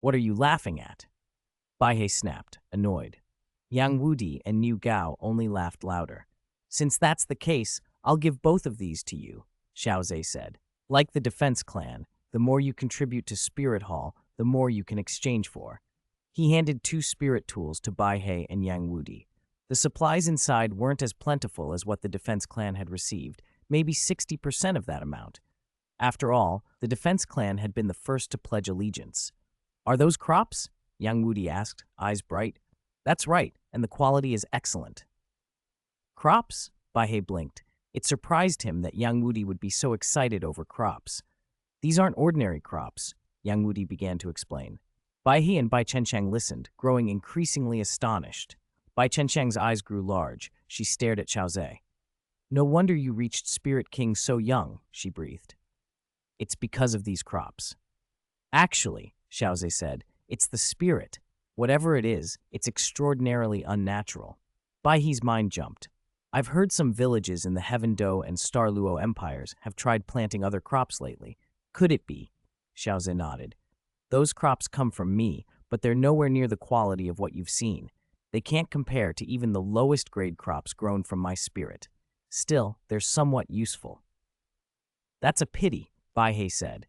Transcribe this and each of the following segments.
What are you laughing at? Bai He snapped, annoyed. Yang Wudi and Niu Gao only laughed louder. Since that's the case, I'll give both of these to you, Xiao Ze said. Like the defense clan, the more you contribute to Spirit Hall, the more you can exchange for. He handed 2 spirit tools to Bai He and Yang Wudi. The supplies inside weren't as plentiful as what the defense clan had received, maybe 60% of that amount. After all, the defense clan had been the first to pledge allegiance. Are those crops? Yang Wudi asked, eyes bright. That's right, and the quality is excellent. Crops? Bai He blinked. It surprised him that Yang Wudi would be so excited over crops. These aren't ordinary crops, Yang Wudi began to explain. Bai He and Bai Chenxiang listened, growing increasingly astonished. Bai Chenxiang's eyes grew large. She stared at Xiao Ze. No wonder you reached Spirit King so young, she breathed. It's because of these crops. Actually, Xiao Ze said, it's the spirit. Whatever it is, it's extraordinarily unnatural. Bai He's mind jumped. I've heard some villages in the Heaven Do and Star Luo empires have tried planting other crops lately. Could it be? Xiao Ze nodded. Those crops come from me, but they're nowhere near the quality of what you've seen. They can't compare to even the lowest grade crops grown from my spirit. Still, they're somewhat useful. That's a pity, Bai He said.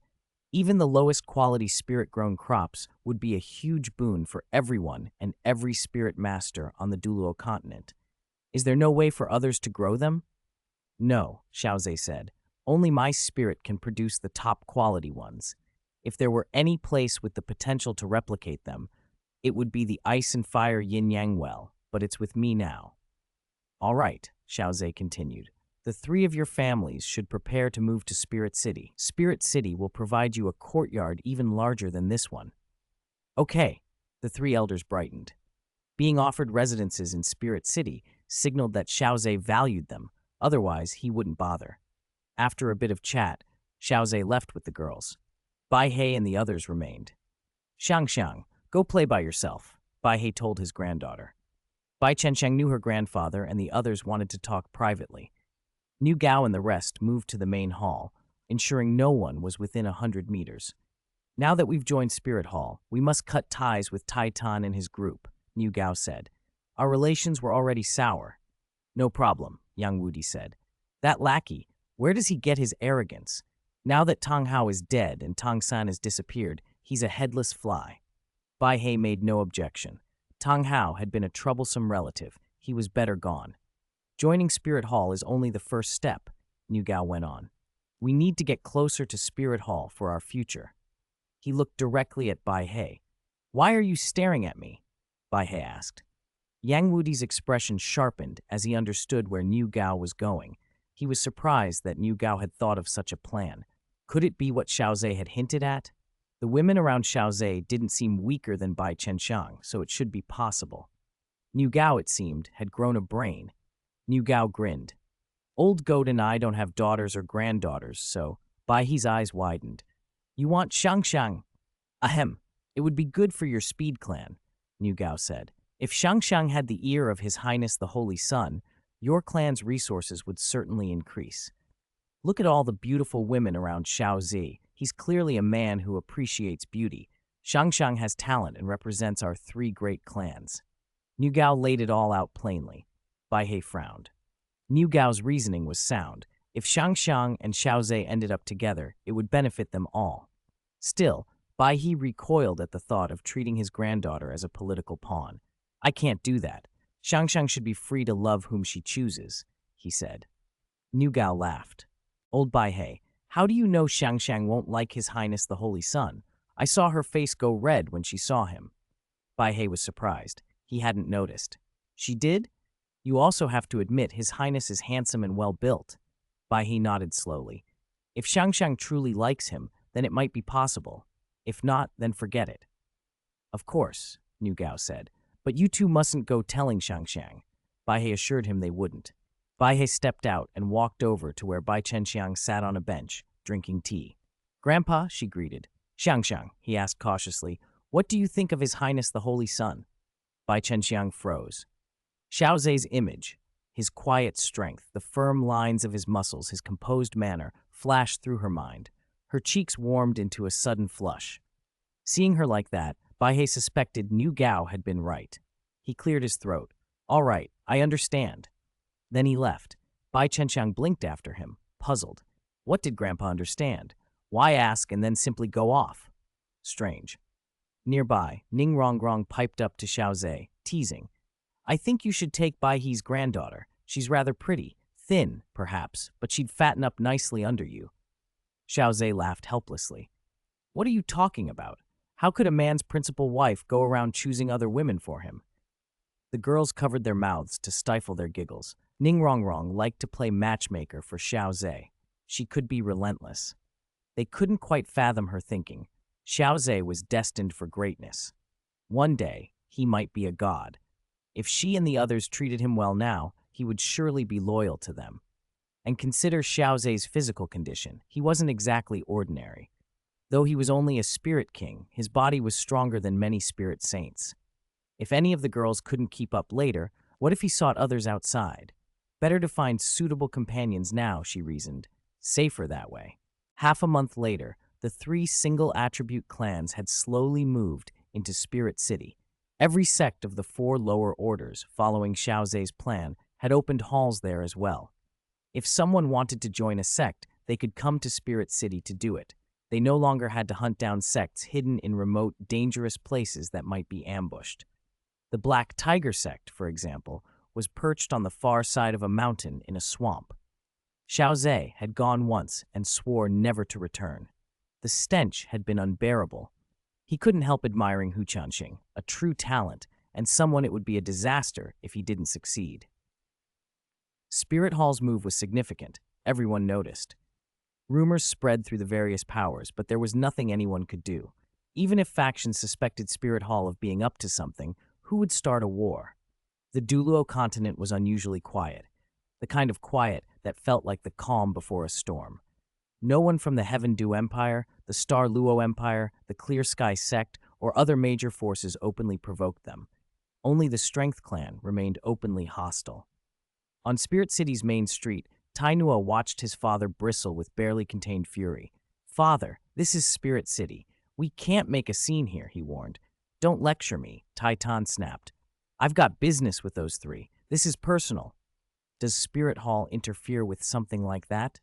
Even the lowest quality spirit-grown crops would be a huge boon for everyone and every spirit master on the Douluo Continent. Is there no way for others to grow them? No, Xiao Ze said. Only my spirit can produce the top quality ones. If there were any place with the potential to replicate them, it would be the Ice and Fire Yin-Yang Well, but it's with me now. All right, Xiao Ze continued. The 3 of your families should prepare to move to Spirit City. Spirit City will provide you a courtyard even larger than this one. Okay, the 3 elders brightened. Being offered residences in Spirit City signaled that Xiao Ze valued them, otherwise he wouldn't bother. After a bit of chat, Xiao Ze left with the girls. Bai He and the others remained. Xiang, go play by yourself, Bai He told his granddaughter. Bai Chenxiang knew her grandfather and the others wanted to talk privately. Niu Gao and the rest moved to the main hall, ensuring no one was within 100 meters. Now that we've joined Spirit Hall, we must cut ties with Tai Tan and his group, Niu Gao said. Our relations were already sour. No problem, Yang Wudi said. That lackey, where does he get his arrogance? Now that Tang Hao is dead and Tang San has disappeared, he's a headless fly. Bai He made no objection. Tang Hao had been a troublesome relative. He was better gone. Joining Spirit Hall is only the first step, Niu Gao went on. We need to get closer to Spirit Hall for our future. He looked directly at Bai He. Why are you staring at me? Bai He asked. Yang Wudi's expression sharpened as he understood where Niu Gao was going. He was surprised that Niu Gao had thought of such a plan. Could it be what Xiao Ze had hinted at? The women around Xiao Ze didn't seem weaker than Bai Chenxiang, so it should be possible. Niu Gao, it seemed, had grown a brain. Niu Gao grinned. Old Goat and I don't have daughters or granddaughters, so Bai He's eyes widened. You want Xiang? Ahem, it would be good for your speed clan, Niu Gao said. If Xiang had the ear of His Highness the Holy Sun, your clan's resources would certainly increase. Look at all the beautiful women around Xiao Ze. He's clearly a man who appreciates beauty. Xiang has talent and represents our 3 great clans. Niu Gao laid it all out plainly. Bai He frowned. Niu Gao's reasoning was sound. If Xiang and Xiao Ze ended up together, it would benefit them all. Still, Bai He recoiled at the thought of treating his granddaughter as a political pawn. I can't do that. Xiang should be free to love whom she chooses, he said. Niu Gao laughed. Old Bai He, how do you know Xiang won't like His Highness the Holy Sun? I saw her face go red when she saw him. Bai He was surprised. He hadn't noticed. She did? You also have to admit His Highness is handsome and well-built. Bai He nodded slowly. If Xiang truly likes him, then it might be possible. If not, then forget it. Of course, Niu Gao said, but you 2 mustn't go telling Xiang. Bai He assured him they wouldn't. Bai He stepped out and walked over to where Bai Chenxiang sat on a bench, drinking tea. Grandpa, she greeted. Xiang, he asked cautiously, what do you think of His Highness the Holy Sun? Bai Chenxiang froze. Xiao Ze's image, his quiet strength, the firm lines of his muscles, his composed manner, flashed through her mind. Her cheeks warmed into a sudden flush. Seeing her like that, Baihe suspected New Gao had been right. He cleared his throat. All right, I understand. Then he left. Bai Chenxiang blinked after him, puzzled. What did Grandpa understand? Why ask and then simply go off? Strange. Nearby, Ning Rongrong piped up to Xiao Ze, teasing. I think you should take Baihe's granddaughter. She's rather pretty, thin, perhaps, but she'd fatten up nicely under you. Xiao Ze laughed helplessly. What are you talking about? How could a man's principal wife go around choosing other women for him? The girls covered their mouths to stifle their giggles. Ning Rongrong liked to play matchmaker for Xiao Ze. She could be relentless. They couldn't quite fathom her thinking. Xiao Ze was destined for greatness. One day, he might be a god. If she and the others treated him well now, he would surely be loyal to them. And consider Xiao Ze's physical condition. He wasn't exactly ordinary. Though he was only a spirit king, his body was stronger than many spirit saints. If any of the girls couldn't keep up later, what if he sought others outside? Better to find suitable companions now, she reasoned. Safer that way. Half a month later, the 3 single-attribute clans had slowly moved into Spirit City. Every sect of the 4 lower orders, following Xiao Ze's plan, had opened halls there as well. If someone wanted to join a sect, they could come to Spirit City to do it. They no longer had to hunt down sects hidden in remote, dangerous places that might be ambushed. The Black Tiger sect, for example, was perched on the far side of a mountain in a swamp. Xiao Ze had gone once and swore never to return. The stench had been unbearable. He couldn't help admiring Hu Chanxing, a true talent, and someone it would be a disaster if he didn't succeed. Spirit Hall's move was significant. Everyone noticed. Rumors spread through the various powers, but there was nothing anyone could do. Even if factions suspected Spirit Hall of being up to something, who would start a war? The Douluo Continent was unusually quiet, the kind of quiet that felt like the calm before a storm. No one from the Heaven Dew Empire, the Star Luo Empire, the Clear Sky Sect, or other major forces openly provoked them. Only the Strength Clan remained openly hostile. On Spirit City's main street, Tainuo watched his father bristle with barely contained fury. Father, this is Spirit City. We can't make a scene here, he warned. Don't lecture me, Taitan snapped. I've got business with those 3. This is personal. Does Spirit Hall interfere with something like that?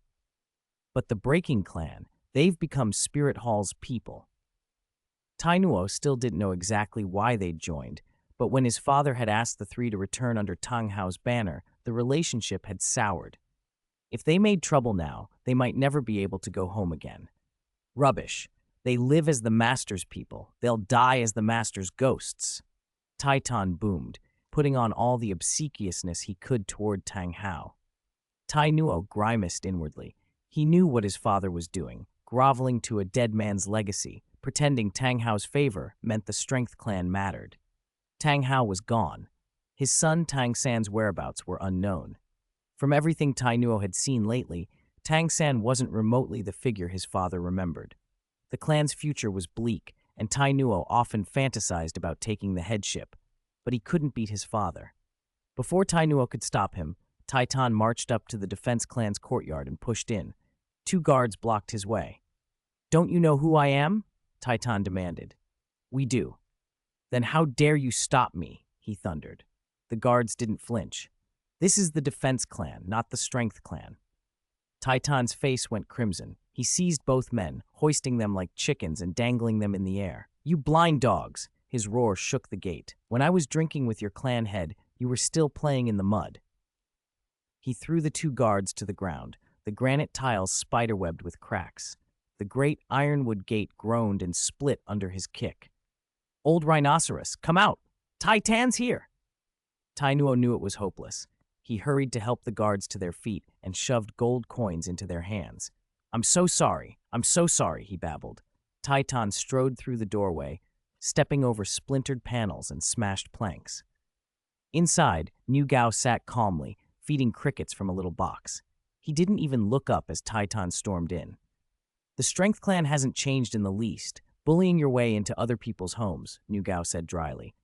But the Breaking Clan, they've become Spirit Hall's people. Tainuo still didn't know exactly why they'd joined, but when his father had asked the 3 to return under Tang Hao's banner, the relationship had soured. If they made trouble now, they might never be able to go home again. Rubbish. They live as the Master's people. They'll die as the Master's ghosts. Taitan boomed, putting on all the obsequiousness he could toward Tang Hao. Tainuo grimaced inwardly. He knew what his father was doing, groveling to a dead man's legacy, pretending Tang Hao's favor meant the Strength Clan mattered. Tang Hao was gone. His son Tang San's whereabouts were unknown. From everything Tainuo had seen lately, Tang San wasn't remotely the figure his father remembered. The clan's future was bleak, and Tainuo often fantasized about taking the headship, but he couldn't beat his father. Before Tainuo could stop him, Taitan marched up to the defense clan's courtyard and pushed in. 2 guards blocked his way. Don't you know who I am? Taitan demanded. We do. Then how dare you stop me? He thundered. The guards didn't flinch. This is the defense clan, not the strength clan. Taitan's face went crimson. He seized both men, hoisting them like chickens and dangling them in the air. You blind dogs! His roar shook the gate. When I was drinking with your clan head, you were still playing in the mud. He threw the 2 guards to the ground, the granite tiles spiderwebbed with cracks. The great ironwood gate groaned and split under his kick. Old Rhinoceros, come out! Taitan's here! Tainuo knew it was hopeless. He hurried to help the guards to their feet and shoved gold coins into their hands. I'm so sorry, he babbled. Taitan strode through the doorway, stepping over splintered panels and smashed planks. Inside, New Gao sat calmly, feeding crickets from a little box. He didn't even look up as Taitan stormed in. The Strength Clan hasn't changed in the least, bullying your way into other people's homes, New Gao said dryly.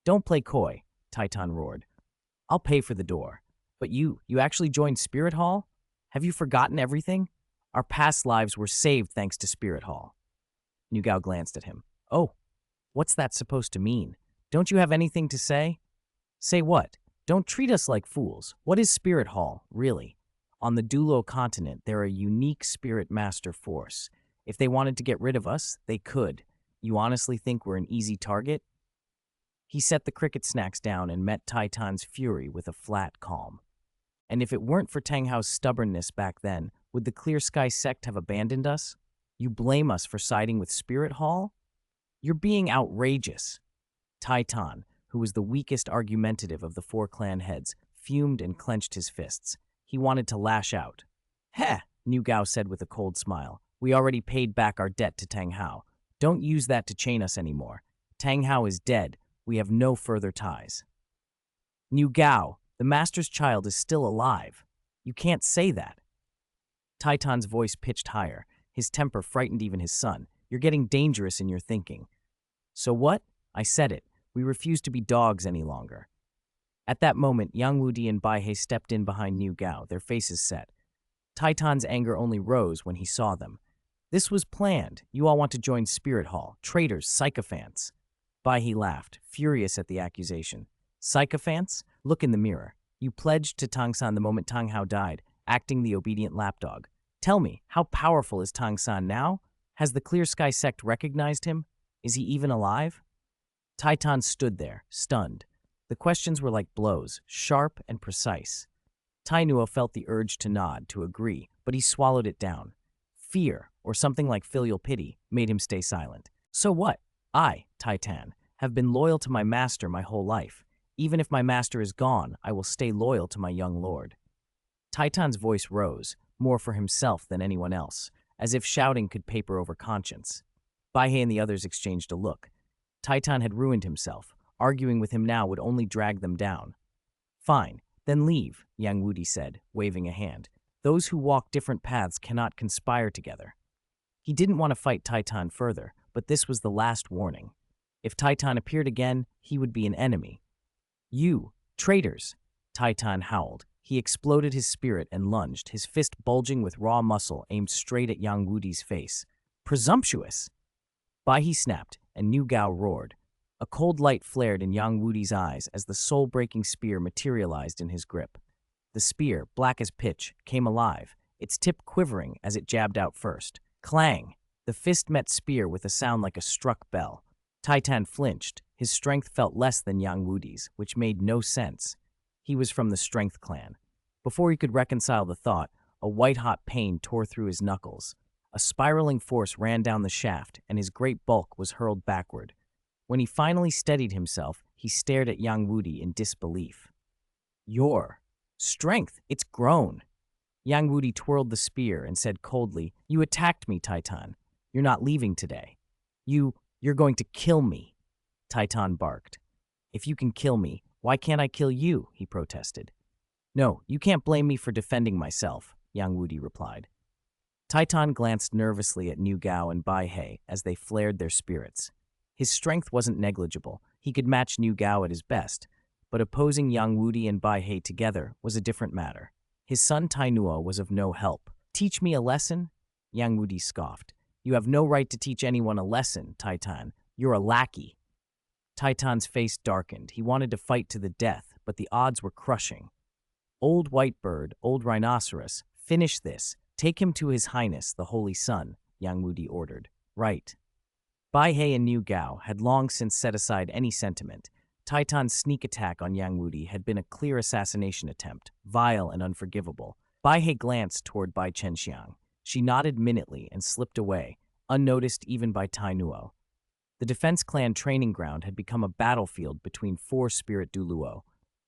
Don't play coy, Taitan roared. I'll pay for the door. But you actually joined Spirit Hall? Have you forgotten everything? Our past lives were saved thanks to Spirit Hall. New Gao glanced at him. Oh, what's that supposed to mean? Don't you have anything to say? Say what? Don't treat us like fools. What is Spirit Hall, really? On the Douluo Continent, they're a unique spirit master force. If they wanted to get rid of us, they could. You honestly think we're an easy target? He set the cricket snacks down and met Titan's fury with a flat calm. And if it weren't for Tang Hao's stubbornness back then, would the Clear Sky sect have abandoned us? You blame us for siding with Spirit Hall? You're being outrageous. Titan, who was the weakest argumentative of the four clan heads, fumed and clenched his fists. He wanted to lash out. Heh, Niu Gao said with a cold smile. We already paid back our debt to Tang Hao. Don't use that to chain us anymore. Tang Hao is dead. We have no further ties. Niu Gao, the master's child is still alive. You can't say that. Titan's voice pitched higher. His temper frightened even his son. You're getting dangerous in your thinking. So what? I said it. We refuse to be dogs any longer. At that moment, Yang Wudi and Bai He stepped in behind Niu Gao, their faces set. Titan's anger only rose when he saw them. This was planned. You all want to join Spirit Hall. Traitors, sycophants. Bai He laughed, furious at the accusation. Sycophants? Look in the mirror. You pledged to Tang San the moment Tang Hao died, acting the obedient lapdog. Tell me, how powerful is Tang San now? Has the Clear Sky sect recognized him? Is he even alive? Titan stood there, stunned. The questions were like blows, sharp and precise. Tainuo felt the urge to nod, to agree, but he swallowed it down. Fear, or something like filial pity, made him stay silent. So what? I, Titan, have been loyal to my master my whole life. Even if my master is gone, I will stay loyal to my young lord. Titan's voice rose, more for himself than anyone else, as if shouting could paper over conscience. Bai He and the others exchanged a look. Titan had ruined himself. Arguing with him now would only drag them down. Fine, then leave, Yang Wudi said, waving a hand. Those who walk different paths cannot conspire together. He didn't want to fight Titan further, but this was the last warning. If Titan appeared again, he would be an enemy. You, traitors! Titan howled. He exploded his spirit and lunged, his fist bulging with raw muscle aimed straight at Yang Wudi's face. Presumptuous! Bai He snapped, and Niu Gao roared. A cold light flared in Yang Wudi's eyes as the soul-breaking spear materialized in his grip. The spear, black as pitch, came alive, its tip quivering as it jabbed out first. Clang! The fist met spear with a sound like a struck bell. Titan flinched. His strength felt less than Yang Wudi's, which made no sense. He was from the Strength clan. Before he could reconcile the thought, a white-hot pain tore through his knuckles. A spiraling force ran down the shaft, and his great bulk was hurled backward. When he finally steadied himself, he stared at Yang Wudi in disbelief. Your strength, it's grown. Yang Wudi twirled the spear and said coldly, You attacked me, Titan. You're not leaving today. You're going to kill me. Titan barked. If you can kill me, why can't I kill you? He protested. No, you can't blame me for defending myself, Yang Wudi replied. Titan glanced nervously at Niu Gao and Bai He as they flared their spirits. His strength wasn't negligible. He could match Niu Gao at his best, but opposing Yang Wudi and Bai He together was a different matter. His son Tainuo was of no help. Teach me a lesson? Yang Wudi scoffed. You have no right to teach anyone a lesson, Titan. You're a lackey. Titan's face darkened. He wanted to fight to the death, but the odds were crushing. Old White Bird, Old Rhinoceros, finish this. Take him to His Highness, the Holy Sun, Yang Wudi ordered. Right. Bai He and Niu Gao had long since set aside any sentiment. Titan's sneak attack on Yang Wudi had been a clear assassination attempt, vile and unforgivable. Bai He glanced toward Bai Chenxiang. She nodded minutely and slipped away, unnoticed even by Tainuo. The Defense Clan training ground had become a battlefield between four spirit Douluo.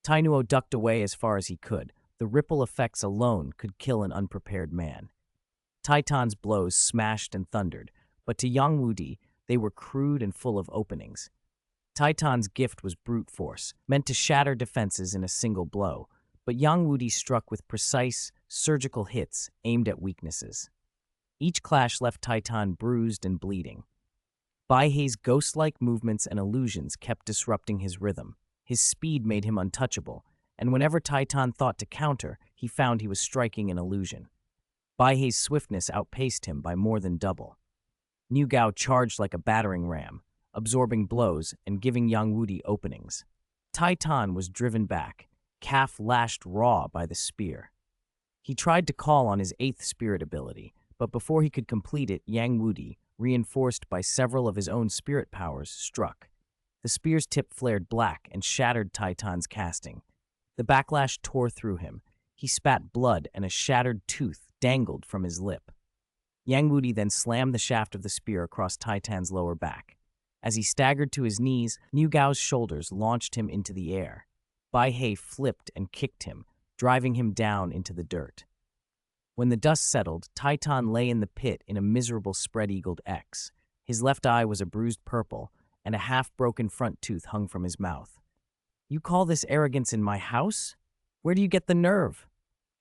Tainuo ducked away as far as he could. The ripple effects alone could kill an unprepared man. Titan's blows smashed and thundered, but to Yang Wudi, they were crude and full of openings. Titan's gift was brute force, meant to shatter defenses in a single blow, but Yang Wudi struck with precise, surgical hits aimed at weaknesses. Each clash left Titan bruised and bleeding. Bai He's ghost-like movements and illusions kept disrupting his rhythm. His speed made him untouchable, and whenever Titan thought to counter, he found he was striking an illusion. Bai He's swiftness outpaced him by more than double. Niu Gao charged like a battering ram. absorbing blows and giving Yang Wudi openings. Tai Tan was driven back, calf lashed raw by the spear. He tried to call on his 8th spirit ability, but before he could complete it, Yang Wudi, reinforced by several of his own spirit powers, struck. The spear's tip flared black and shattered Tai Tan's casting. The backlash tore through him. He spat blood and a shattered tooth dangled from his lip. Yang Wudi then slammed the shaft of the spear across Tai Tan's lower back. As he staggered to his knees, Niu Gao's shoulders launched him into the air. Bai He flipped and kicked him, driving him down into the dirt. When the dust settled, Tai Tan lay in the pit in a miserable spread-eagled X. His left eye was a bruised purple, and a half-broken front tooth hung from his mouth. "You call this arrogance in my house? Where do you get the nerve?"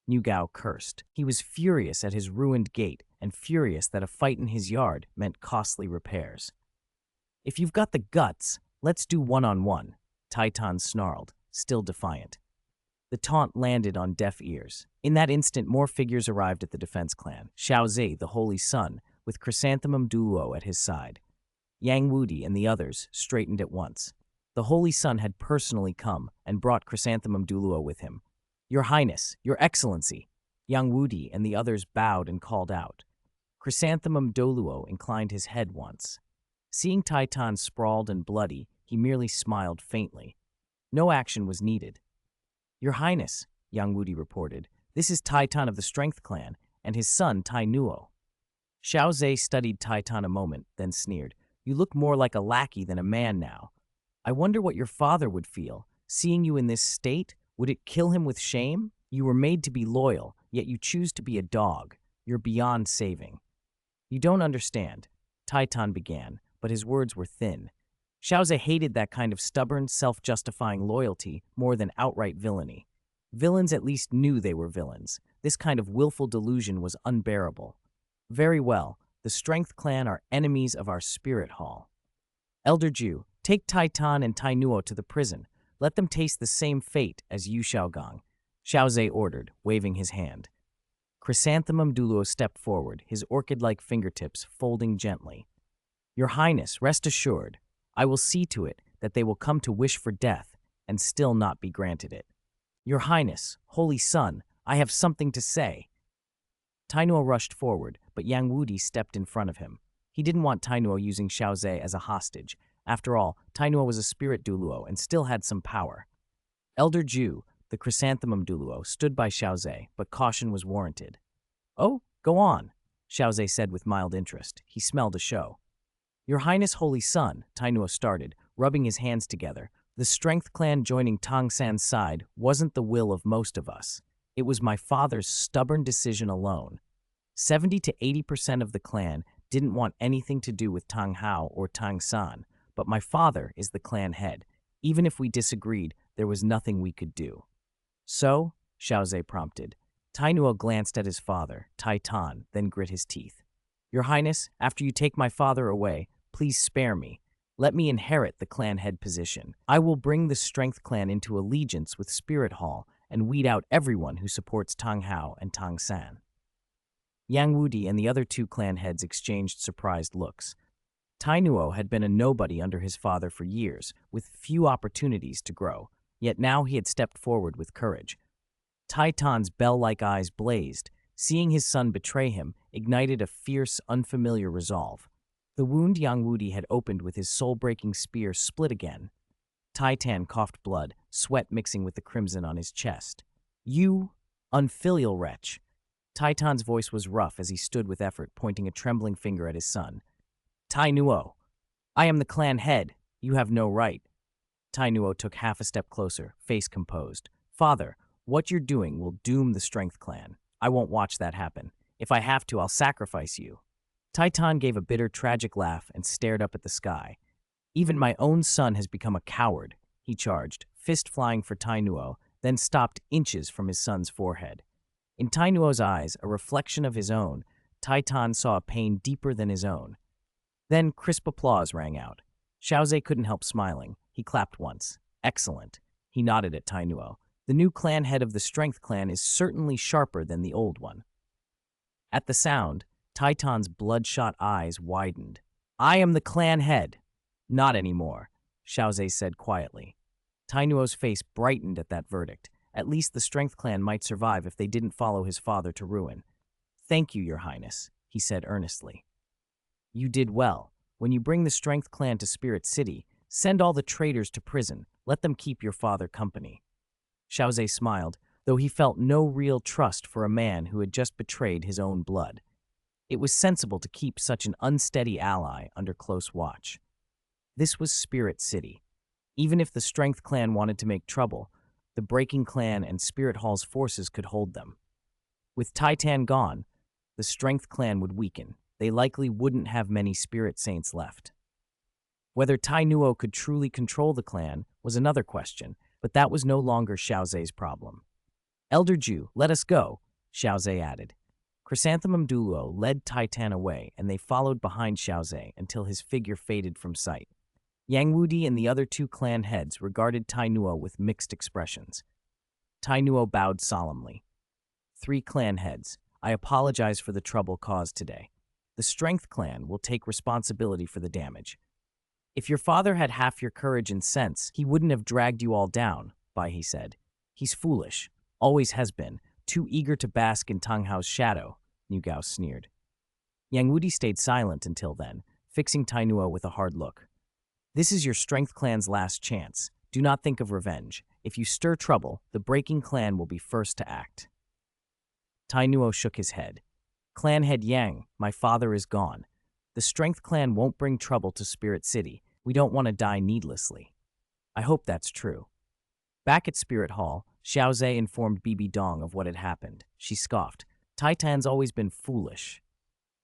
Niu Gao cursed. He was furious at his ruined gate and furious that a fight in his yard meant costly repairs. "If you've got the guts, let's do one-on-one," Tai Tan snarled, still defiant. The taunt landed on deaf ears. In that instant, more figures arrived at the defense clan. Xiao Ze, the Holy Sun, with Chrysanthemum Douluo at his side. Yang Wudi and the others straightened at once. The Holy Sun had personally come and brought Chrysanthemum Douluo with him. "Your Highness, Your Excellency!" Yang Wudi and the others bowed and called out. Chrysanthemum Douluo inclined his head once. Seeing Tai Tan sprawled and bloody, he merely smiled faintly. No action was needed. "Your Highness," Yang Wudi reported, "this is Tai Tan of the Strength Clan and his son Tai Nuo." Xiao Ze studied Tai Tan a moment, then sneered. "You look more like a lackey than a man now. I wonder what your father would feel, seeing you in this state. Would it kill him with shame? You were made to be loyal, yet you choose to be a dog. You're beyond saving." "You don't understand," Tai Tan began, but his words were thin. Xiao Ze hated that kind of stubborn, self-justifying loyalty more than outright villainy. Villains at least knew they were villains. This kind of willful delusion was unbearable. "Very well, the Strength Clan are enemies of our spirit hall. Elder Ju, take Tai Tan and Tai Nuo to the prison. Let them taste the same fate as Yu Xiaogang," Xiao Ze ordered, waving his hand. Chrysanthemum Douluo stepped forward, his orchid-like fingertips folding gently. "Your Highness, rest assured, I will see to it that they will come to wish for death and still not be granted it. Your Highness, Holy Sun, I have something to say." Tai Nuo rushed forward, but Yang Wudi stepped in front of him. He didn't want Tai Nuo using Xiao Ze as a hostage. After all, Tai Nuo was a spirit Douluo and still had some power. Elder Ju, the Chrysanthemum Douluo, stood by Xiao Ze, but caution was warranted. "Oh, go on," Xiao Ze said with mild interest. He smelled a show. "Your Highness Holy Sun," Tai Nuo started, rubbing his hands together. "The Strength Clan joining Tang San's side wasn't the will of most of us. It was my father's stubborn decision alone. 70 to 80% of the clan didn't want anything to do with Tang Hao or Tang San, but my father is the clan head. Even if we disagreed, there was nothing we could do." "So?" Xiao Ze prompted. Tai Nuo glanced at his father, Tai Tan, then grit his teeth. "Your Highness, after you take my father away, please spare me. Let me inherit the clan head position. I will bring the Strength Clan into allegiance with Spirit Hall and weed out everyone who supports Tang Hao and Tang San." Yang Wudi and the other 2 clan heads exchanged surprised looks. Tai Nuo had been a nobody under his father for years, with few opportunities to grow, yet now he had stepped forward with courage. Tai Tan's bell-like eyes blazed. Seeing his son betray him ignited a fierce, unfamiliar resolve. The wound Yang Wudi had opened with his soul-breaking spear split again. Tai Tan coughed blood, sweat mixing with the crimson on his chest. "You unfilial wretch." Tai Tan's voice was rough as he stood with effort, pointing a trembling finger at his son. "Tai Nuo, I am the clan head. You have no right." Tai Nuo took half a step closer, face composed. "Father, what you're doing will doom the Strength Clan. I won't watch that happen. If I have to, I'll sacrifice you." Tai Tan gave a bitter, tragic laugh and stared up at the sky. "Even my own son has become a coward," he charged, fist flying for Tai Nuo, then stopped inches from his son's forehead. In Tai Nuo's eyes, a reflection of his own, Tai Tan saw a pain deeper than his own. Then crisp applause rang out. Xiao Ze couldn't help smiling. He clapped once. "Excellent." He nodded at Tai Nuo. "The new clan head of the Strength Clan is certainly sharper than the old one." At the sound, Tai Tan's bloodshot eyes widened. "I am the clan head. Not anymore, Xiao Ze said quietly. Tainuo's face brightened at that verdict. At least the Strength Clan might survive if they didn't follow his father to ruin. Thank you, Your Highness, he said earnestly. You did well. When you bring the Strength Clan to Spirit City, send all the traitors to prison. Let them keep your father company. Xiao Ze smiled, though he felt no real trust for a man who had just betrayed his own blood. It was sensible to keep such an unsteady ally under close watch. This was Spirit City. Even if the Strength Clan wanted to make trouble, the Breaking Clan and Spirit Hall's forces could hold them. With Titan gone, the Strength Clan would weaken. They likely wouldn't have many Spirit Saints left. Whether Tainuo could truly control the clan was another question, but that was no longer Xiao Ze's problem. Elder Ju, let us go, Xiao Ze added. Chrysanthemum Douluo led Titan away, and they followed behind Xiao Ze until his figure faded from sight. Yang Wudi and the other two clan heads regarded Tainuo with mixed expressions. Tainuo bowed solemnly. 3 clan heads, I apologize for the trouble caused today. The Strength Clan will take responsibility for the damage. If your father had half your courage and sense, he wouldn't have dragged you all down, Bai He said. He's foolish, always has been, too eager to bask in Tang Hao's shadow, Niu Gao sneered. Yang Wudi stayed silent until then, fixing Tainuo with a hard look. This is your Strength Clan's last chance. Do not think of revenge. If you stir trouble, the Breaking Clan will be first to act. Tainuo shook his head. Clan head Yang, my father is gone. The Strength Clan won't bring trouble to Spirit City. We don't want to die needlessly. I hope that's true. Back at Spirit Hall, Xiao Ze informed Bibi Dong of what had happened. She scoffed. Titan's always been foolish.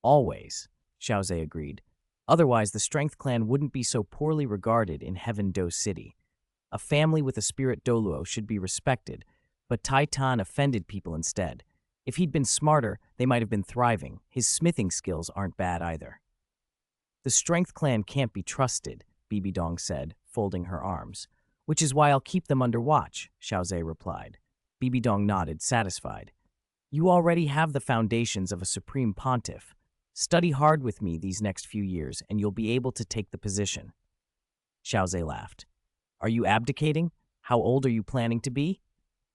Always, Xiao Ze agreed. Otherwise, the Strength Clan wouldn't be so poorly regarded in Heaven Do City. A family with a spirit Douluo should be respected, but Titan offended people instead. If he'd been smarter, they might have been thriving. His smithing skills aren't bad either. The Strength Clan can't be trusted, Bibi Dong said, folding her arms. Which is why I'll keep them under watch, Xiao Ze replied. Bibi Dong nodded, satisfied. You already have the foundations of a supreme pontiff. Study hard with me these next few years, and you'll be able to take the position. Xiao Ze laughed. Are you abdicating? How old are you planning to be?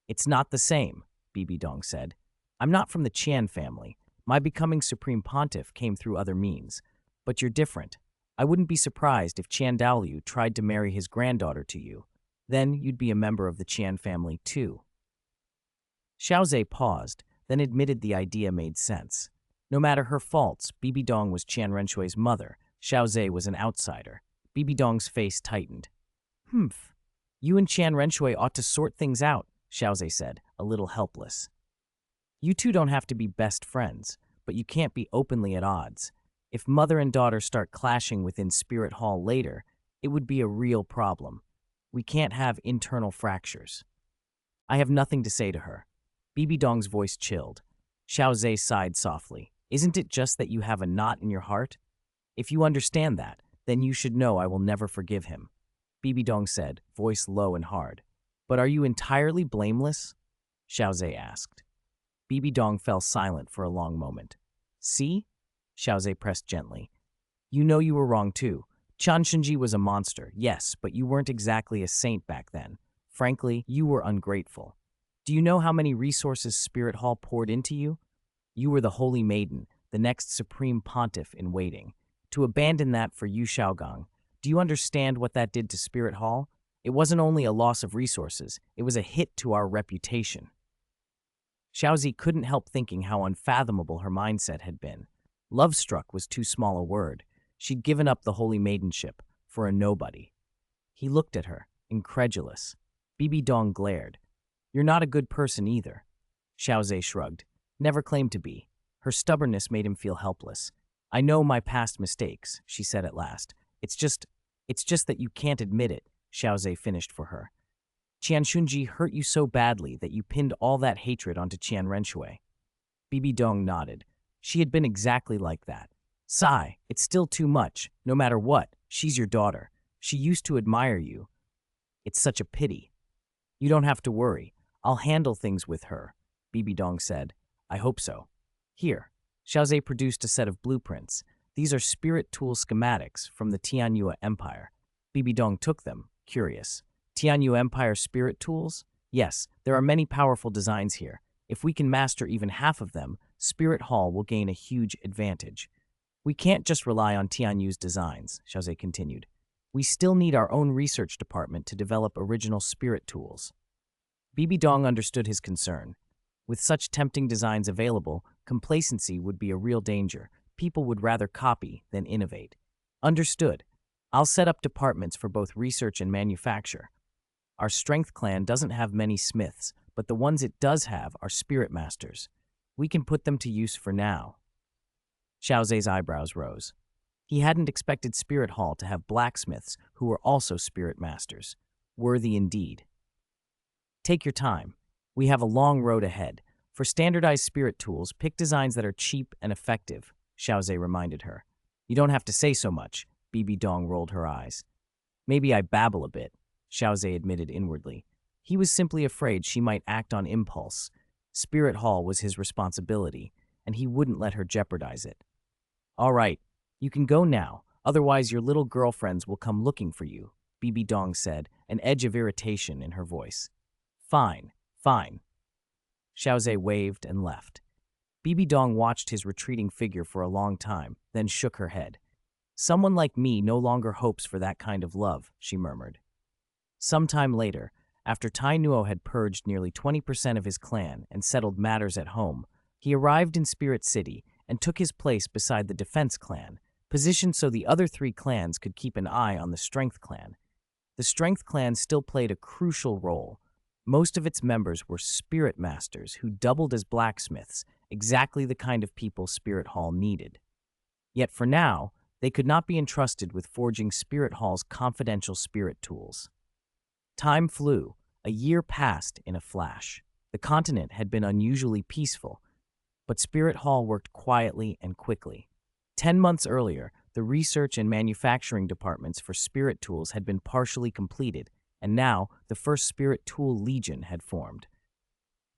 It's not the same, Bibi Dong said. I'm not from the Qian family. My becoming supreme pontiff came through other means. But you're different. I wouldn't be surprised if Qian Daoliu tried to marry his granddaughter to you. Then you'd be a member of the Qian family too. Xiao Ze paused, then admitted the idea made sense. No matter her faults, Bibi Dong was Qian Renshui's mother. Xiao Ze was an outsider. Bibi Dong's face tightened. Humph. You and Qian Renshui ought to sort things out, Xiao Ze said, a little helpless. You two don't have to be best friends, but you can't be openly at odds. If mother and daughter start clashing within Spirit Hall later, it would be a real problem. We can't have internal fractures. I have nothing to say to her. Bibi Dong's voice chilled. Xiao Ze sighed softly. Isn't it just that you have a knot in your heart? If you understand that, then you should know I will never forgive him. Bibi Dong said, voice low and hard. But are you entirely blameless? Xiao Ze asked. Bibi Dong fell silent for a long moment. See? Xiao Ze pressed gently. You know you were wrong too. Chan Shunji was a monster, yes, but you weren't exactly a saint back then. Frankly, you were ungrateful. Do you know how many resources Spirit Hall poured into you? You were the Holy Maiden, the next Supreme Pontiff in waiting. To abandon that for Yu Shaogang, do you understand what that did to Spirit Hall? It wasn't only a loss of resources, it was a hit to our reputation. Xiao Ze couldn't help thinking how unfathomable her mindset had been. Love-struck was too small a word. She'd given up the Holy Maidenship for a nobody. He looked at her, incredulous. Bibi Dong glared. You're not a good person either. Xiao Ze shrugged. Never claimed to be. Her stubbornness made him feel helpless. I know my past mistakes, she said at last. It's just that you can't admit it, Xiao Ze finished for her. Qian Shunji hurt you so badly that you pinned all that hatred onto Qian Renshui. Bibi Dong nodded. She had been exactly like that. Sigh, it's still too much. No matter what, she's your daughter. She used to admire you. It's such a pity. You don't have to worry. I'll handle things with her, Bibi Dong said. I hope so. Here. Xiao Ze produced a set of blueprints. These are spirit tool schematics from the Tianyua Empire. Bibi Dong took them, curious. Tianyu Empire spirit tools? Yes, there are many powerful designs here. If we can master even half of them, Spirit Hall will gain a huge advantage. We can't just rely on Tianyu's designs, Xiao Ze continued. We still need our own research department to develop original spirit tools. Bibi Dong understood his concern. With such tempting designs available, complacency would be a real danger. People would rather copy than innovate. Understood. I'll set up departments for both research and manufacture. Our strength clan doesn't have many smiths, but the ones it does have are spirit masters. We can put them to use for now. Xiao Ze's eyebrows rose. He hadn't expected Spirit Hall to have blacksmiths who were also spirit masters. Worthy indeed. Take your time. We have a long road ahead. For standardized spirit tools, pick designs that are cheap and effective, Xiao Ze reminded her. You don't have to say so much, Bibi Dong rolled her eyes. Maybe I babble a bit, Xiao Ze admitted inwardly. He was simply afraid she might act on impulse. Spirit Hall was his responsibility, and he wouldn't let her jeopardize it. All right, you can go now, otherwise your little girlfriends will come looking for you, Bibi Dong said, an edge of irritation in her voice. Fine, fine. Xiao Ze waved and left. Bibi Dong watched his retreating figure for a long time, then shook her head. Someone like me no longer hopes for that kind of love, she murmured. Sometime later, after Tai Nuo had purged nearly 20% of his clan and settled matters at home, he arrived in Spirit City and took his place beside the Defense Clan, positioned so the other three clans could keep an eye on the Strength Clan. The Strength Clan still played a crucial role. Most of its members were spirit masters who doubled as blacksmiths, exactly the kind of people Spirit Hall needed. Yet for now, they could not be entrusted with forging Spirit Hall's confidential spirit tools. Time flew. A year passed in a flash. The continent had been unusually peaceful, but Spirit Hall worked quietly and quickly. 10 months earlier, the research and manufacturing departments for spirit tools had been partially completed, and now the first Spirit Tool Legion had formed.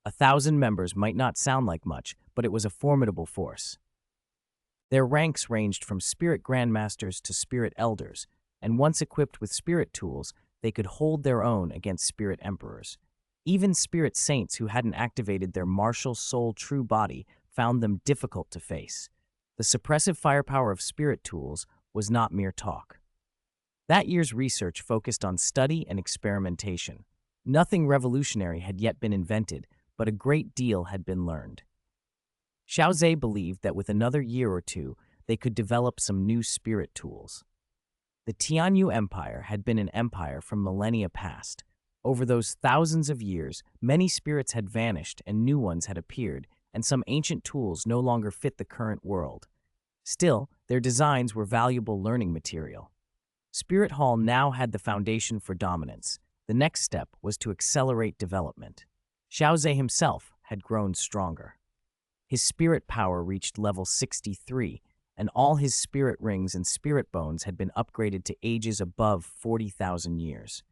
1,000 members might not sound like much, but it was a formidable force. Their ranks ranged from Spirit Grandmasters to Spirit Elders, and once equipped with spirit tools, they could hold their own against Spirit Emperors. Even Spirit Saints who hadn't activated their martial soul true body found them difficult to face. The suppressive firepower of spirit tools was not mere talk. That year's research focused on study and experimentation. Nothing revolutionary had yet been invented, but a great deal had been learned. Xiao Ze believed that with another year or two, they could develop some new spirit tools. The Tianyu Empire had been an empire from millennia past. Over those thousands of years, many spirits had vanished and new ones had appeared, and some ancient tools no longer fit the current world. Still, their designs were valuable learning material. Spirit Hall now had the foundation for dominance. The next step was to accelerate development. Xiao Ze himself had grown stronger. His spirit power reached level 63, and all his spirit rings and spirit bones had been upgraded to ages above 40,000 years.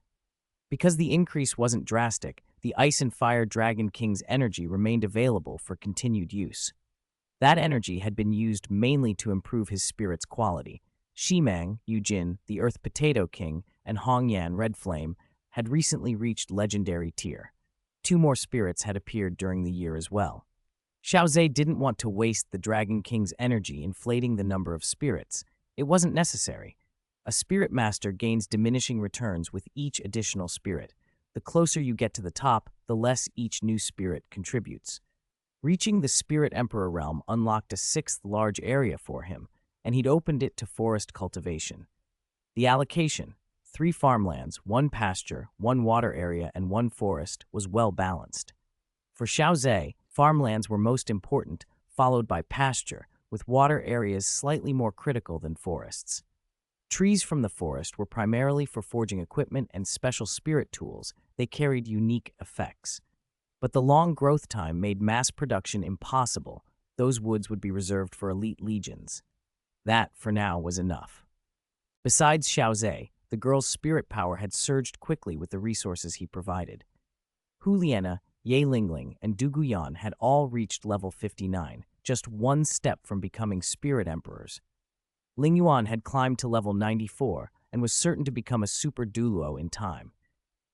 Because the increase wasn't drastic, the Ice and Fire Dragon King's energy remained available for continued use. That energy had been used mainly to improve his spirit's quality. Shimang, Yujin, the Earth Potato King, and Hongyan Red Flame had recently reached legendary tier. 2 more spirits had appeared during the year as well. Xiao Ze didn't want to waste the Dragon King's energy inflating the number of spirits. It wasn't necessary. A spirit master gains diminishing returns with each additional spirit. The closer you get to the top, the less each new spirit contributes. Reaching the Spirit Emperor realm unlocked a 6th large area for him, and he'd opened it to forest cultivation. The allocation, 3 farmlands, 1 pasture, 1 water area, and 1 forest, was well balanced. For Xiao Ze, farmlands were most important, followed by pasture, with water areas slightly more critical than forests. Trees from the forest were primarily for forging equipment and special spirit tools. They carried unique effects. But the long growth time made mass production impossible. Those woods would be reserved for elite legions. That, for now, was enough. Besides Xiao Ze, the girl's spirit power had surged quickly with the resources he provided. Hu Liena, Ye Lingling, and Du Guyan had all reached level 59, just 1 step from becoming spirit emperors. Ling Yuan had climbed to level 94, and was certain to become a super Douluo in time.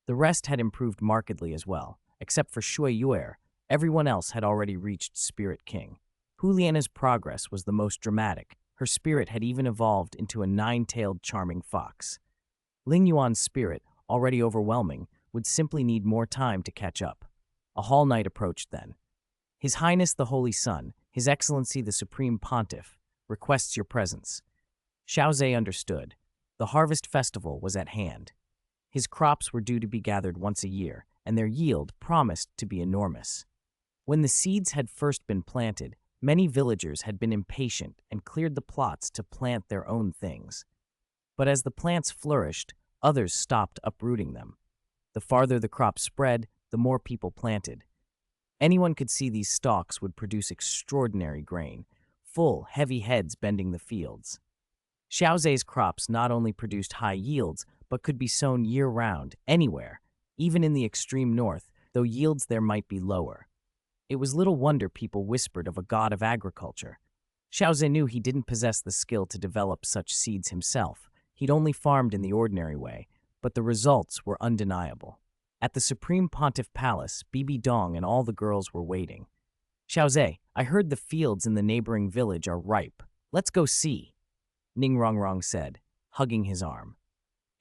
The rest had improved markedly as well, except for Shui Yuer. Everyone else had already reached Spirit King. Juliana's progress was the most dramatic. Her spirit had even evolved into a nine-tailed charming fox. Ling Yuan's spirit, already overwhelming, would simply need more time to catch up. A hall knight approached then. His Highness the Holy Sun, His Excellency the Supreme Pontiff, requests your presence. Xiao Ze understood. The harvest festival was at hand. His crops were due to be gathered once a year, and their yield promised to be enormous. When the seeds had first been planted, many villagers had been impatient and cleared the plots to plant their own things. But as the plants flourished, others stopped uprooting them. The farther the crop spread, the more people planted. Anyone could see these stalks would produce extraordinary grain, full, heavy heads bending the fields. Xiao Ze's crops not only produced high yields, but could be sown year-round, anywhere, even in the extreme north, though yields there might be lower. It was little wonder people whispered of a god of agriculture. Xiao Ze knew he didn't possess the skill to develop such seeds himself. He'd only farmed in the ordinary way, but the results were undeniable. At the Supreme Pontiff Palace, Bibi Dong and all the girls were waiting. Xiao Ze, I heard the fields in the neighboring village are ripe. Let's go see, Ning Rongrong said, hugging his arm.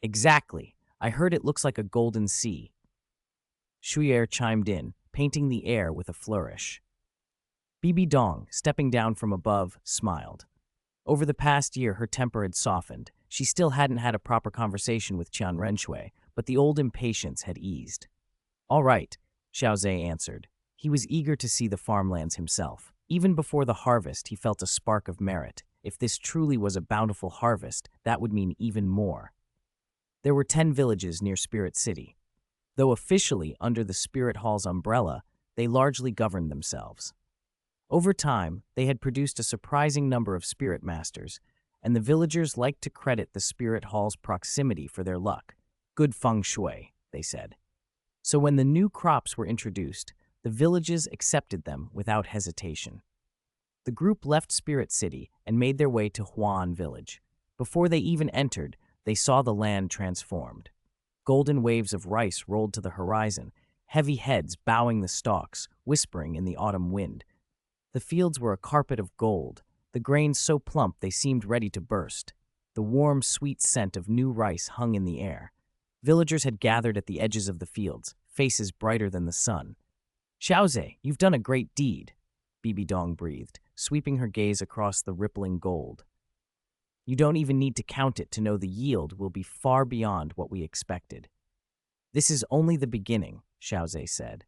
Exactly. I heard it looks like a golden sea. Shuyer chimed in, painting the air with a flourish. Bibi Dong, stepping down from above, smiled. Over the past year, her temper had softened. She still hadn't had a proper conversation with Qian Renshui, but the old impatience had eased. All right, Xiao Ze answered. He was eager to see the farmlands himself. Even before the harvest, he felt a spark of merit. If this truly was a bountiful harvest, that would mean even more. There were 10 villages near Spirit City. Though officially under the Spirit Hall's umbrella, they largely governed themselves. Over time, they had produced a surprising number of spirit masters, and the villagers liked to credit the Spirit Hall's proximity for their luck. Good feng shui, they said. So when the new crops were introduced, the villages accepted them without hesitation. The group left Spirit City and made their way to Huan Village. Before they even entered, they saw the land transformed. Golden waves of rice rolled to the horizon, heavy heads bowing the stalks, whispering in the autumn wind. The fields were a carpet of gold, the grains so plump they seemed ready to burst. The warm, sweet scent of new rice hung in the air. Villagers had gathered at the edges of the fields, faces brighter than the sun. Xiao Ze, you've done a great deed, Bibi Dong breathed, sweeping her gaze across the rippling gold. You don't even need to count it to know the yield will be far beyond what we expected. This is only the beginning, Xiao Ze said.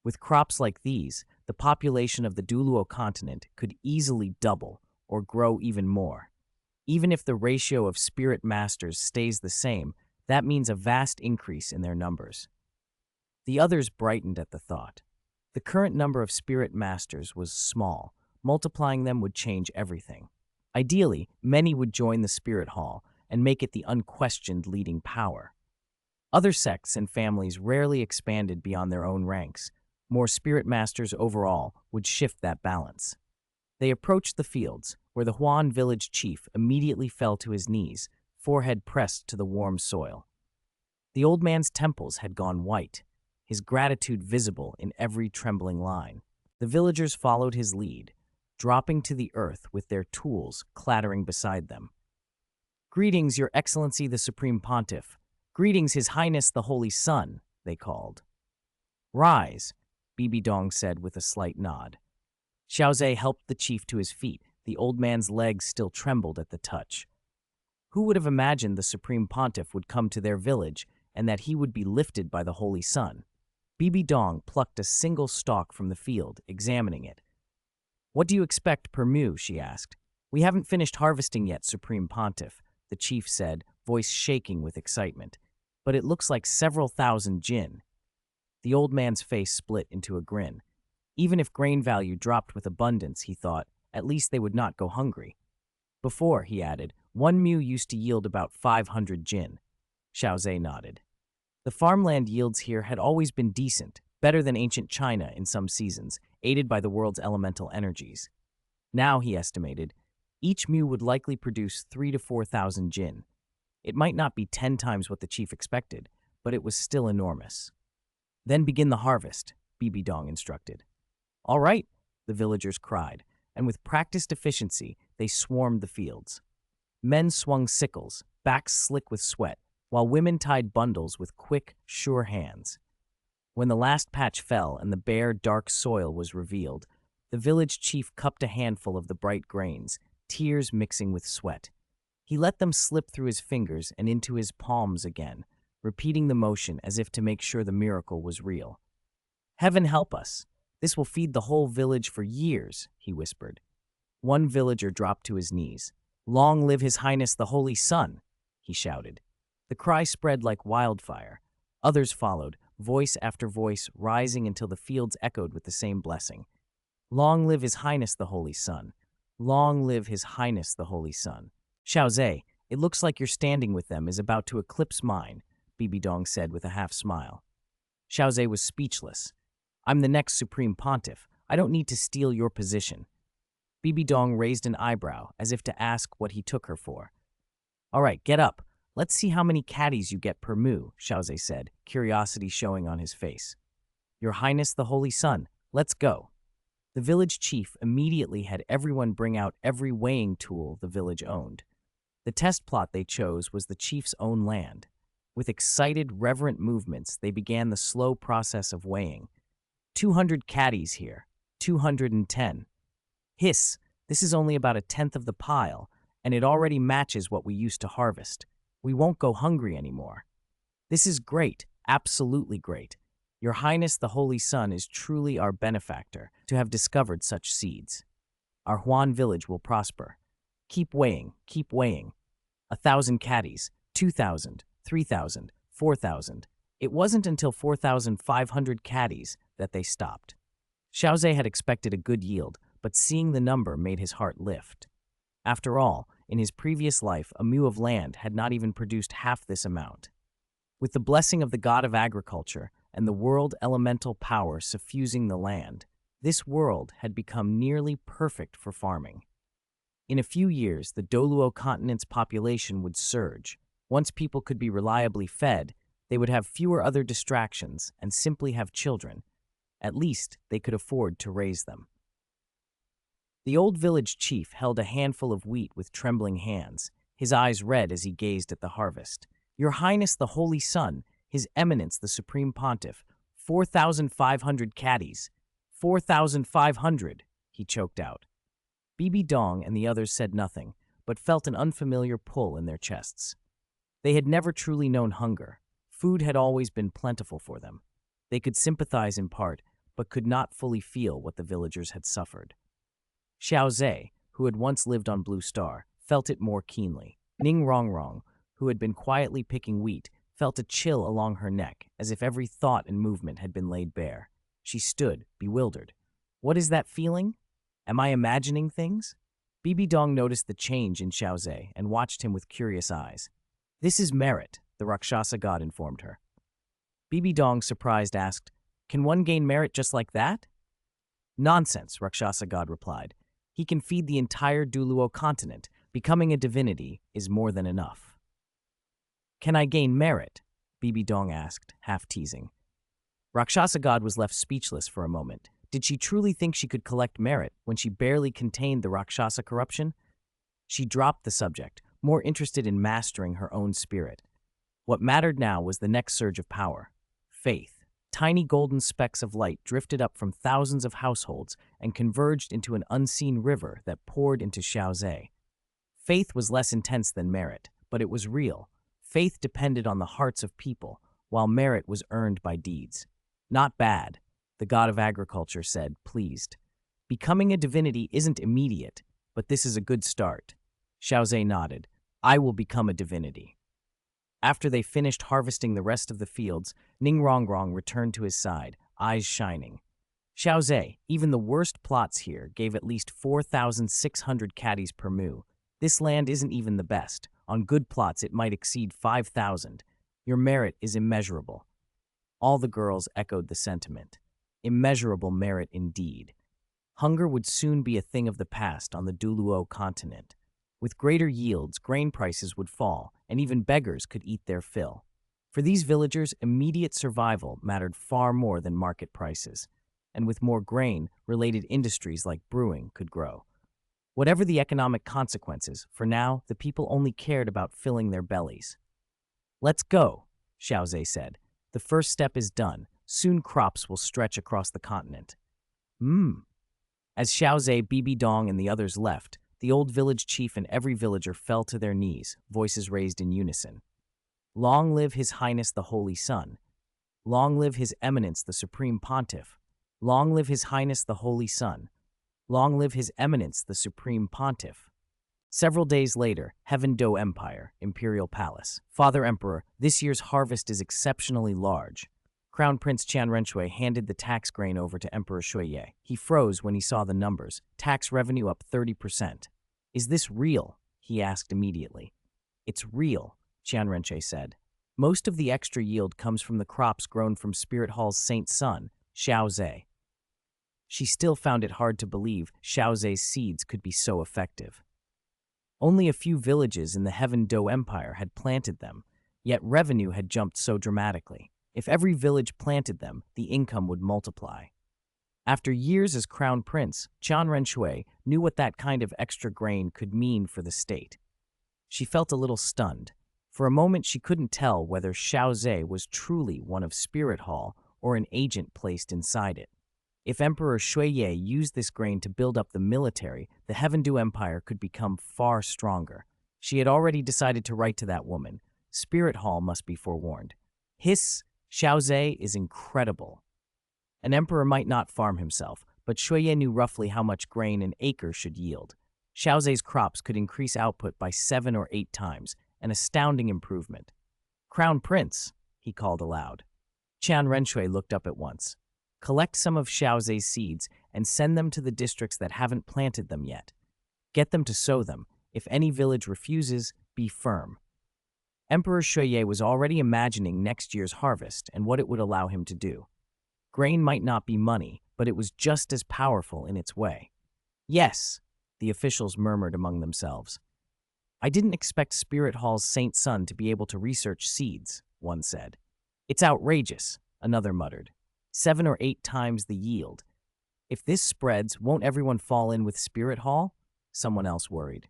With crops like these, the population of the Douluo Continent could easily double or grow even more. Even if the ratio of spirit masters stays the same, that means a vast increase in their numbers. The others brightened at the thought. The current number of spirit masters was small. Multiplying them would change everything. Ideally, many would join the Spirit Hall and make it the unquestioned leading power. Other sects and families rarely expanded beyond their own ranks. More spirit masters overall would shift that balance. They approached the fields, where the Huan village chief immediately fell to his knees, forehead pressed to the warm soil. The old man's temples had gone white, his gratitude visible in every trembling line. The villagers followed his lead, dropping to the earth with their tools clattering beside them. Greetings, Your Excellency the Supreme Pontiff. Greetings, His Highness the Holy Sun, they called. Rise, Bibi Dong said with a slight nod. Xiao Ze helped the chief to his feet. The old man's legs still trembled at the touch. Who would have imagined the Supreme Pontiff would come to their village and that he would be lifted by the Holy Sun? Bibi Dong plucked a single stalk from the field, examining it. What do you expect per mu? She asked. We haven't finished harvesting yet, Supreme Pontiff, the chief said, voice shaking with excitement. But it looks like several thousand jin. The old man's face split into a grin. Even if grain value dropped with abundance, he thought, at least they would not go hungry. Before, he added, 1 mu used to yield about 500 jin. Xiao Ze nodded. The farmland yields here had always been decent, better than ancient China in some seasons, aided by the world's elemental energies. Now, he estimated, each mu would likely produce 3,000 to 4,000 jin. It might not be 10 times what the chief expected, but it was still enormous. Then begin the harvest, Bibi Dong instructed. All right, the villagers cried, and with practiced efficiency, they swarmed the fields. Men swung sickles, backs slick with sweat, while women tied bundles with quick, sure hands. When the last patch fell and the bare, dark soil was revealed, the village chief cupped a handful of the bright grains, tears mixing with sweat. He let them slip through his fingers and into his palms again, repeating the motion as if to make sure the miracle was real. Heaven help us! This will feed the whole village for years, he whispered. One villager dropped to his knees. Long live His Highness the Holy Sun, he shouted. The cry spread like wildfire. Others followed, voice after voice rising until the fields echoed with the same blessing. Long live His Highness the Holy Sun. Long live His Highness the Holy Sun. Xiao Ze, it looks like your standing with them is about to eclipse mine, Bibi Dong said with a half-smile. Xiao Ze was speechless. I'm the next Supreme Pontiff. I don't need to steal your position. Bibi Dong raised an eyebrow as if to ask what he took her for. All right, get up. Let's see how many caddies you get per moo, Xiao Ze said, curiosity showing on his face. Your Highness the Holy Sun, let's go. The village chief immediately had everyone bring out every weighing tool the village owned. The test plot they chose was the chief's own land. With excited, reverent movements, they began the slow process of weighing. 200 caddies here, 210. Hiss, this is only about a tenth of the pile, and it already matches what we used to harvest. We won't go hungry anymore. This is great, absolutely great. Your Highness the Holy Sun is truly our benefactor to have discovered such seeds. Our Huan village will prosper. Keep weighing, keep weighing. 1,000 caddies, 2,000, 3,000, 4,000. It wasn't until 4,500 caddies that they stopped. Xiao Ze had expected a good yield, but seeing the number made his heart lift. After all, in his previous life, a mu of land had not even produced half this amount. With the blessing of the god of agriculture and the world elemental power suffusing the land, this world had become nearly perfect for farming. In a few years, the Douluo Continent's population would surge. Once people could be reliably fed, they would have fewer other distractions and simply have children. At least they could afford to raise them. The old village chief held a handful of wheat with trembling hands, his eyes red as he gazed at the harvest. Your Highness the Holy Sun, His Eminence the Supreme Pontiff, 4,500 caddies. 4,500, he choked out. Bibi Dong and the others said nothing, but felt an unfamiliar pull in their chests. They had never truly known hunger. Food had always been plentiful for them. They could sympathize in part, but could not fully feel what the villagers had suffered. Xiao Ze, who had once lived on Blue Star, felt it more keenly. Ning Rongrong, who had been quietly picking wheat, felt a chill along her neck, as if every thought and movement had been laid bare. She stood, bewildered. What is that feeling? Am I imagining things? Bibi Dong noticed the change in Xiao Ze and watched him with curious eyes. This is merit, the Rakshasa god informed her. Bibi Dong, surprised, asked, Can one gain merit just like that? Nonsense, Rakshasa god replied. He can feed the entire Douluo Continent. Becoming a divinity is more than enough. Can I gain merit? Bibi Dong asked, half teasing. Rakshasa god was left speechless for a moment. Did she truly think she could collect merit when she barely contained the Rakshasa corruption? She dropped the subject, more interested in mastering her own spirit. What mattered now was the next surge of power. Faith. Tiny golden specks of light drifted up from thousands of households and converged into an unseen river that poured into Xiao Ze. Faith was less intense than merit, but it was real. Faith depended on the hearts of people, while merit was earned by deeds. Not bad, the god of agriculture said, pleased. Becoming a divinity isn't immediate, but this is a good start. Xiao Ze nodded. I will become a divinity. After they finished harvesting the rest of the fields, Ning Rongrong returned to his side, eyes shining. Xiao Ze, even the worst plots here gave at least 4,600 caddies per moo. This land isn't even the best. On good plots, it might exceed 5,000. Your merit is immeasurable. All the girls echoed the sentiment. Immeasurable merit indeed. Hunger would soon be a thing of the past on the Douluo Continent. With greater yields, grain prices would fall, and even beggars could eat their fill. For these villagers, immediate survival mattered far more than market prices, and with more grain, related industries like brewing could grow. Whatever the economic consequences, for now, the people only cared about filling their bellies. "Let's go," Xiao Ze said. "The first step is done. Soon crops will stretch across the continent." As Xiao Ze, Bibi Dong, and the others left, the old village chief and every villager fell to their knees, voices raised in unison. "Long live His Highness the Holy Sun. Long live His Eminence the Supreme Pontiff. Long live His Highness the Holy Sun. Long live His Eminence the Supreme Pontiff." Several days later, Heaven Do Empire, Imperial Palace. "Father Emperor, this year's harvest is exceptionally large." Crown Prince Qian Renshui handed the tax grain over to Emperor Shuiye. He froze when he saw the numbers. Tax revenue up 30%. "Is this real?" he asked immediately. "It's real," Qian Renshui said. "Most of the extra yield comes from the crops grown from Spirit Hall's Saint Son, Xiao Ze." She still found it hard to believe Xiao Ze's seeds could be so effective. Only a few villages in the Heaven Do Empire had planted them, yet revenue had jumped so dramatically. If every village planted them, the income would multiply. After years as crown prince, Qian Renshui knew what that kind of extra grain could mean for the state. She felt a little stunned. For a moment she couldn't tell whether Xiao Ze was truly one of Spirit Hall or an agent placed inside it. If Emperor Shuiye used this grain to build up the military, the Heavendu Empire could become far stronger. She had already decided to write to that woman. Spirit Hall must be forewarned. "Hiss, Xiao Ze is incredible." An emperor might not farm himself, but Shuiye knew roughly how much grain an acre should yield. Xiao Ze's crops could increase output by 7 or 8 times, an astounding improvement. "Crown Prince," he called aloud. Qian Renshui looked up at once. "Collect some of Xiao Ze's seeds and send them to the districts that haven't planted them yet. Get them to sow them. If any village refuses, be firm." Emperor Shuiye was already imagining next year's harvest and what it would allow him to do. Grain might not be money, but it was just as powerful in its way. "Yes," the officials murmured among themselves. "I didn't expect Spirit Hall's Saint Son to be able to research seeds," one said. "It's outrageous," another muttered. 7 or 8 times the yield. "If this spreads, won't everyone fall in with Spirit Hall?" someone else worried.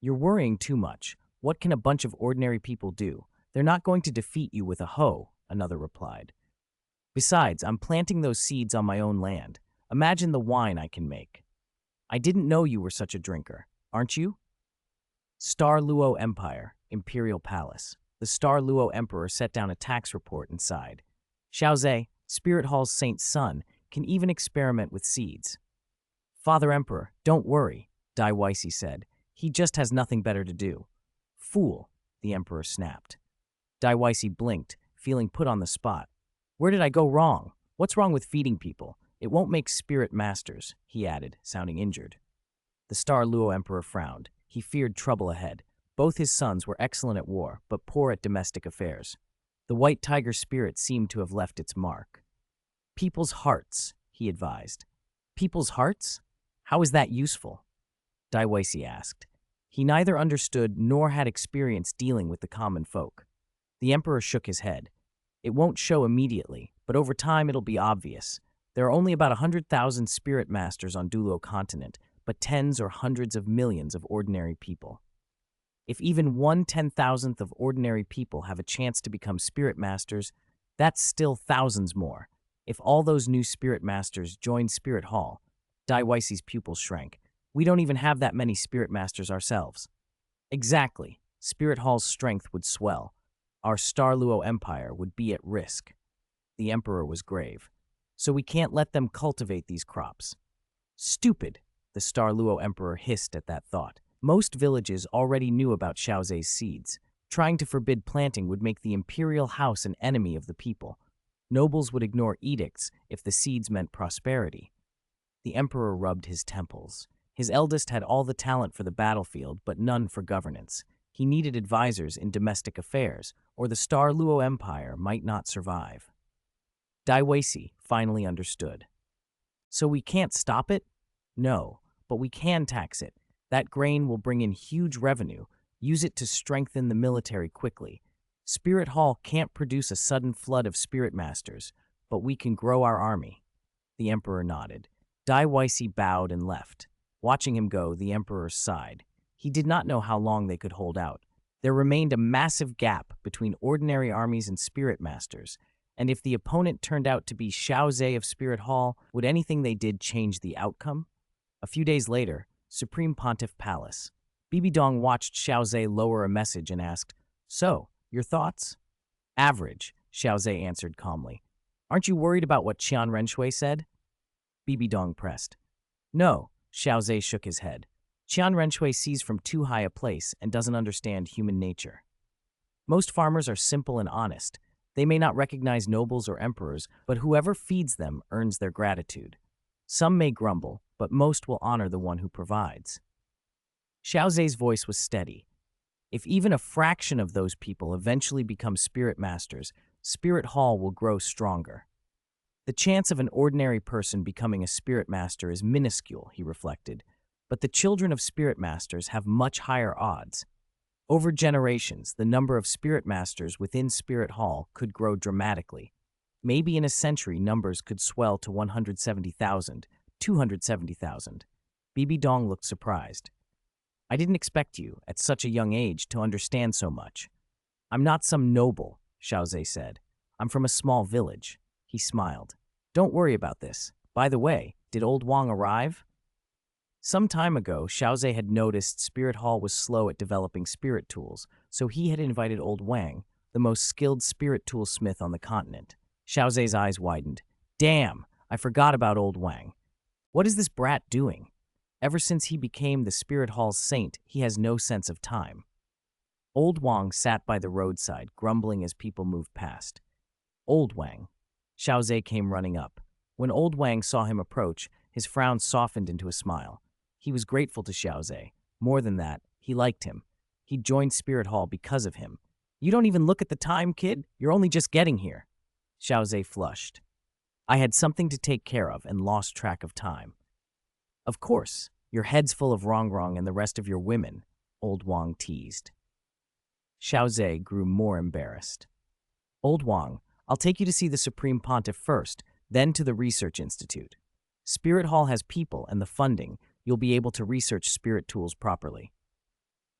"You're worrying too much. What can a bunch of ordinary people do? They're not going to defeat you with a hoe," another replied. "Besides, I'm planting those seeds on my own land. Imagine the wine I can make." "I didn't know you were such a drinker. Aren't you?" Star Luo Empire, Imperial Palace. The Star Luo Emperor set down a tax report and sighed. "Xiao Ze, Spirit Hall's Saint Son, can even experiment with seeds." "Father Emperor, don't worry," Dai Weisi said. "He just has nothing better to do." "Fool," the Emperor snapped. Dai Weisi blinked, feeling put on the spot. "Where did I go wrong? What's wrong with feeding people? It won't make spirit masters," he added, sounding injured. The Star Luo Emperor frowned. He feared trouble ahead. Both his sons were excellent at war, but poor at domestic affairs. The White Tiger spirit seemed to have left its mark. "People's hearts," he advised. "People's hearts? How is that useful?" Dai Weisi asked. He neither understood nor had experience dealing with the common folk. The Emperor shook his head. "It won't show immediately, but over time it'll be obvious. There are only about 100,000 spirit masters on Douluo Continent, but tens or hundreds of millions of ordinary people. If even 1/10,000th of ordinary people have a chance to become spirit masters, that's still thousands more. If all those new spirit masters join Spirit Hall," Dai Weisi's pupils shrank. "We don't even have that many spirit masters ourselves." "Exactly. Spirit Hall's strength would swell. Our Star Luo Empire would be at risk." The Emperor was grave. "So we can't let them cultivate these crops." "Stupid," the Star Luo Emperor hissed at that thought. Most villages already knew about Xiao Ze's seeds. Trying to forbid planting would make the imperial house an enemy of the people. Nobles would ignore edicts if the seeds meant prosperity. The Emperor rubbed his temples. His eldest had all the talent for the battlefield, but none for governance. He needed advisors in domestic affairs, or the Star Luo Empire might not survive. Dai Weisi finally understood. "So we can't stop it?" "No, but we can tax it. That grain will bring in huge revenue. Use it to strengthen the military quickly. Spirit Hall can't produce a sudden flood of spirit masters, but we can grow our army." The Emperor nodded. Dai Weisi bowed and left. Watching him go, the Emperor sighed. He did not know how long they could hold out. There remained a massive gap between ordinary armies and spirit masters, and if the opponent turned out to be Xiao Ze of Spirit Hall, would anything they did change the outcome? A few days later, Supreme Pontiff Palace. Bibi Dong watched Xiao Ze lower a message and asked, "So, your thoughts?" "Average," Xiao Ze answered calmly. "Aren't you worried about what Qian Renshui said?" Bibi Dong pressed. "No," Xiao Ze shook his head. "Qian Renshui sees from too high a place and doesn't understand human nature. Most farmers are simple and honest. They may not recognize nobles or emperors, but whoever feeds them earns their gratitude. Some may grumble, but most will honor the one who provides." Xiao Ze's voice was steady. "If even a fraction of those people eventually become spirit masters, Spirit Hall will grow stronger." "The chance of an ordinary person becoming a spirit master is minuscule," he reflected, "but the children of spirit masters have much higher odds. Over generations, the number of spirit masters within Spirit Hall could grow dramatically. Maybe in a century, numbers could swell to 170,000, 270,000. Bibi Dong looked surprised. "I didn't expect you, at such a young age, to understand so much." "I'm not some noble," Xiao Ze said. "I'm from a small village." He smiled. "Don't worry about this. By the way, did old Wang arrive?" Some time ago, Xiao Ze had noticed Spirit Hall was slow at developing spirit tools, so he had invited old Wang, the most skilled spirit tool smith on the continent. Xiao Ze's eyes widened. "Damn, I forgot about old Wang. What is this brat doing? Ever since he became the Spirit Hall's saint, he has no sense of time." Old Wang sat by the roadside, grumbling as people moved past. "Old Wang." Xiao Ze came running up. When old Wang saw him approach, his frown softened into a smile. He was grateful to Xiao Ze. More than that, he liked him. He'd joined Spirit Hall because of him. "You don't even look at the time, kid? You're only just getting here." Xiao Ze flushed. "I had something to take care of and lost track of time." "Of course, your head's full of Rongrong and the rest of your women," old Wang teased. Xiao Ze grew more embarrassed. "Old Wang, I'll take you to see the Supreme Pontiff first, then to the Research Institute. Spirit Hall has people and the funding. You'll be able to research spirit tools properly."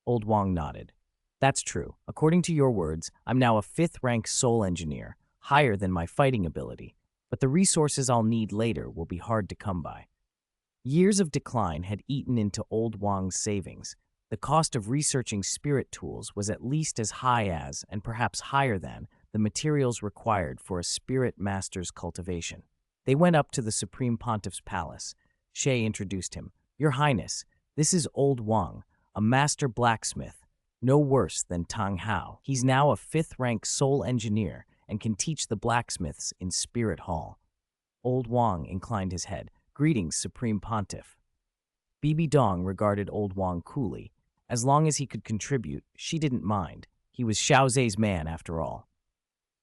Old Wang nodded. "That's true. According to your words, I'm now a 5th-rank soul engineer, higher than my fighting ability, but the resources I'll need later will be hard to come by." Years of decline had eaten into old Wang's savings. The cost of researching spirit tools was at least as high as, and perhaps higher than, the materials required for a spirit master's cultivation. They went up to the Supreme Pontiff's palace. Shay introduced him. "Your Highness, this is old Wang, a master blacksmith, no worse than Tang Hao. He's now a 5th-rank soul engineer and can teach the blacksmiths in Spirit Hall." Old Wang inclined his head. "Greetings, Supreme Pontiff." Bibi Dong regarded old Wang coolly. As long as he could contribute, she didn't mind. He was Xiao Ze's man, after all.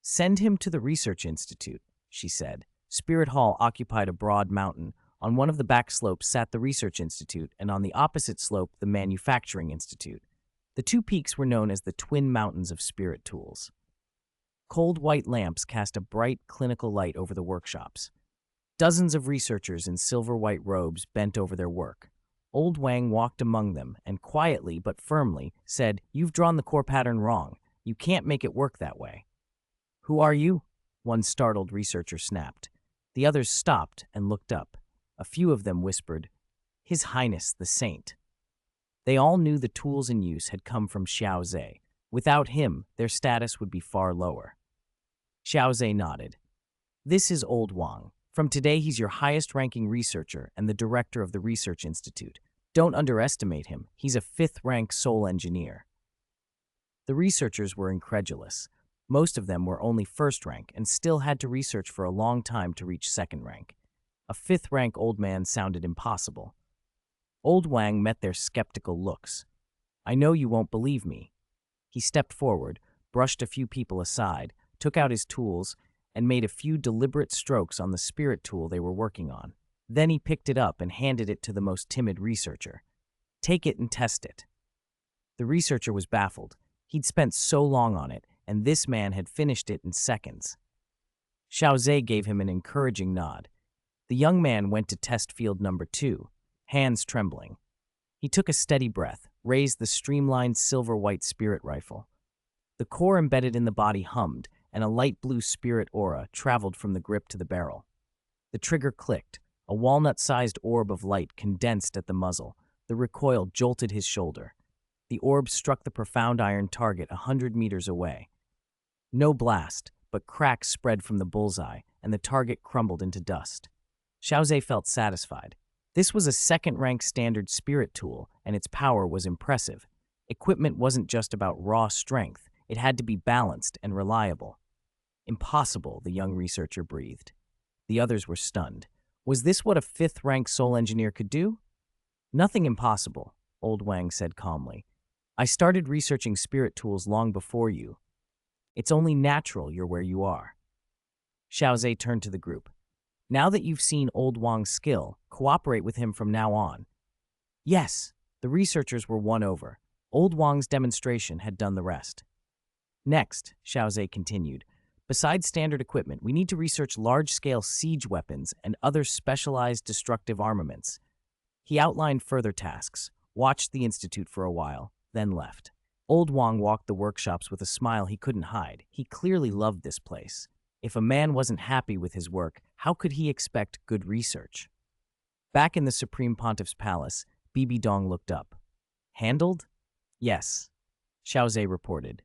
"Send him to the Research Institute," she said. Spirit Hall occupied a broad mountain. On one of the back slopes sat the Research Institute, and on the opposite slope, the Manufacturing Institute. The two peaks were known as the Twin Mountains of Spirit Tools. Cold white lamps cast a bright, clinical light over the workshops. Dozens of researchers in silver-white robes bent over their work. Old Wang walked among them and quietly but firmly said, "You've drawn the core pattern wrong. You can't make it work that way." "Who are you?" one startled researcher snapped. The others stopped and looked up. A few of them whispered, "His Highness the Saint." They all knew the tools in use had come from Xiao Ze. Without him, their status would be far lower. Xiao Ze nodded. "This is old Wang. From today, he's your highest-ranking researcher and the director of the Research Institute. Don't underestimate him. He's a 5th-rank soul engineer." The researchers were incredulous. Most of them were only 1st rank and still had to research for a long time to reach 2nd rank. A 5th-rank old man sounded impossible. Old Wang met their skeptical looks. "I know you won't believe me." He stepped forward, brushed a few people aside, took out his tools, and made a few deliberate strokes on the spirit tool they were working on. Then he picked it up and handed it to the most timid researcher. "Take it and test it." The researcher was baffled. He'd spent so long on it, and this man had finished it in seconds. Xiao Ze gave him an encouraging nod. The young man went to test field number 2, hands trembling. He took a steady breath, raised the streamlined silver-white spirit rifle. The core embedded in the body hummed, and a light blue spirit aura traveled from the grip to the barrel. The trigger clicked. A walnut-sized orb of light condensed at the muzzle. The recoil jolted his shoulder. The orb struck the profound iron target 100 meters away. No blast, but cracks spread from the bullseye, and the target crumbled into dust. Xiao Ze felt satisfied. This was a second-rank standard spirit tool, and its power was impressive. Equipment wasn't just about raw strength. It had to be balanced and reliable. Impossible, the young researcher breathed. The others were stunned. Was this what a 5th-rank soul engineer could do? Nothing impossible, Old Wang said calmly. I started researching spirit tools long before you. It's only natural you're where you are. Xiao Ze turned to the group. Now that you've seen Old Wang's skill, cooperate with him from now on. Yes, the researchers were won over. Old Wang's demonstration had done the rest. Next, Xiao Ze continued, besides standard equipment, we need to research large-scale siege weapons and other specialized destructive armaments. He outlined further tasks, watched the institute for a while, then left. Old Wang walked the workshops with a smile he couldn't hide. He clearly loved this place. If a man wasn't happy with his work, how could he expect good research? Back in the Supreme Pontiff's palace, Bibi Dong looked up. Handled? Yes, Xiao Ze reported.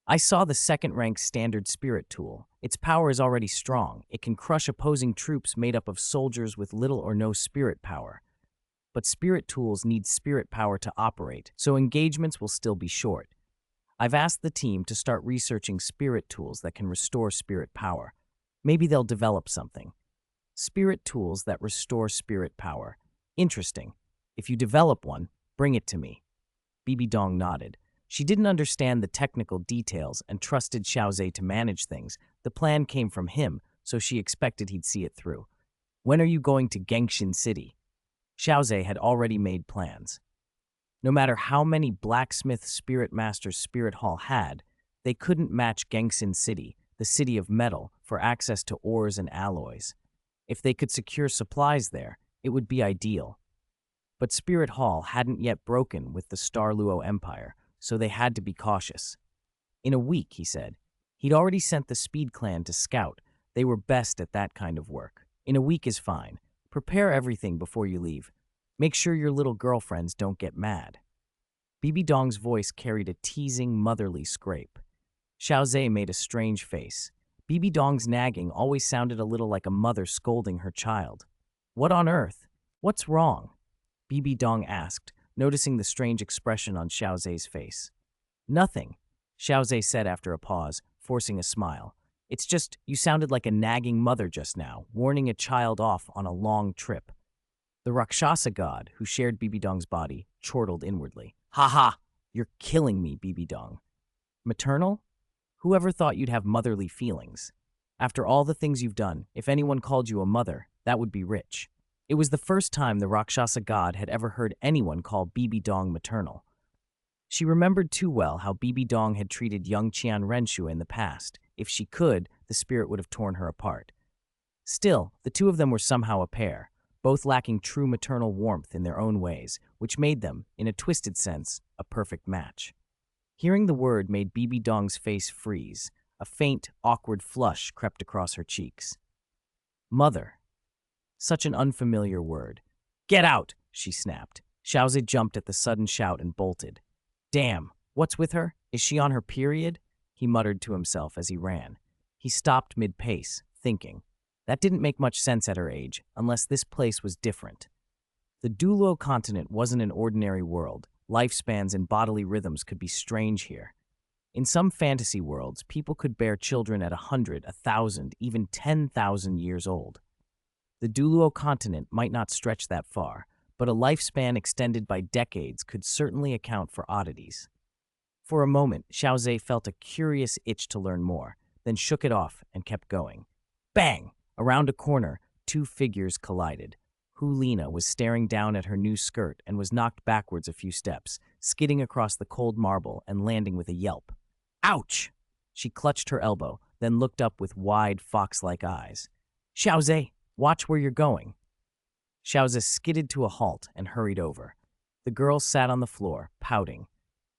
I saw the second-rank standard spirit tool. Its power is already strong. It can crush opposing troops made up of soldiers with little or no spirit power. But spirit tools need spirit power to operate, so engagements will still be short. I've asked the team to start researching spirit tools that can restore spirit power. Maybe they'll develop something. Spirit tools that restore spirit power. Interesting. If you develop one, bring it to me. Bibi Dong nodded. She didn't understand the technical details and trusted Xiao Ze to manage things. The plan came from him, so she expected he'd see it through. When are you going to Gengshin City? Xiao Ze had already made plans. No matter how many blacksmith spirit masters Spirit Hall had, they couldn't match Gengshin City, the city of metal, for access to ores and alloys. If they could secure supplies there, it would be ideal. But Spirit Hall hadn't yet broken with the Starluo Empire, so they had to be cautious. In a week, he said. He'd already sent the Speed Clan to scout. They were best at that kind of work. In a week is fine. Prepare everything before you leave. Make sure your little girlfriends don't get mad. Bibi Dong's voice carried a teasing, motherly scrape. Xiao Ze made a strange face. Bibi Dong's nagging always sounded a little like a mother scolding her child. What on earth? What's wrong? Bibi Dong asked, noticing the strange expression on Xiao Ze's face. Nothing, Xiao Ze said after a pause, forcing a smile. It's just, you sounded like a nagging mother just now, warning a child off on a long trip. The Rakshasa god, who shared Bibi Dong's body, chortled inwardly. Ha ha! You're killing me, Bibi Dong. Maternal? Whoever thought you'd have motherly feelings? After all the things you've done, if anyone called you a mother, that would be rich. It was the first time the Rakshasa god had ever heard anyone call Bibi Dong maternal. She remembered too well how Bibi Dong had treated young Qian Renshue in the past. If she could, the spirit would have torn her apart. Still, the two of them were somehow a pair, both lacking true maternal warmth in their own ways, which made them, in a twisted sense, a perfect match. Hearing the word made Bibi Dong's face freeze. A faint, awkward flush crept across her cheeks. Mother. Such an unfamiliar word. Get out, she snapped. Xiao Ze jumped at the sudden shout and bolted. Damn, what's with her? Is she on her period? He muttered to himself as he ran. He stopped mid-pace, thinking. That didn't make much sense at her age, unless this place was different. The Douluo Continent wasn't an ordinary world. Lifespans and bodily rhythms could be strange here. In some fantasy worlds, people could bear children at 100, 1,000, even 10,000 years old. The Douluo Continent might not stretch that far, but a lifespan extended by decades could certainly account for oddities. For a moment, Xiao Ze felt a curious itch to learn more, then shook it off and kept going. Bang! Around a corner, two figures collided. Hu Lina was staring down at her new skirt and was knocked backwards a few steps, skidding across the cold marble and landing with a yelp. Ouch! She clutched her elbow, then looked up with wide, fox-like eyes. Xiao Ze, watch where you're going. Xiao Ze skidded to a halt and hurried over. The girl sat on the floor, pouting.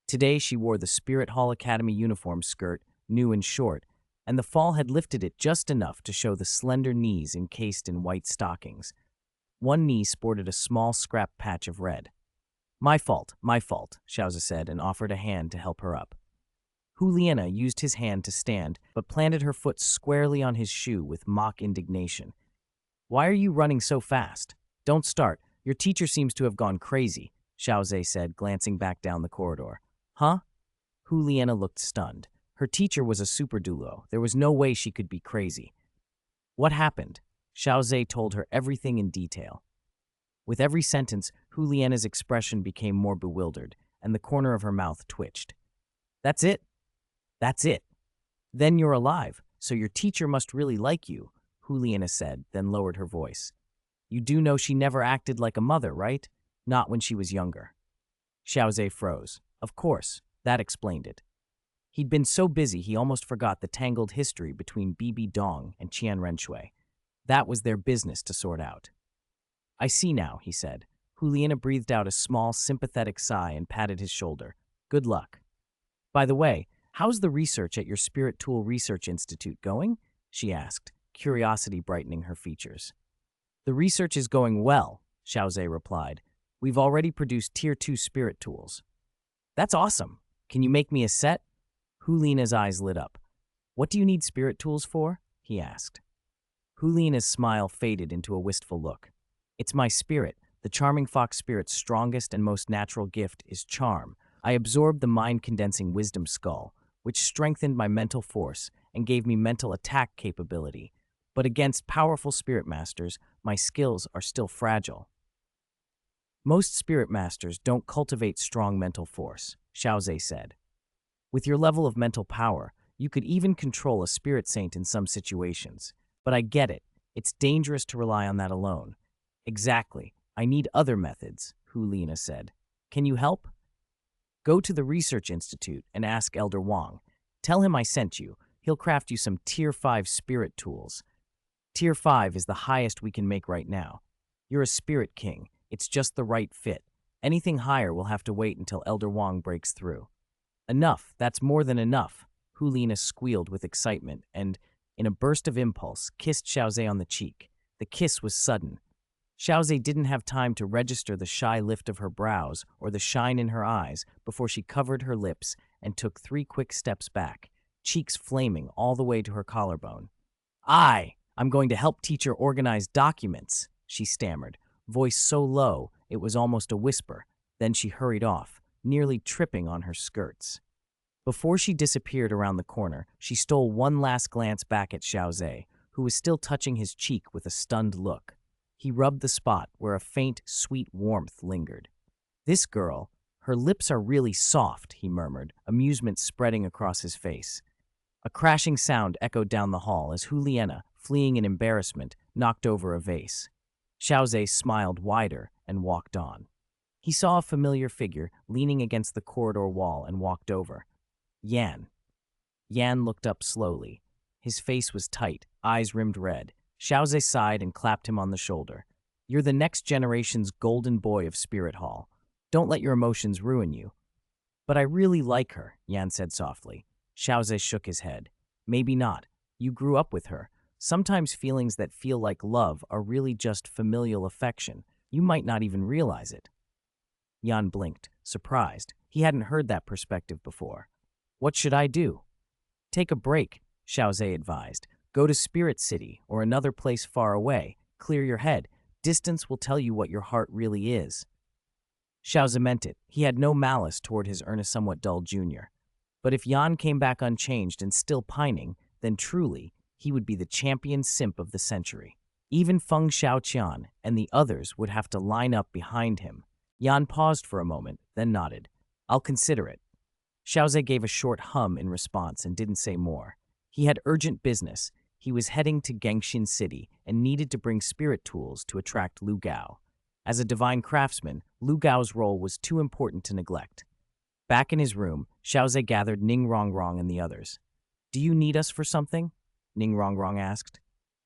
Today she wore the Spirit Hall Academy uniform skirt, new and short, and the fall had lifted it just enough to show the slender knees encased in white stockings. One knee sported a small scrap patch of red. My fault, Xiao Ze said and offered a hand to help her up. Juliana used his hand to stand, but planted her foot squarely on his shoe with mock indignation. Why are you running so fast? Don't start. Your teacher seems to have gone crazy, Xiao Ze said, glancing back down the corridor. Huh? Juliana looked stunned. Her teacher was a super Douluo. There was no way she could be crazy. What happened? Xiao Ze told her everything in detail. With every sentence, Juliana's expression became more bewildered, and the corner of her mouth twitched. That's it? That's it. Then you're alive, so your teacher must really like you, Juliana said, then lowered her voice. You do know she never acted like a mother, right? Not when she was younger. Xiao Ze froze. Of course, that explained it. He'd been so busy he almost forgot the tangled history between Bibi Dong and Qian Renshui. That was their business to sort out. I see now, he said. Juliana breathed out a small, sympathetic sigh and patted his shoulder. Good luck. By the way, how's the research at your Spirit Tool Research Institute going? She asked, curiosity brightening her features. The research is going well, Xiao Ze replied. We've already produced Tier 2 spirit tools. That's awesome. Can you make me a set? Juliana's eyes lit up. What do you need spirit tools for? He asked. Juliana's smile faded into a wistful look. It's my spirit. The charming fox spirit's strongest and most natural gift is charm. I absorbed the mind-condensing wisdom skull, which strengthened my mental force and gave me mental attack capability. But against powerful spirit masters, my skills are still fragile. Most spirit masters don't cultivate strong mental force, Xiao Ze said. With your level of mental power, you could even control a spirit saint in some situations. But I get it. It's dangerous to rely on that alone. Exactly. I need other methods, Juliana said. Can you help? Go to the Research Institute and ask Elder Wang. Tell him I sent you. He'll craft you some Tier 5 spirit tools. Tier 5 is the highest we can make right now. You're a spirit king. It's just the right fit. Anything higher will have to wait until Elder Wang breaks through. Enough. That's more than enough. Juliana squealed with excitement and, in a burst of impulse, kissed Xiao Ze on the cheek. The kiss was sudden. Xiao Ze didn't have time to register the shy lift of her brows or the shine in her eyes before she covered her lips and took 3 quick steps back, cheeks flaming all the way to her collarbone. I'm going to help teacher organize documents, she stammered, voice so low it was almost a whisper. Then she hurried off, nearly tripping on her skirts. Before she disappeared around the corner, she stole one last glance back at Xiao Ze, who was still touching his cheek with a stunned look. He rubbed the spot where a faint, sweet warmth lingered. This girl, her lips are really soft, he murmured, amusement spreading across his face. A crashing sound echoed down the hall as Juliana, fleeing in embarrassment, knocked over a vase. Xiao Ze smiled wider and walked on. He saw a familiar figure leaning against the corridor wall and walked over. Yan. Yan looked up slowly. His face was tight, eyes rimmed red. Xiao Ze sighed and clapped him on the shoulder. You're the next generation's golden boy of Spirit Hall. Don't let your emotions ruin you. But I really like her, Yan said softly. Xiao Ze shook his head. Maybe not. You grew up with her. Sometimes feelings that feel like love are really just familial affection. You might not even realize it. Yan blinked, surprised. He hadn't heard that perspective before. What should I do? Take a break, Xiao Ze advised. Go to Spirit City or another place far away. Clear your head. Distance will tell you what your heart really is. Xiao Ze meant it. He had no malice toward his earnest, somewhat dull junior. But if Yan came back unchanged and still pining, then truly, he would be the champion simp of the century. Even Feng Xiaoqian and the others would have to line up behind him. Yan paused for a moment, then nodded. I'll consider it. Xiao Ze gave a short hum in response and didn't say more. He had urgent business. He was heading to Gengxin City and needed to bring spirit tools to attract Lu Gao. As a divine craftsman, Lu Gao's role was too important to neglect. Back in his room, Xiao Ze gathered Ning Rongrong and the others. Do you need us for something? Ning Rongrong asked.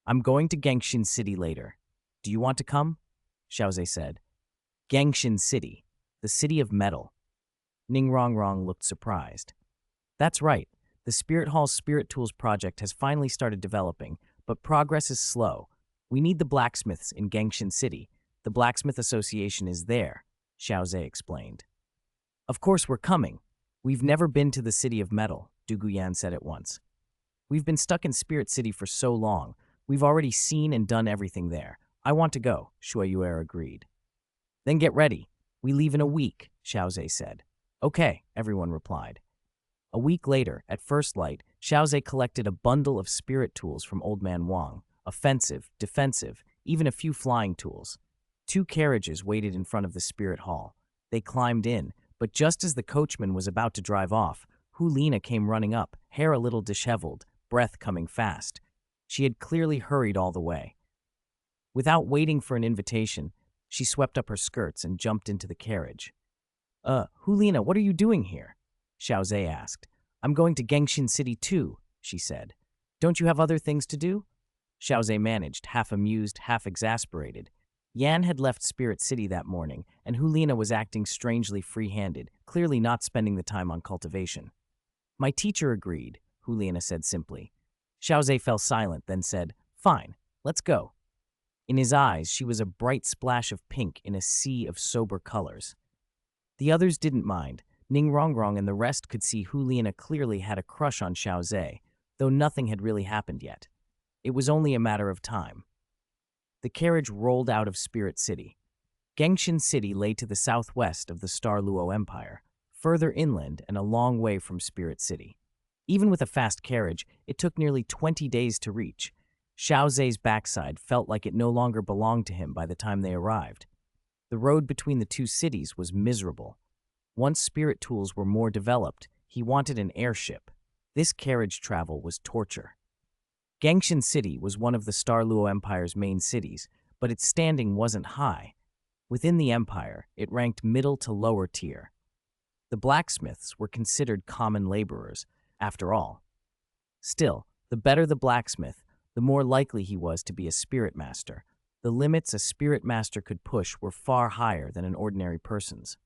I'm going to Gangshin City later. Do you want to come? Xiao Ze said. Gangshin City, the city of metal. Ning Rongrong looked surprised. That's right. The Spirit Hall's Spirit Tools project has finally started developing, but progress is slow. We need the blacksmiths in Gangshin City. The Blacksmith Association is there, Xiao Ze explained. Of course we're coming. We've never been to the City of Metal, Duguyan said at once. We've been stuck in Spirit City for so long. We've already seen and done everything there. I want to go, Shuayuer agreed. Then get ready. We leave in a week, Xiao Ze said. Okay, everyone replied. A week later, at first light, Xiao Ze collected a bundle of spirit tools from Old Man Wang, offensive, defensive, even a few flying tools. 2 carriages waited in front of the Spirit Hall. They climbed in, but just as the coachman was about to drive off, Hulina came running up, hair a little disheveled, breath coming fast. She had clearly hurried all the way. Without waiting for an invitation, she swept up her skirts and jumped into the carriage. Hulina, what are you doing here? Xiao Ze asked. I'm going to Gangshin City too, she said. Don't you have other things to do? Xiao Ze managed, half amused, half exasperated. Yan had left Spirit City that morning, and Hulina was acting strangely free-handed, clearly not spending the time on cultivation. My teacher agreed, Hulina said simply. Xiao Ze fell silent, then said, Fine, let's go. In his eyes, she was a bright splash of pink in a sea of sober colors. The others didn't mind. Ning Rongrong and the rest could see Hulina clearly had a crush on Xiao Ze, though nothing had really happened yet. It was only a matter of time. The carriage rolled out of Spirit City. Gangshin City lay to the southwest of the Star Luo Empire, further inland and a long way from Spirit City. Even with a fast carriage, it took nearly 20 days to reach. Xiao Ze's backside felt like it no longer belonged to him by the time they arrived. The road between the 2 cities was miserable. Once spirit tools were more developed, he wanted an airship. This carriage travel was torture. Gangshin City was one of the Star Luo Empire's main cities, but its standing wasn't high. Within the empire, it ranked middle to lower tier. The blacksmiths were considered common laborers, after all. Still, the better the blacksmith, the more likely he was to be a spirit master. The limits a spirit master could push were far higher than an ordinary person's.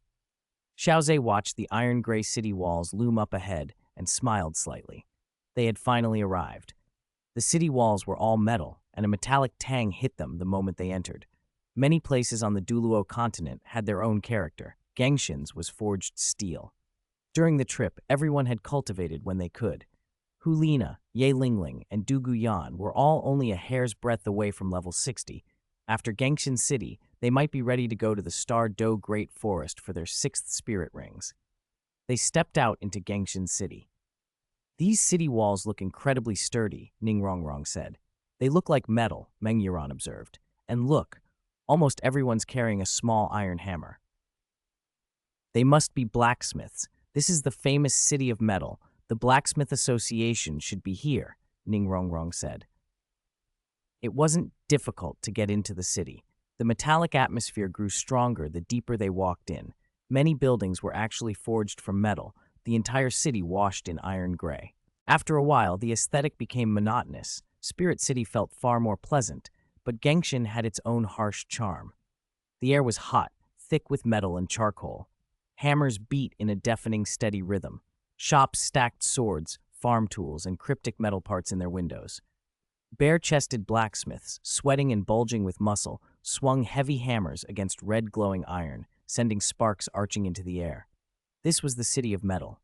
Xiao Ze watched the iron-gray city walls loom up ahead and smiled slightly. They had finally arrived. The city walls were all metal, and a metallic tang hit them the moment they entered. Many places on the Douluo Continent had their own character. Gangshin's was forged steel. During the trip, everyone had cultivated when they could. Hulina, Ye Lingling, and Du Guyan were all only a hair's breadth away from level 60. After Gangshin City, they might be ready to go to the Star Do Great Forest for their 6th spirit rings. They stepped out into Gangshin City. These city walls look incredibly sturdy, Ning Rongrong said. They look like metal, Meng Yuran observed. And look, almost everyone's carrying a small iron hammer. They must be blacksmiths. This is the famous city of metal. The Blacksmith Association should be here, Ning Rongrong said. It wasn't difficult to get into the city. The metallic atmosphere grew stronger the deeper they walked in. Many buildings were actually forged from metal, the entire city washed in iron gray. After a while, the aesthetic became monotonous. Spirit City felt far more pleasant, but Gangshin had its own harsh charm. The air was hot, thick with metal and charcoal. Hammers beat in a deafening, steady rhythm. Shops stacked swords, farm tools, and cryptic metal parts in their windows. Bare-chested blacksmiths, sweating and bulging with muscle, swung heavy hammers against red glowing iron, sending sparks arching into the air. This was the city of metal.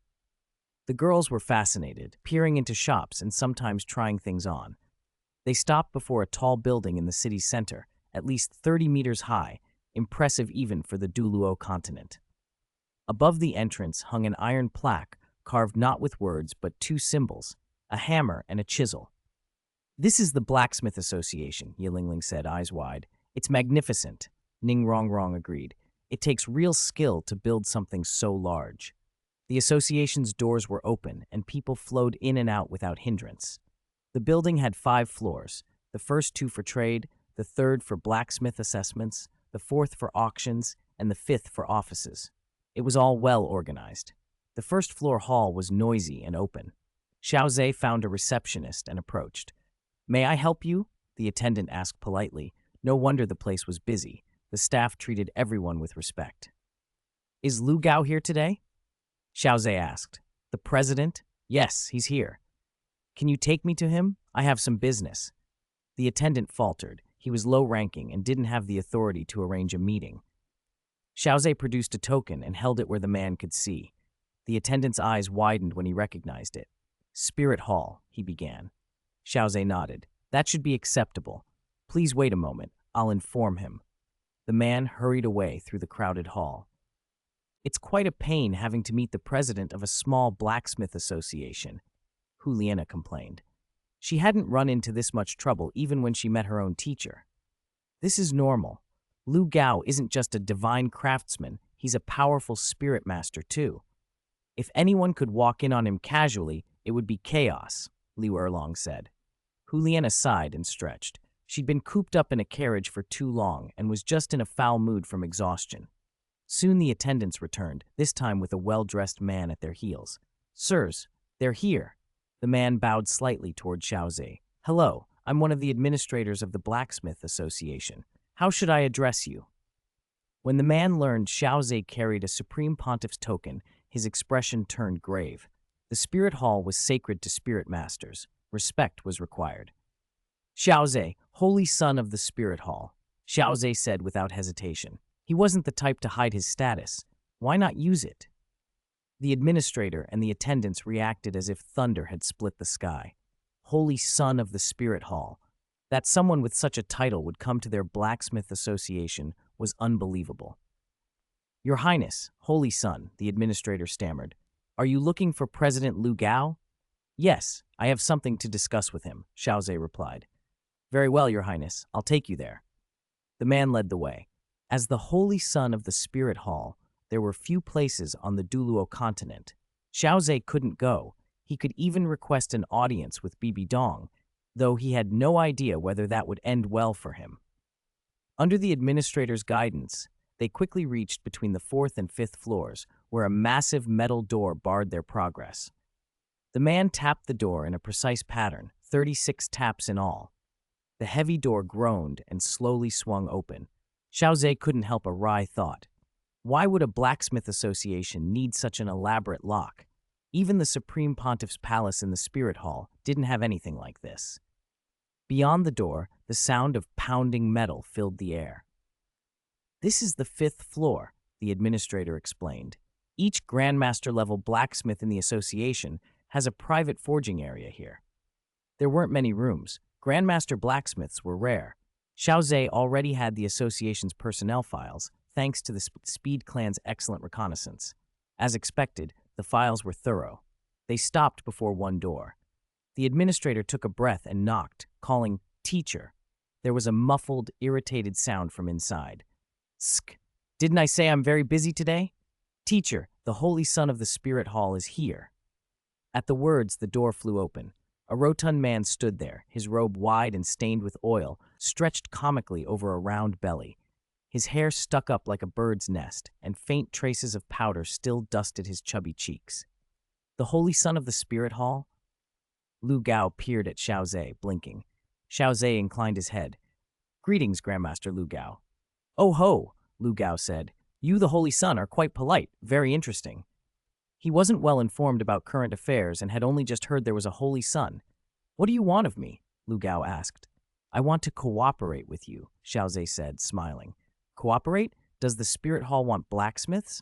The girls were fascinated, peering into shops and sometimes trying things on. They stopped before a tall building in the city's center, at least 30 meters high, impressive even for the Douluo Continent. Above the entrance hung an iron plaque carved not with words but 2 symbols, a hammer and a chisel. This is the Blacksmith Association, Ye Lingling said, eyes wide. It's magnificent, Ning Rongrong agreed. It takes real skill to build something so large. The association's doors were open, and people flowed in and out without hindrance. The building had 5 floors, the first 2 for trade, the 3rd for blacksmith assessments, the 4th for auctions, and the 5th for offices. It was all well organized. The first-floor hall was noisy and open. Xiao Ze found a receptionist and approached. "May I help you?" the attendant asked politely. No wonder the place was busy. The staff treated everyone with respect. "Is Lu Gao here today?" Xiao Ze asked. "The president?" "Yes, he's here." "Can you take me to him? I have some business." The attendant faltered. He was low-ranking and didn't have the authority to arrange a meeting. Xiao Ze produced a token and held it where the man could see. The attendant's eyes widened when he recognized it. "Spirit Hall," he began. Xiao Ze nodded. "That should be acceptable. Please wait a moment. I'll inform him." The man hurried away through the crowded hall. "It's quite a pain having to meet the president of a small blacksmith association," Juliana complained. She hadn't run into this much trouble even when she met her own teacher. "This is normal. Lu Gao isn't just a divine craftsman, he's a powerful spirit master too. If anyone could walk in on him casually, it would be chaos," Liu Erlong said. Juliana sighed and stretched. She'd been cooped up in a carriage for too long and was just in a foul mood from exhaustion. Soon the attendants returned, this time with a well-dressed man at their heels. "Sirs, they're here." The man bowed slightly toward Xiao Ze. "Hello, I'm one of the administrators of the Blacksmith Association. How should I address you?" When the man learned Xiao Ze carried a Supreme Pontiff's token, his expression turned grave. The Spirit Hall was sacred to spirit masters. Respect was required. "Xiao Ze, Holy Son of the Spirit Hall," Xiao Ze said without hesitation. He wasn't the type to hide his status. Why not use it? The administrator and the attendants reacted as if thunder had split the sky. Holy Son of the Spirit Hall. That someone with such a title would come to their blacksmith association was unbelievable. "Your Highness, Holy Son," the administrator stammered. "Are you looking for President Lu Gao?" "Yes, I have something to discuss with him," Xiao Ze replied. "Very well, Your Highness, I'll take you there." The man led the way. As the Holy Son of the Spirit Hall, there were few places on the Douluo Continent. Xiao Ze couldn't go. He could even request an audience with Bibi Dong, though he had no idea whether that would end well for him. Under the administrator's guidance, they quickly reached between the 4th and 5th floors, where a massive metal door barred their progress. The man tapped the door in a precise pattern, 36 taps in all. The heavy door groaned and slowly swung open. Xiao Ze couldn't help a wry thought. Why would a blacksmith association need such an elaborate lock? Even the Supreme Pontiff's palace in the Spirit Hall didn't have anything like this. Beyond the door, the sound of pounding metal filled the air. "This is the 5th floor," the administrator explained. "Each Grandmaster-level blacksmith in the association has a private forging area here." There weren't many rooms. Grandmaster blacksmiths were rare. Xiao Ze already had the association's personnel files, thanks to the Speed Clan's excellent reconnaissance. As expected, the files were thorough. They stopped before one door. The administrator took a breath and knocked, calling, "Teacher." There was a muffled, irritated sound from inside. "Sk! Didn't I say I'm very busy today?" "Teacher, the Holy Son of the Spirit Hall is here." At the words, the door flew open. A rotund man stood there, his robe wide and stained with oil, stretched comically over a round belly. His hair stuck up like a bird's nest, and faint traces of powder still dusted his chubby cheeks. "The Holy Son of the Spirit Hall?" Lu Gao peered at Xiao Ze, blinking. Xiao Ze inclined his head. "Greetings, Grandmaster Lu Gao." "Oh ho," Lu Gao said. "You, the Holy Son, are quite polite, very interesting." He wasn't well informed about current affairs and had only just heard there was a Holy Son. "What do you want of me?" Lu Gao asked. "I want to cooperate with you," Xiao Ze said, smiling. "Cooperate? Does the Spirit Hall want blacksmiths?"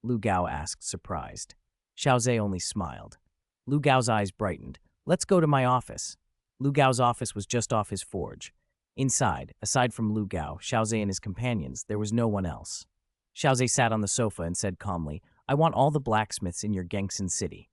Lu Gao asked, surprised. Xiao Ze only smiled. Lu Gao's eyes brightened. "Let's go to my office." Lu Gao's office was just off his forge. Inside, aside from Lu Gao, Xiao Ze and his companions, there was no one else. Xiao Ze sat on the sofa and said calmly, "I want all the blacksmiths in your Gangxin city."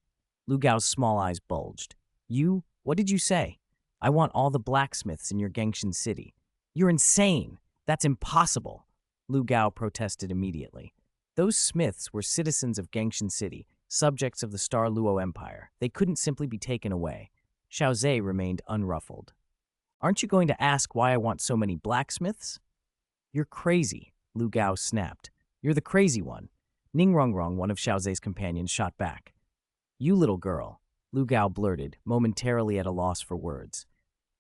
Lu Gao's small eyes bulged. "You? What did you say?" "I want all the blacksmiths in your Gangxin city." "You're insane! That's impossible!" Lu Gao protested immediately. Those smiths were citizens of Gangxin City, subjects of the Star Luo Empire. They couldn't simply be taken away. Xiao Ze remained unruffled. "Aren't you going to ask why I want so many blacksmiths?" "You're crazy," Lu Gao snapped. "You're the crazy one. Ningrongrong, one of Xiao Ze's companions, shot back. You little girl, Lu Gao blurted, momentarily at a loss for words.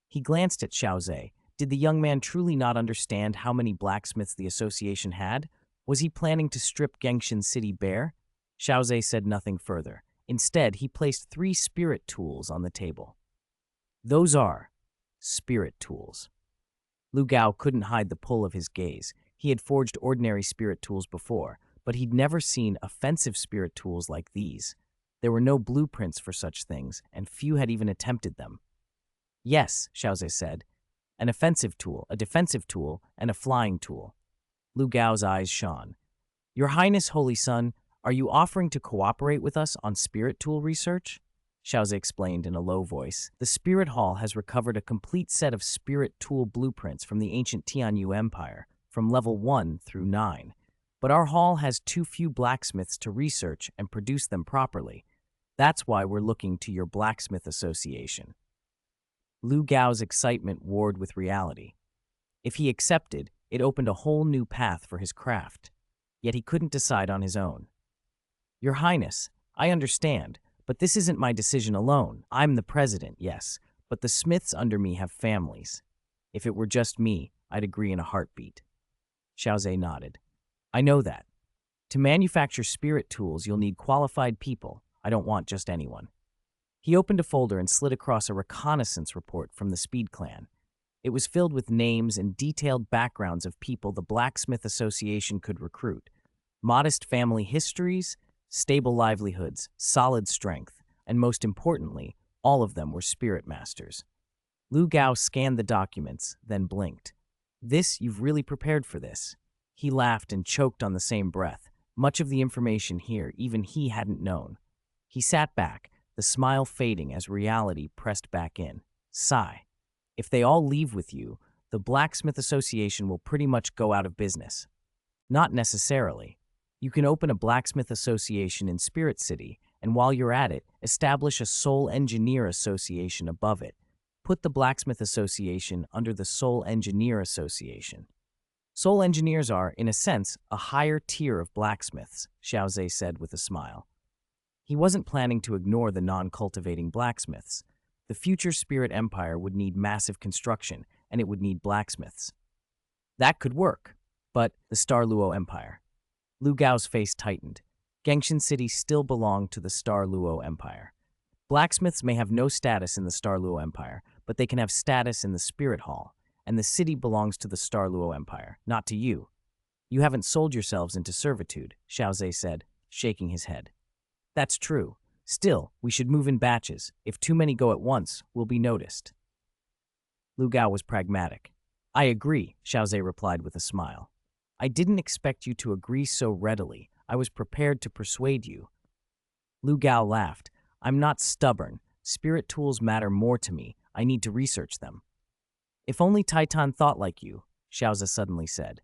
He glanced at Xiao Ze. Did the young man truly not understand how many blacksmiths the association had? Was he planning to strip Gengshin City bare? Xiao Ze said nothing further. Instead, he placed 3 spirit tools on the table. Those are spirit tools. Lu Gao couldn't hide the pull of his gaze. He had forged ordinary spirit tools before, but he'd never seen offensive spirit tools like these. There were no blueprints for such things, and few had even attempted them. Yes, Xiao Ze said. An offensive tool, a defensive tool, and a flying tool. Lu Gao's eyes shone. Your Highness, Holy Son, are you offering to cooperate with us on spirit tool research? Xiao Ze explained in a low voice. The Spirit Hall has recovered a complete set of spirit tool blueprints from the ancient Tianyu Empire, from level 1 through 9. But our hall has too few blacksmiths to research and produce them properly. That's why we're looking to your blacksmith association. Lu Gao's excitement warred with reality. If he accepted, it opened a whole new path for his craft. Yet he couldn't decide on his own. Your Highness, I understand, but this isn't my decision alone. I'm the president, yes, but the smiths under me have families. If it were just me, I'd agree in a heartbeat. Xiao Ze nodded. I know that. To manufacture spirit tools, you'll need qualified people. I don't want just anyone. He opened a folder and slid across a reconnaissance report from the Speed Clan. It was filled with names and detailed backgrounds of people the Blacksmith Association could recruit. Modest family histories, stable livelihoods, solid strength, and most importantly, all of them were spirit masters. Lu Gao scanned the documents, then blinked. You've really prepared for this. He laughed and choked on the same breath. Much of the information here even he hadn't known. He sat back, the smile fading as reality pressed back in. Sigh. If they all leave with you, the Blacksmith Association will pretty much go out of business. Not necessarily. You can open a Blacksmith Association in Spirit City, and while you're at it, establish a Soul Engineer Association above it. Put the Blacksmith Association under the Soul Engineer Association. Soul Engineers are, in a sense, a higher tier of blacksmiths, Xiao Ze said with a smile. He wasn't planning to ignore the non-cultivating blacksmiths. The future Spirit Empire would need massive construction, and it would need blacksmiths. That could work, but the Star Luo Empire. Lu Gao's face tightened. Gengshin City still belonged to the Star Luo Empire. Blacksmiths may have no status in the Star Luo Empire, but they can have status in the Spirit Hall, and the city belongs to the Star Luo Empire, not to you. You haven't sold yourselves into servitude, Xiao Ze said, shaking his head. That's true. Still, we should move in batches. If too many go at once, we'll be noticed. Lu Gao was pragmatic. I agree, Xiao Ze replied with a smile. I didn't expect you to agree so readily. I was prepared to persuade you. Lu Gao laughed. I'm not stubborn. Spirit tools matter more to me. I need to research them. If only Titan thought like you, Xiao Ze suddenly said.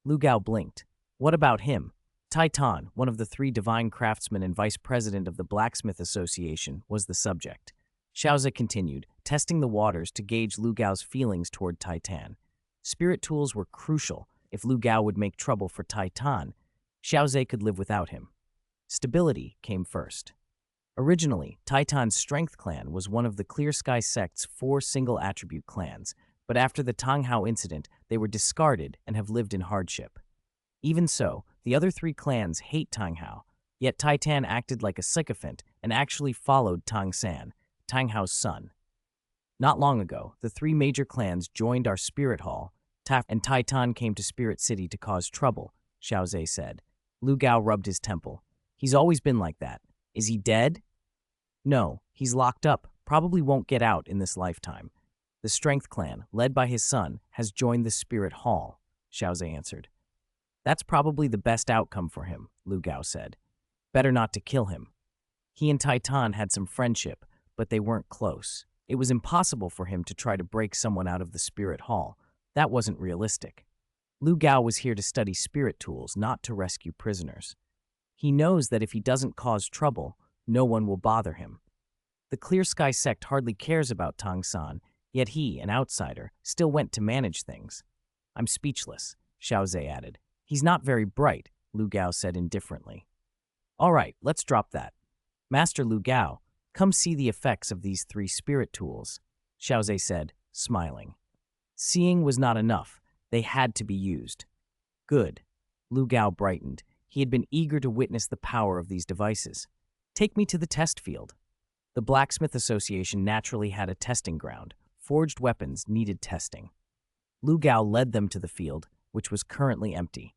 Lu Gao blinked. What about him? Titan, one of the 3 divine craftsmen and vice president of the Blacksmith Association, was the subject. Xiao Ze continued, testing the waters to gauge Lu Gao's feelings toward Titan. Spirit tools were crucial. If Lu Gao would make trouble for Titan, Xiao Ze could live without him. Stability came first. Originally, Titan's Strength Clan was one of the Clear Sky sect's 4 single-attribute clans, but after the Tanghao incident, they were discarded and have lived in hardship. Even so, the other 3 clans hate Tanghao, yet Titan acted like a sycophant and actually followed Tang San, Tanghao's son. Not long ago, the 3 major clans joined our Spirit Hall, and Titan came to Spirit City to cause trouble, Xiao Ze said. Lu Gao rubbed his temple. He's always been like that. Is he dead? No, he's locked up, probably won't get out in this lifetime. The Strength Clan, led by his son, has joined the Spirit Hall, Xiao Ze answered. That's probably the best outcome for him, Lu Gao said. Better not to kill him. He and Titan had some friendship, but they weren't close. It was impossible for him to try to break someone out of the Spirit Hall. That wasn't realistic. Lu Gao was here to study spirit tools, not to rescue prisoners. He knows that if he doesn't cause trouble, no one will bother him. The Clear Sky sect hardly cares about Tang San, yet he, an outsider, still went to manage things. I'm speechless, Xiao Ze added. He's not very bright. Lu Gao said indifferently. All right, let's drop that. Master Lu Gao, come see the effects of these 3 spirit tools, Xiao Ze said, smiling. Seeing was not enough. They had to be used. Good. Lu Gao brightened. He had been eager to witness the power of these devices. Take me to the test field. The Blacksmith Association naturally had a testing ground. Forged weapons needed testing. Lu Gao led them to the field, which was currently empty.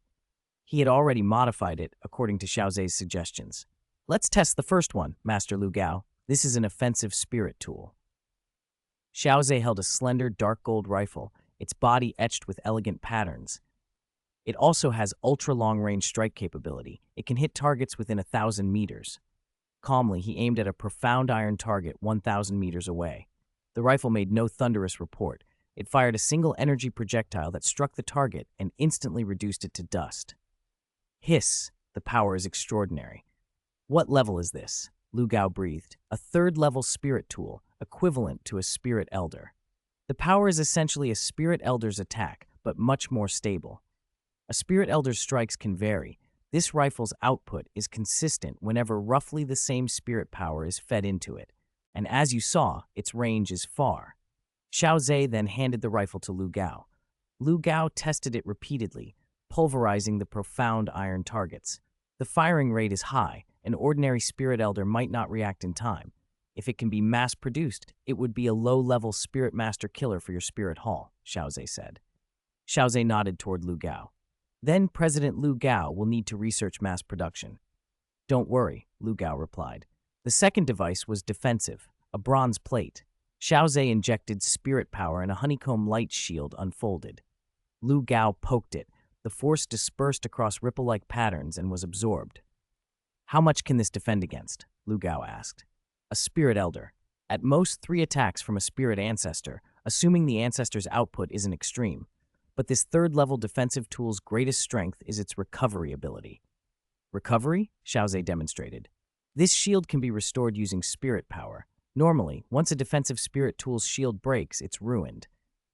He had already modified it according to Xiao Ze's suggestions. Let's test the first one, Master Lu Gao. This is an offensive spirit tool. Xiao Ze held a slender dark gold rifle, its body etched with elegant patterns. It also has ultra-long-range strike capability. It can hit targets within 1,000 meters. Calmly, he aimed at a profound iron target 1,000 meters away. The rifle made no thunderous report. It fired a single energy projectile that struck the target and instantly reduced it to dust. Hiss! The power is extraordinary. What level is this? Lu Gao breathed. A 3rd-level spirit tool, equivalent to a spirit elder. The power is essentially a spirit elder's attack, but much more stable. A spirit elder's strikes can vary. This rifle's output is consistent whenever roughly the same spirit power is fed into it, and as you saw, its range is far. Xiao Ze then handed the rifle to Lu Gao. Lu Gao tested it repeatedly, pulverizing the profound iron targets. The firing rate is high. An ordinary spirit elder might not react in time. If it can be mass-produced, it would be a low-level spirit master killer for your spirit hall, Xiao Ze said. Xiao Ze nodded toward Lu Gao. Then President Lu Gao will need to research mass production. Don't worry, Lu Gao replied. The second device was defensive, a bronze plate. Xiao Ze injected spirit power and a honeycomb light shield unfolded. Lu Gao poked it. The force dispersed across ripple-like patterns and was absorbed. How much can this defend against? Lu Gao asked. A spirit elder. At most 3 attacks from a spirit ancestor, assuming the ancestor's output isn't extreme. But this 3rd-level defensive tool's greatest strength is its recovery ability. Recovery? Xiao Ze demonstrated. This shield can be restored using spirit power. Normally, once a defensive spirit tool's shield breaks, it's ruined.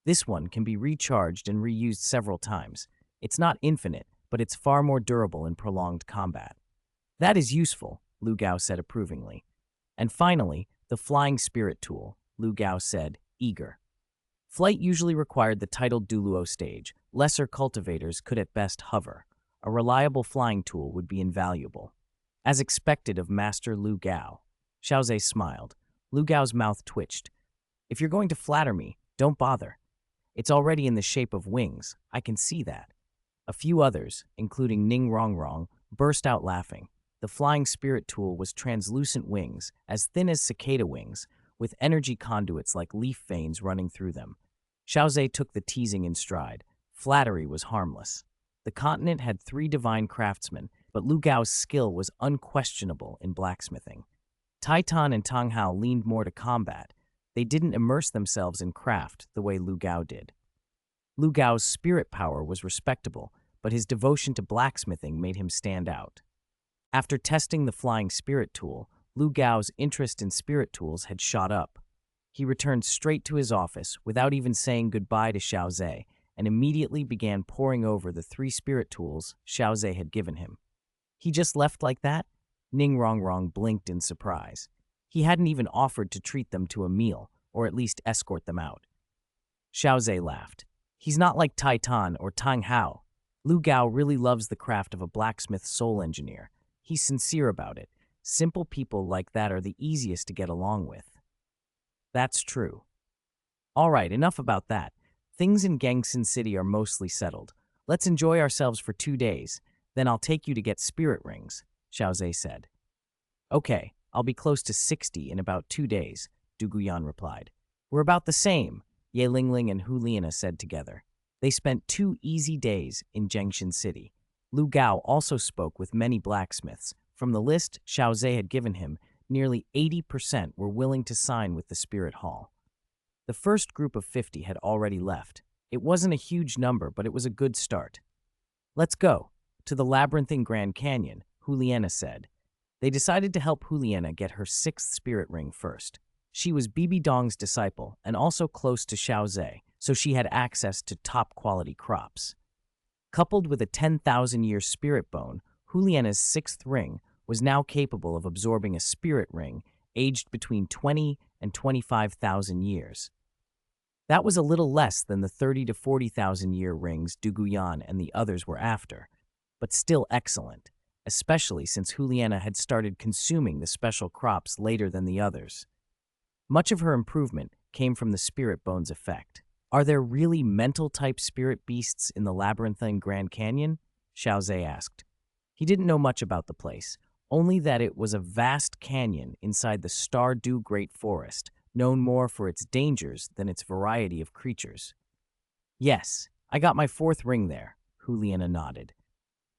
This one can be recharged and reused several times. It's not infinite, but it's far more durable in prolonged combat. That is useful, Lu Gao said approvingly. And finally, the flying spirit tool, Lu Gao said, eager. Flight usually required the titled Douluo stage. Lesser cultivators could at best hover. A reliable flying tool would be invaluable. As expected of Master Lu Gao. Xiao Ze smiled. Lu Gao's mouth twitched. If you're going to flatter me, don't bother. It's already in the shape of wings. I can see that. A few others, including Ning Rongrong, burst out laughing. The flying spirit tool was translucent wings, as thin as cicada wings, with energy conduits like leaf veins running through them. Xiao Ze took the teasing in stride. Flattery was harmless. The continent had 3 divine craftsmen, but Lu Gao's skill was unquestionable in blacksmithing. Taitan and Tang Hao leaned more to combat. They didn't immerse themselves in craft the way Lu Gao did. Lu Gao's spirit power was respectable, but his devotion to blacksmithing made him stand out. After testing the flying spirit tool, Lu Gao's interest in spirit tools had shot up. He returned straight to his office without even saying goodbye to Xiao Ze and immediately began poring over the 3 spirit tools Xiao Ze had given him. He just left like that? Ning Rongrong blinked in surprise. He hadn't even offered to treat them to a meal, or at least escort them out. Xiao Ze laughed. He's not like Taitan or Tang Hao. Lu Gao really loves the craft of a blacksmith soul engineer. He's sincere about it. Simple people like that are the easiest to get along with. That's true. All right, enough about that. Things in Gangsan City are mostly settled. Let's enjoy ourselves for 2 days. Then I'll take you to get spirit rings, Xiao Ze said. Okay, I'll be close to 60 in about 2 days, Du Guyan replied. We're about the same, Ye Lingling and Hu Liana said together. They spent 2 easy days in Gangsan City. Lu Gao also spoke with many blacksmiths. From the list Xiao Ze had given him, nearly 80% were willing to sign with the Spirit Hall. The first group of 50 had already left. It wasn't a huge number, but it was a good start. Let's go. To the labyrinthine Grand Canyon, Juliana said. They decided to help Juliana get her 6th spirit ring first. She was Bibi Dong's disciple and also close to Xiao Ze, so she had access to top-quality crops. Coupled with a 10,000-year spirit bone, Juliana's sixth ring was now capable of absorbing a spirit ring aged between 20 and 25,000 years. That was a little less than the 30 to 40,000 year rings Duguyan and the others were after, but still excellent, especially since Juliana had started consuming the special crops later than the others. Much of her improvement came from the spirit bones effect. Are there really mental-type spirit beasts in the labyrinthine Grand Canyon? Xiao Ze asked. He didn't know much about the place, only that it was a vast canyon inside the Stardew Great Forest, known more for its dangers than its variety of creatures. Yes, I got my fourth ring there, Juliana nodded.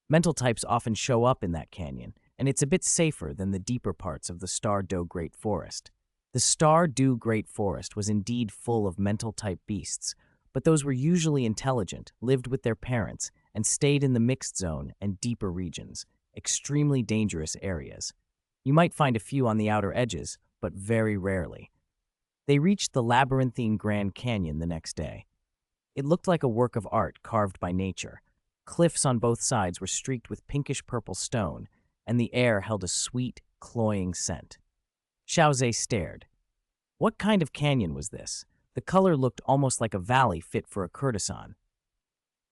Mental types often show up in that canyon, and it's a bit safer than the deeper parts of the Stardew Great Forest. The Stardew Great Forest was indeed full of mental-type beasts, but those were usually intelligent, lived with their parents, and stayed in the mixed zone and deeper regions, extremely dangerous areas. You might find a few on the outer edges, but very rarely. They reached the labyrinthine Grand Canyon the next day. It looked like a work of art carved by nature. Cliffs on both sides were streaked with pinkish-purple stone, and the air held a sweet, cloying scent. Xiao Ze stared. What kind of canyon was this? The color looked almost like a valley fit for a courtesan.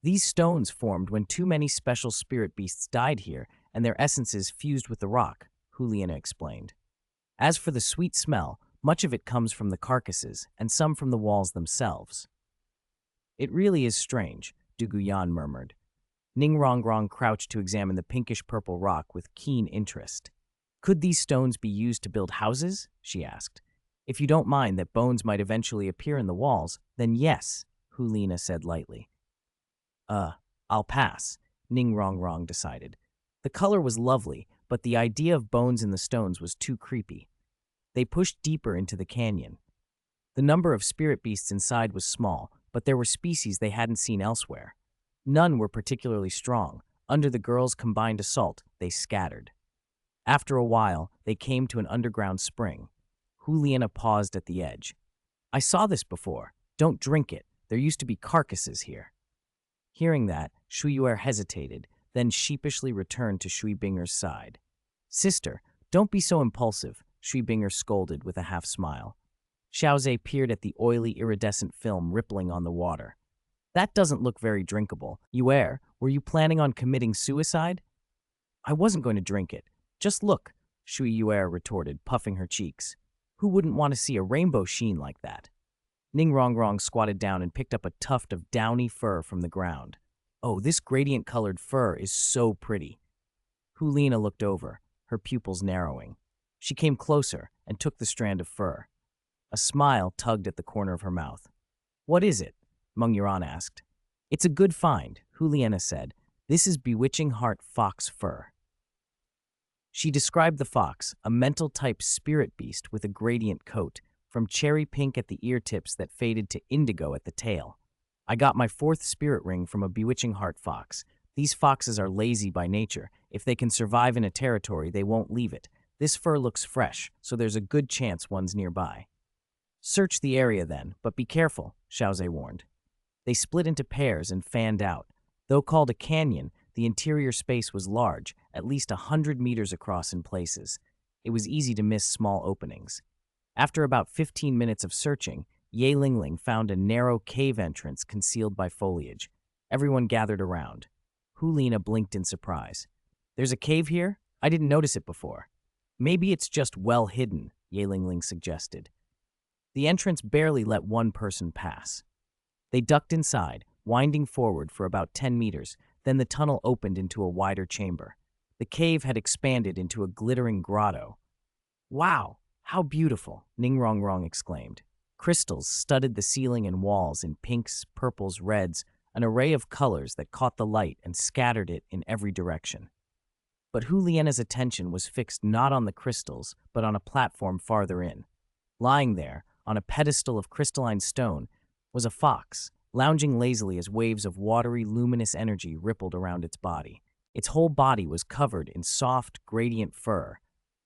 These stones formed when too many special spirit beasts died here, and their essences fused with the rock, Juliana explained. As for the sweet smell, much of it comes from the carcasses, and some from the walls themselves. It really is strange, Duguyan murmured. Ningrongrong crouched to examine the pinkish-purple rock with keen interest. Could these stones be used to build houses? She asked. If you don't mind that bones might eventually appear in the walls, then yes, Juliana said lightly. I'll pass, Ningrongrong decided. The color was lovely, but the idea of bones in the stones was too creepy. They pushed deeper into the canyon. The number of spirit beasts inside was small, but there were species they hadn't seen elsewhere. None were particularly strong. Under the girls' combined assault, they scattered. After a while, they came to an underground spring. Juliana paused at the edge. I saw this before. Don't drink it. There used to be carcasses here. Hearing that, Shuyuer hesitated, then sheepishly returned to Shui Binger's side. Sister, don't be so impulsive, Shui Binger scolded with a half-smile. Xiao Ze peered at the oily, iridescent film rippling on the water. That doesn't look very drinkable. Yuer, were you planning on committing suicide? I wasn't going to drink it. Just look, Shui Yuer retorted, puffing her cheeks. Who wouldn't want to see a rainbow sheen like that? Ningrongrong squatted down and picked up a tuft of downy fur from the ground. Oh, this gradient-colored fur is so pretty. Juliana looked over, her pupils narrowing. She came closer and took the strand of fur. A smile tugged at the corner of her mouth. What is it? Mengyuan asked. It's a good find, Juliana said. This is bewitching heart fox fur. She described the fox, a mental-type spirit beast with a gradient coat, from cherry pink at the ear tips that faded to indigo at the tail. I got my fourth spirit ring from a bewitching heart fox. These foxes are lazy by nature. If they can survive in a territory, they won't leave it. This fur looks fresh, so there's a good chance one's nearby. Search the area then, but be careful, Xiao Ze warned. They split into pairs and fanned out. Though called a canyon, the interior space was large, at least 100 meters across in places. It was easy to miss small openings. After about 15 minutes of searching, Ye Lingling found a narrow cave entrance concealed by foliage. Everyone gathered around. Juliana blinked in surprise. There's a cave here? I didn't notice it before. Maybe it's just well hidden, Ye Lingling suggested. The entrance barely let one person pass. They ducked inside, winding forward for about 10 meters, then the tunnel opened into a wider chamber. The cave had expanded into a glittering grotto. Wow, how beautiful, Ningrongrong exclaimed. Crystals studded the ceiling and walls in pinks, purples, reds, an array of colors that caught the light and scattered it in every direction. But Juliana's attention was fixed not on the crystals, but on a platform farther in. Lying there, on a pedestal of crystalline stone, was a fox, lounging lazily as waves of watery, luminous energy rippled around its body. Its whole body was covered in soft, gradient fur,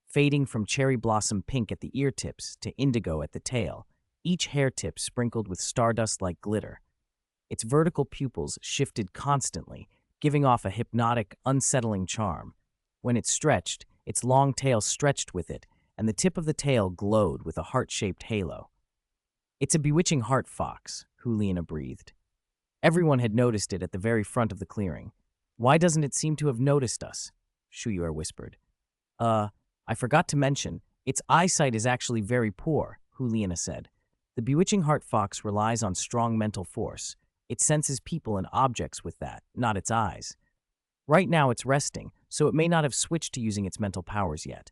fading from cherry blossom pink at the ear tips to indigo at the tail, each hair tip sprinkled with stardust-like glitter. Its vertical pupils shifted constantly, giving off a hypnotic, unsettling charm. When it stretched, its long tail stretched with it, and the tip of the tail glowed with a heart-shaped halo. "It's a bewitching heart fox," Juliana breathed. Everyone had noticed it at the very front of the clearing. "Why doesn't it seem to have noticed us?" Shuyuer whispered. I forgot to mention, its eyesight is actually very poor," Juliana said. "The bewitching heart fox relies on strong mental force. It senses people and objects with that, not its eyes. Right now it's resting, so it may not have switched to using its mental powers yet."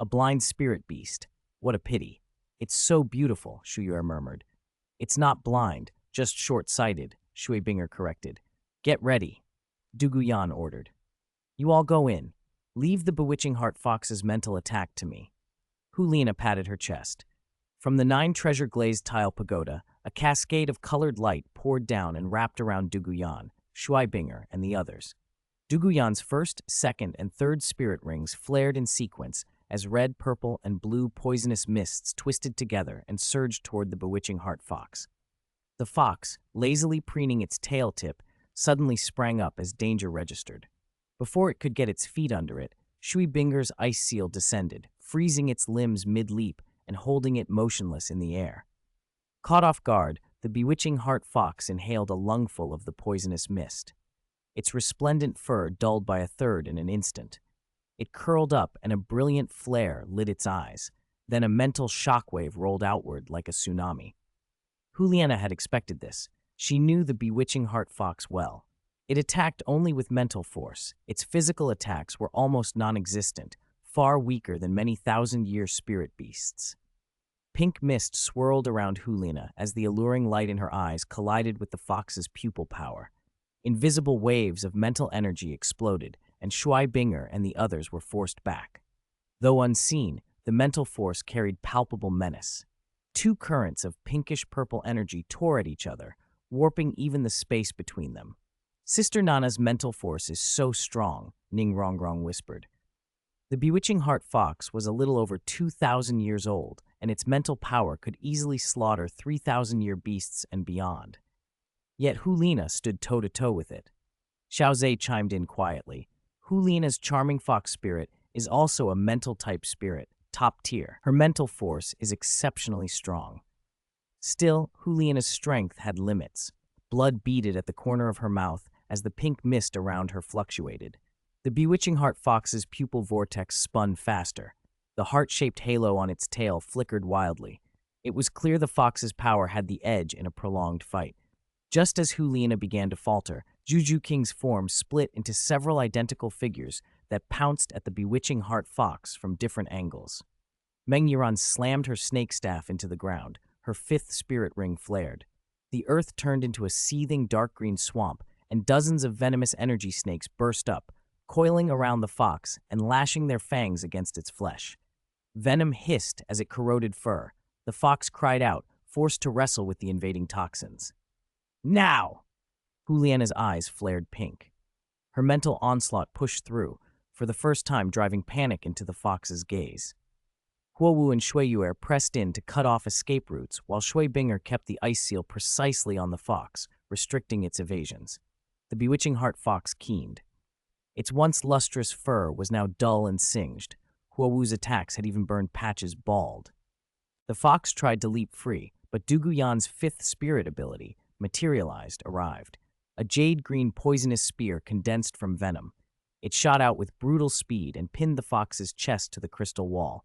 "A blind spirit beast. What a pity. It's so beautiful," Shuyuer murmured. "It's not blind, just short-sighted," Shui Binger corrected. "Get ready," Duguyan ordered. "You all go in. Leave the bewitching heart fox's mental attack to me." Juliana patted her chest. From the 9 treasure-glazed tile pagoda, a cascade of colored light poured down and wrapped around Duguyan, Shui Binger, and the others. Duguyan's first, second, and third spirit rings flared in sequence as red, purple, and blue poisonous mists twisted together and surged toward the bewitching heart fox. The fox, lazily preening its tail tip, suddenly sprang up as danger registered. Before it could get its feet under it, Shui Binger's ice seal descended, freezing its limbs mid-leap and holding it motionless in the air. Caught off guard, the bewitching heart fox inhaled a lungful of the poisonous mist. Its resplendent fur dulled by a third in an instant. It curled up and a brilliant flare lit its eyes. Then a mental shockwave rolled outward like a tsunami. Juliana had expected this. She knew the bewitching heart fox well. It attacked only with mental force. Its physical attacks were almost non-existent, far weaker than many thousand-year spirit beasts. Pink mist swirled around Juliana as the alluring light in her eyes collided with the fox's pupil power. Invisible waves of mental energy exploded, and Shui Binger and the others were forced back. Though unseen, the mental force carried palpable menace. 2 currents of pinkish-purple energy tore at each other, warping even the space between them. "Sister Nana's mental force is so strong," Ning Rongrong whispered. The bewitching heart fox was a little over 2,000 years old, and its mental power could easily slaughter 3,000-year beasts and beyond. Yet Juliana stood toe-to-toe with it. Xiao Ze chimed in quietly. "Juliana's charming fox spirit is also a mental-type spirit, top tier. Her mental force is exceptionally strong." Still, Juliana's strength had limits. Blood beaded at the corner of her mouth as the pink mist around her fluctuated. The bewitching heart fox's pupil vortex spun faster. The heart-shaped halo on its tail flickered wildly. It was clear the fox's power had the edge in a prolonged fight. Just as Juliana began to falter, Juju King's form split into several identical figures that pounced at the bewitching heart fox from different angles. Meng Yuran slammed her snake staff into the ground. Her 5th spirit ring flared. The earth turned into a seething dark green swamp, and dozens of venomous energy snakes burst up, coiling around the fox and lashing their fangs against its flesh. Venom hissed as it corroded fur. The fox cried out, forced to wrestle with the invading toxins. "Now!" Juliana's eyes flared pink. Her mental onslaught pushed through, for the first time driving panic into the fox's gaze. Huowu and Shuiyuer pressed in to cut off escape routes, while Shui Binger kept the ice seal precisely on the fox, restricting its evasions. The bewitching heart fox keened. Its once lustrous fur was now dull and singed. Huowu's attacks had even burned patches bald. The fox tried to leap free, but Duguyan's 5th spirit ability, materialized, arrived. A jade-green poisonous spear condensed from venom. It shot out with brutal speed and pinned the fox's chest to the crystal wall.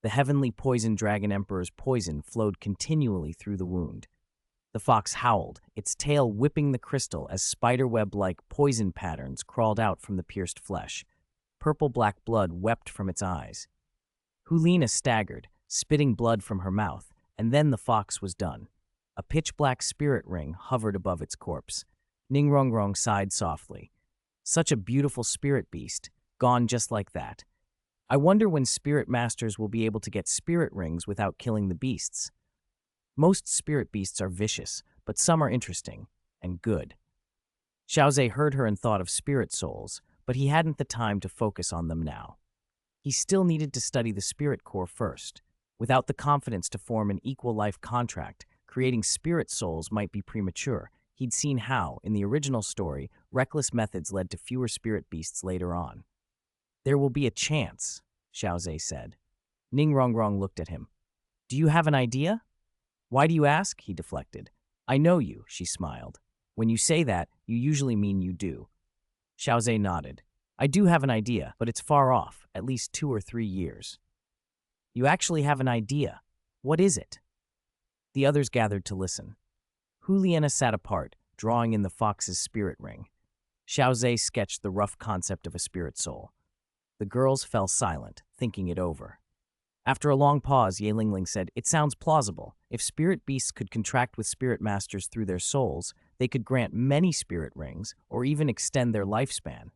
The heavenly poison dragon emperor's poison flowed continually through the wound. The fox howled, its tail whipping the crystal as spiderweb-like poison patterns crawled out from the pierced flesh. Purple-black blood wept from its eyes. Juliana staggered, spitting blood from her mouth, and then the fox was done. A pitch-black spirit ring hovered above its corpse. Ningrongrong sighed softly. Such a beautiful spirit beast, gone just like that. I wonder when spirit masters will be able to get spirit rings without killing the beasts. Most spirit beasts are vicious, but some are interesting and good. Xiao Ze heard her and thought of spirit souls, but he hadn't the time to focus on them now. He still needed to study the spirit core first. Without the confidence to form an equal life contract, creating spirit souls might be premature. He'd seen how, in the original story, reckless methods led to fewer spirit beasts later on. There will be a chance, Xiao Ze said. Ning Rongrong looked at him. Do you have an idea? Why do you ask? He deflected. I know you, she smiled. When you say that, you usually mean you do. Xiao Ze nodded. I do have an idea, but it's far off, at least 2 or 3 years. You actually have an idea. What is it? The others gathered to listen. Juliana sat apart, drawing in the fox's spirit ring. Xiao Ze sketched the rough concept of a spirit soul. The girls fell silent, thinking it over. After a long pause, Ye Lingling said, It sounds plausible. If spirit beasts could contract with spirit masters through their souls, they could grant many spirit rings, or even extend their lifespan.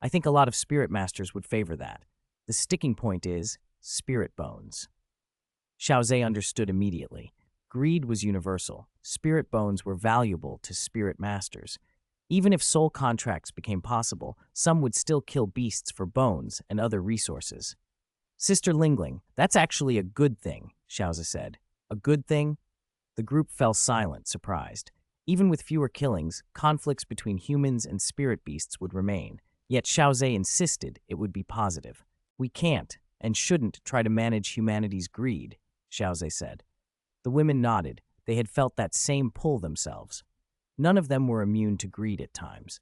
I think a lot of spirit masters would favor that. The sticking point is spirit bones. Xiao Ze understood immediately. Greed was universal. Spirit bones were valuable to spirit masters. Even if soul contracts became possible, some would still kill beasts for bones and other resources. Sister Lingling, that's actually a good thing, Xiao Ze said. A good thing? The group fell silent, surprised. Even with fewer killings, conflicts between humans and spirit beasts would remain. Yet Xiao Ze insisted it would be positive. We can't and shouldn't try to manage humanity's greed, Xiao Ze said. The women nodded. They had felt that same pull themselves. None of them were immune to greed at times.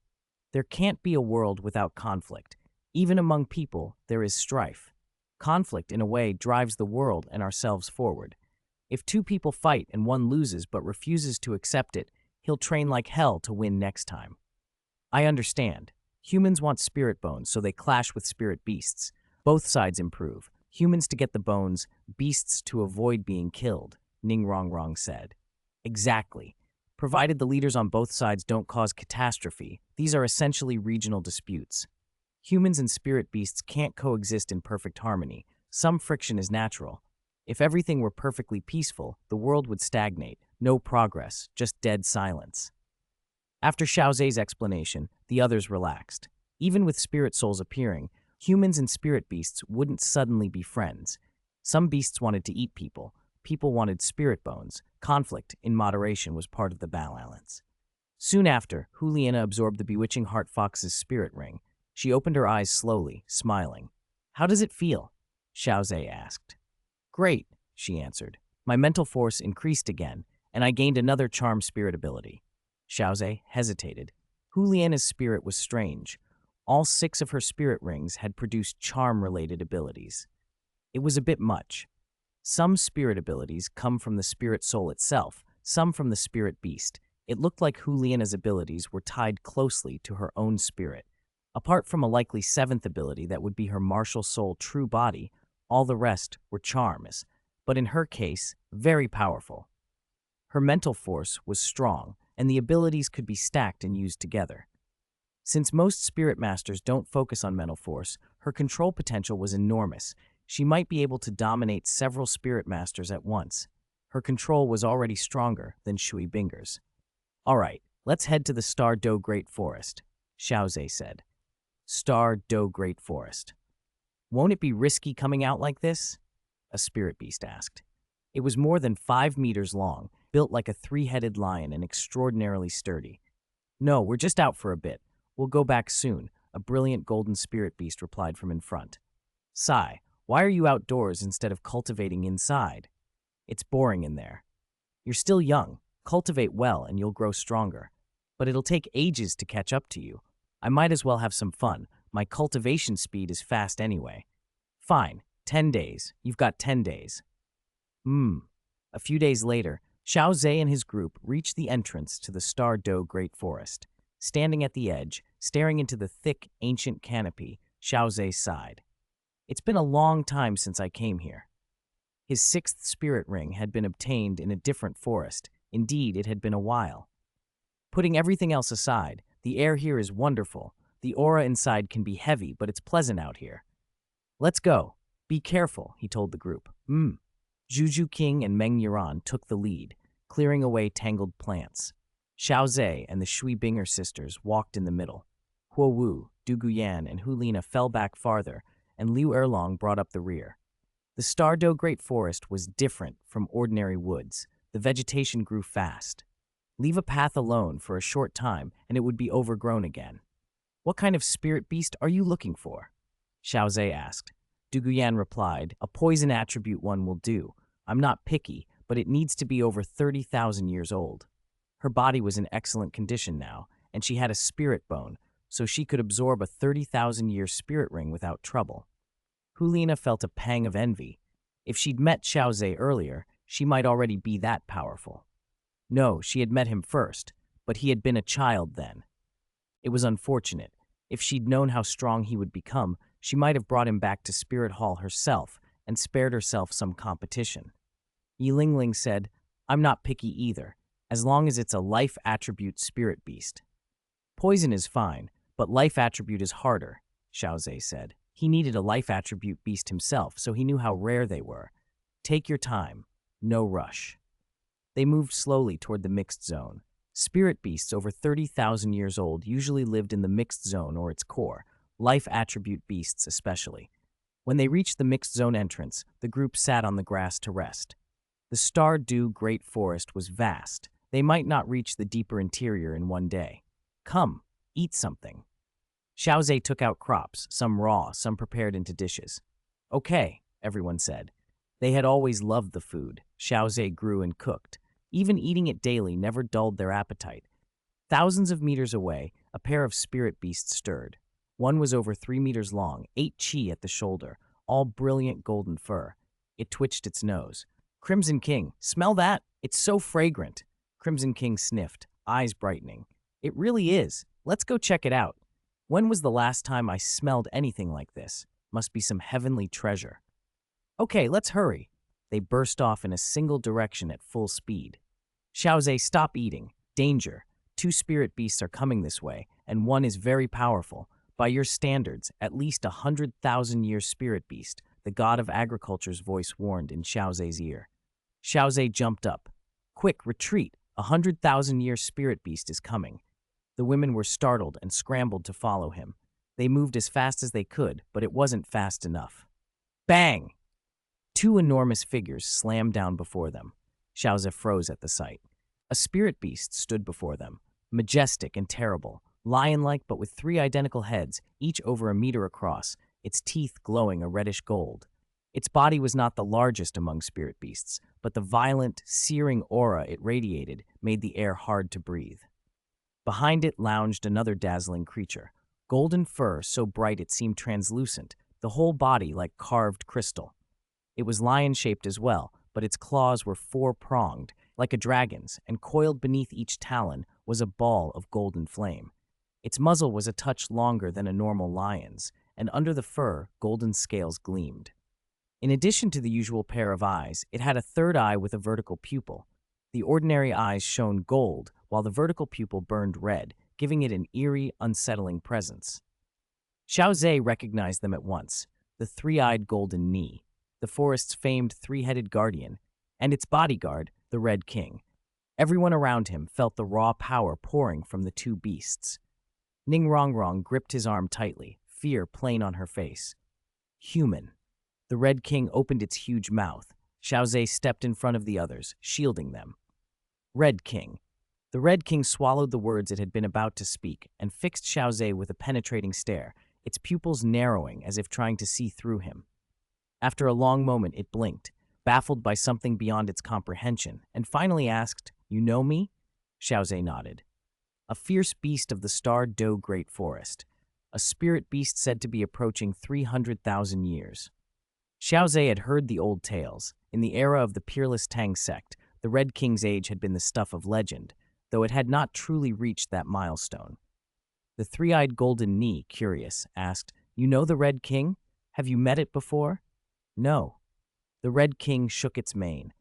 There can't be a world without conflict. Even among people, there is strife. Conflict, in a way, drives the world and ourselves forward. If 2 people fight and one loses but refuses to accept it, he'll train like hell to win next time. I understand. Humans want spirit bones, so they clash with spirit beasts. Both sides improve. Humans to get the bones, beasts to avoid being killed, Ning Rongrong said. Exactly. Provided the leaders on both sides don't cause catastrophe, these are essentially regional disputes. Humans and spirit beasts can't coexist in perfect harmony. Some friction is natural. If everything were perfectly peaceful, the world would stagnate. No progress, just dead silence. After Xiao Ze's explanation, the others relaxed. Even with spirit souls appearing, humans and spirit beasts wouldn't suddenly be friends. Some beasts wanted to eat people. People wanted spirit bones. Conflict, in moderation, was part of the balance. Soon after, Juliana absorbed the bewitching heart fox's spirit ring. She opened her eyes slowly, smiling. How does it feel? Xiao Ze asked. Great, she answered. My mental force increased again, and I gained another charm spirit ability. Xiao Ze hesitated. Juliana's spirit was strange. All 6 of her spirit rings had produced charm-related abilities. It was a bit much. Some spirit abilities come from the spirit soul itself, some from the spirit beast. It looked like Juliana's abilities were tied closely to her own spirit. Apart from a likely 7th ability that would be her martial soul true body, all the rest were charms, but in her case, very powerful. Her mental force was strong, and the abilities could be stacked and used together. Since most spirit masters don't focus on mental force, her control potential was enormous. She might be able to dominate several spirit masters at once. Her control was already stronger than Shui Binger's. All right, let's head to the Star Do Great Forest, Xiao Ze said. Star Do Great Forest. Won't it be risky coming out like this? A spirit beast asked. It was more than 5 meters long, built like a 3-headed lion and extraordinarily sturdy. No, we're just out for a bit. We'll go back soon, a brilliant golden spirit beast replied from in front. Sigh, why are you outdoors instead of cultivating inside? It's boring in there. You're still young. Cultivate well and you'll grow stronger. But it'll take ages to catch up to you. I might as well have some fun. My cultivation speed is fast anyway. Fine, 10 days. You've got 10 days. A few days later, Xiao Ze and his group reached the entrance to the Star Do Great Forest. Standing at the edge, staring into the thick, ancient canopy, Xiao Ze sighed. It's been a long time since I came here. His 6th spirit ring had been obtained in a different forest. Indeed, it had been a while. Putting everything else aside, the air here is wonderful. The aura inside can be heavy, but it's pleasant out here. Let's go. Be careful, he told the group. Juju King and Meng Yuan took the lead, clearing away tangled plants. Xiao Ze and the Shui Binger sisters walked in the middle. Huo Wu, Du Guyan, and Hulina fell back farther, and Liu Erlong brought up the rear. The Star Do Great Forest was different from ordinary woods. The vegetation grew fast. Leave a path alone for a short time, and it would be overgrown again. What kind of spirit beast are you looking for? Xiao Ze asked. Duguyan replied, a poison attribute one will do. I'm not picky, but it needs to be over 30,000 years old. Her body was in excellent condition now, and she had a spirit bone, so she could absorb a 30,000-year spirit ring without trouble. Hulina felt a pang of envy. If she'd met Xiao Ze earlier, she might already be that powerful. No, she had met him first, but he had been a child then. It was unfortunate. If she'd known how strong he would become, she might have brought him back to Spirit Hall herself and spared herself some competition. Yilingling said, I'm not picky either, as long as it's a life attribute spirit beast. Poison is fine, but life attribute is harder, Xiao Ze said. He needed a life attribute beast himself, so he knew how rare they were. Take your time, no rush. They moved slowly toward the mixed zone. Spirit beasts over 30,000 years old usually lived in the mixed zone or its core, life attribute beasts especially. When they reached the mixed zone entrance, the group sat on the grass to rest. The Star-Dew Great Forest was vast. They might not reach the deeper interior in one day. Come, eat something. Xiao Ze took out crops, some raw, some prepared into dishes. Okay, everyone said. They had always loved the food Xiao Ze grew and cooked. Even eating it daily never dulled their appetite. Thousands of meters away, a pair of spirit beasts stirred. One was over 3 meters long, 8 chi at the shoulder, all brilliant golden fur. It twitched its nose. Crimson King, smell that? It's so fragrant. Crimson King sniffed, eyes brightening. It really is. Let's go check it out. When was the last time I smelled anything like this? Must be some heavenly treasure. Okay, let's hurry. They burst off in a single direction at full speed. Xiao Ze, stop eating. Danger. 2 spirit beasts are coming this way, and one is very powerful. By your standards, at least 100,000-year spirit beast, the god of agriculture's voice warned in Xiao Ze's ear. Xiao Ze jumped up. Quick, retreat. 100,000-year spirit beast is coming. The women were startled and scrambled to follow him. They moved as fast as they could, but it wasn't fast enough. Bang! 2 enormous figures slammed down before them. Xiao Ze froze at the sight. A spirit beast stood before them, majestic and terrible, lion-like but with 3 identical heads, each over 1 meter across, its teeth glowing a reddish gold. Its body was not the largest among spirit beasts, but the violent, searing aura it radiated made the air hard to breathe. Behind it lounged another dazzling creature, golden fur so bright it seemed translucent, the whole body like carved crystal. It was lion-shaped as well, but its claws were 4-pronged, like a dragon's, and coiled beneath each talon was a ball of golden flame. Its muzzle was a touch longer than a normal lion's, and under the fur, golden scales gleamed. In addition to the usual pair of eyes, it had a third eye with a vertical pupil. The ordinary eyes shone gold, while the vertical pupil burned red, giving it an eerie, unsettling presence. Xiao Ze recognized them at once, the 3-eyed golden knee, the forest's famed 3-headed guardian, and its bodyguard, the Red King. Everyone around him felt the raw power pouring from the 2 beasts. Ning Rongrong gripped his arm tightly, fear plain on her face. Human. The Red King opened its huge mouth. Xiao Ze stepped in front of the others, shielding them. Red King. The Red King swallowed the words it had been about to speak and fixed Xiao Ze with a penetrating stare, its pupils narrowing as if trying to see through him. After a long moment, it blinked, baffled by something beyond its comprehension, and finally asked, You know me? Xiao Ze nodded. A fierce beast of the Star-Dew Great Forest, a spirit beast said to be approaching 300,000 years. Xiao Ze had heard the old tales. In the era of the Peerless Tang sect, the Red King's age had been the stuff of legend, though it had not truly reached that milestone. The 3-eyed golden knee, curious, asked, You know the Red King? Have you met it before? No. The Red King shook its mane.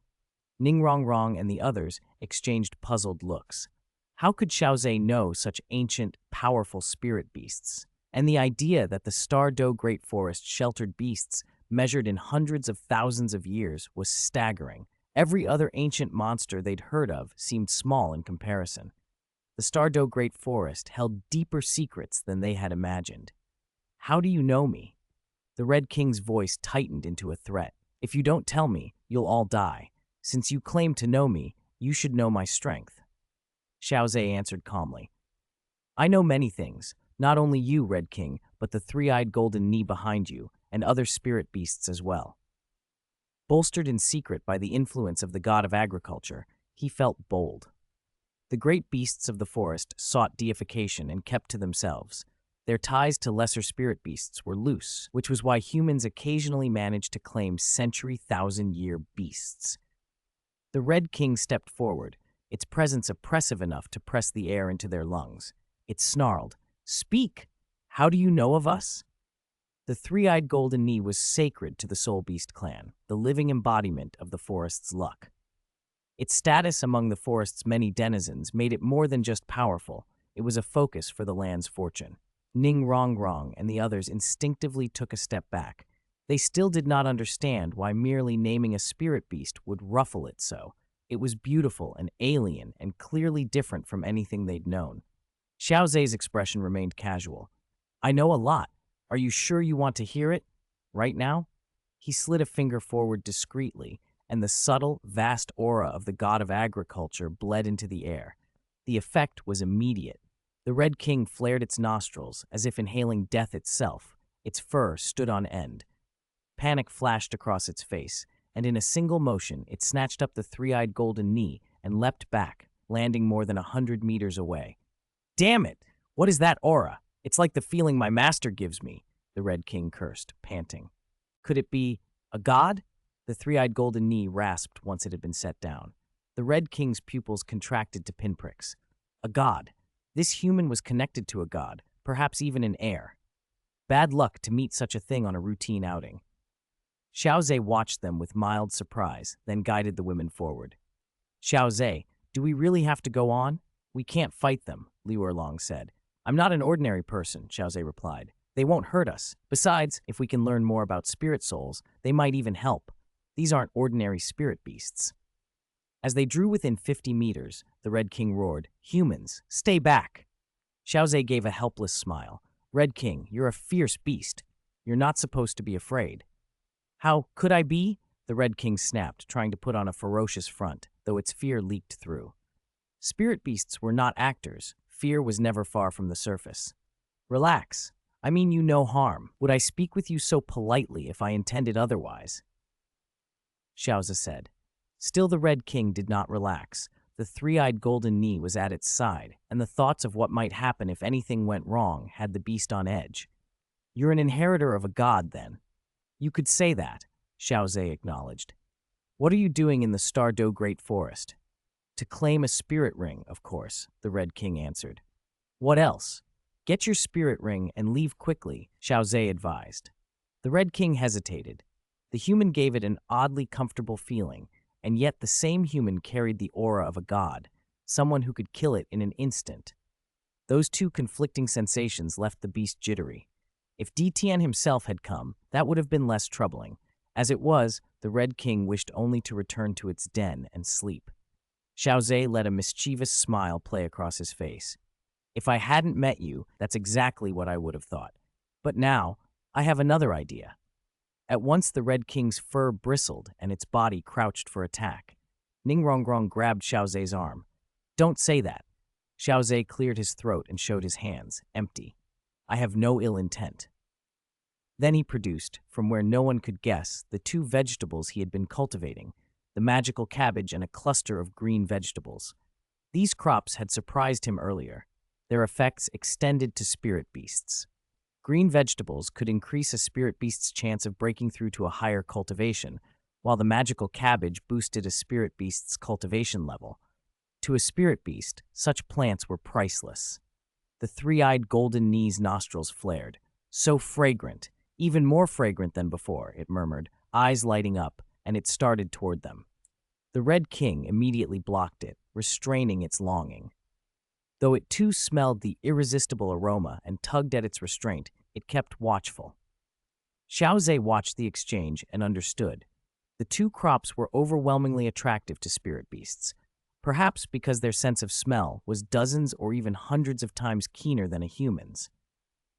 Ning Rongrong and the others exchanged puzzled looks. How could Xiao Ze know such ancient, powerful spirit beasts? And the idea that the Star-Dew Great Forest sheltered beasts measured in hundreds of thousands of years was staggering. Every other ancient monster they'd heard of seemed small in comparison. The Star-Dew Great Forest held deeper secrets than they had imagined. How do you know me? The Red King's voice tightened into a threat. If you don't tell me, you'll all die. Since you claim to know me, you should know my strength. Xiao Ze answered calmly. I know many things, not only you, Red King, but the three-eyed golden knee behind you, and other spirit beasts as well. Bolstered in secret by the influence of the god of agriculture, he felt bold. The great beasts of the forest sought deification and kept to themselves. Their ties to lesser spirit beasts were loose, which was why humans occasionally managed to claim century-thousand-year beasts. The Red King stepped forward, its presence oppressive enough to press the air into their lungs. It snarled, "Speak! How do you know of us?" The three-eyed golden knee was sacred to the Soul Beast clan, the living embodiment of the forest's luck. Its status among the forest's many denizens made it more than just powerful, it was a focus for the land's fortune. Ning Rong Rong and the others instinctively took a step back. They still did not understand why merely naming a spirit beast would ruffle it so. It was beautiful and alien and clearly different from anything they'd known. Xiao Ze's expression remained casual. "I know a lot. Are you sure you want to hear it? Right now?" He slid a finger forward discreetly, and the subtle, vast aura of the god of agriculture bled into the air. The effect was immediate. The Red King flared its nostrils, as if inhaling death itself. Its fur stood on end. Panic flashed across its face, and in a single motion, it snatched up the three-eyed golden knee and leapt back, landing more than 100 meters away. "Damn it! What is that aura? It's like the feeling my master gives me," the Red King cursed, panting. "Could it be a god?" The three-eyed golden knee rasped once it had been set down. The Red King's pupils contracted to pinpricks. A god. This human was connected to a god, perhaps even an heir. Bad luck to meet such a thing on a routine outing. Xiao Ze watched them with mild surprise, then guided the women forward. "Xiao Ze, do we really have to go on?" "We can't fight them," Liu Erlong said. "I'm not an ordinary person," Xiao Ze replied. "They won't hurt us. Besides, if we can learn more about spirit souls, they might even help. These aren't ordinary spirit beasts." As they drew within 50 meters, the Red King roared, "Humans, stay back!" Xiao Ze gave a helpless smile. "Red King, you're a fierce beast. You're not supposed to be afraid." "How could I be?" the Red King snapped, trying to put on a ferocious front, though its fear leaked through. Spirit beasts were not actors. Fear was never far from the surface. "Relax. I mean you no harm. Would I speak with you so politely if I intended otherwise?" Xiao Ze said. Still the Red King did not relax. The three-eyed golden knee was at its side, and the thoughts of what might happen if anything went wrong had the beast on edge. "You're an inheritor of a god, then." "You could say that," Xiao Ze acknowledged. "What are you doing in the Stardow Great Forest?" "To claim a spirit ring, of course," the Red King answered. "What else?" "Get your spirit ring and leave quickly," Xiao Ze advised. The Red King hesitated. The human gave it an oddly comfortable feeling, and yet the same human carried the aura of a god, someone who could kill it in an instant. Those two conflicting sensations left the beast jittery. If Detian himself had come, that would have been less troubling. As it was, the Red King wished only to return to its den and sleep. Xiao Ze let a mischievous smile play across his face. "If I hadn't met you, that's exactly what I would have thought. But now, I have another idea." At once the Red King's fur bristled and its body crouched for attack. Ning Rongrong grabbed Xiao Ze's arm. "Don't say that." Xiao Ze cleared his throat and showed his hands, empty. "I have no ill intent." Then he produced, from where no one could guess, the two vegetables he had been cultivating, the magical cabbage and a cluster of green vegetables. These crops had surprised him earlier. Their effects extended to spirit beasts. Green vegetables could increase a spirit beast's chance of breaking through to a higher cultivation, while the magical cabbage boosted a spirit beast's cultivation level. To a spirit beast, such plants were priceless. The three-eyed golden knee's nostrils flared. "So fragrant, even more fragrant than before," it murmured, eyes lighting up, and it started toward them. The Red King immediately blocked it, restraining its longing. Though it too smelled the irresistible aroma and tugged at its restraint, it kept watchful. Xiao Ze watched the exchange and understood. The two crops were overwhelmingly attractive to spirit beasts, perhaps because their sense of smell was dozens or even hundreds of times keener than a human's.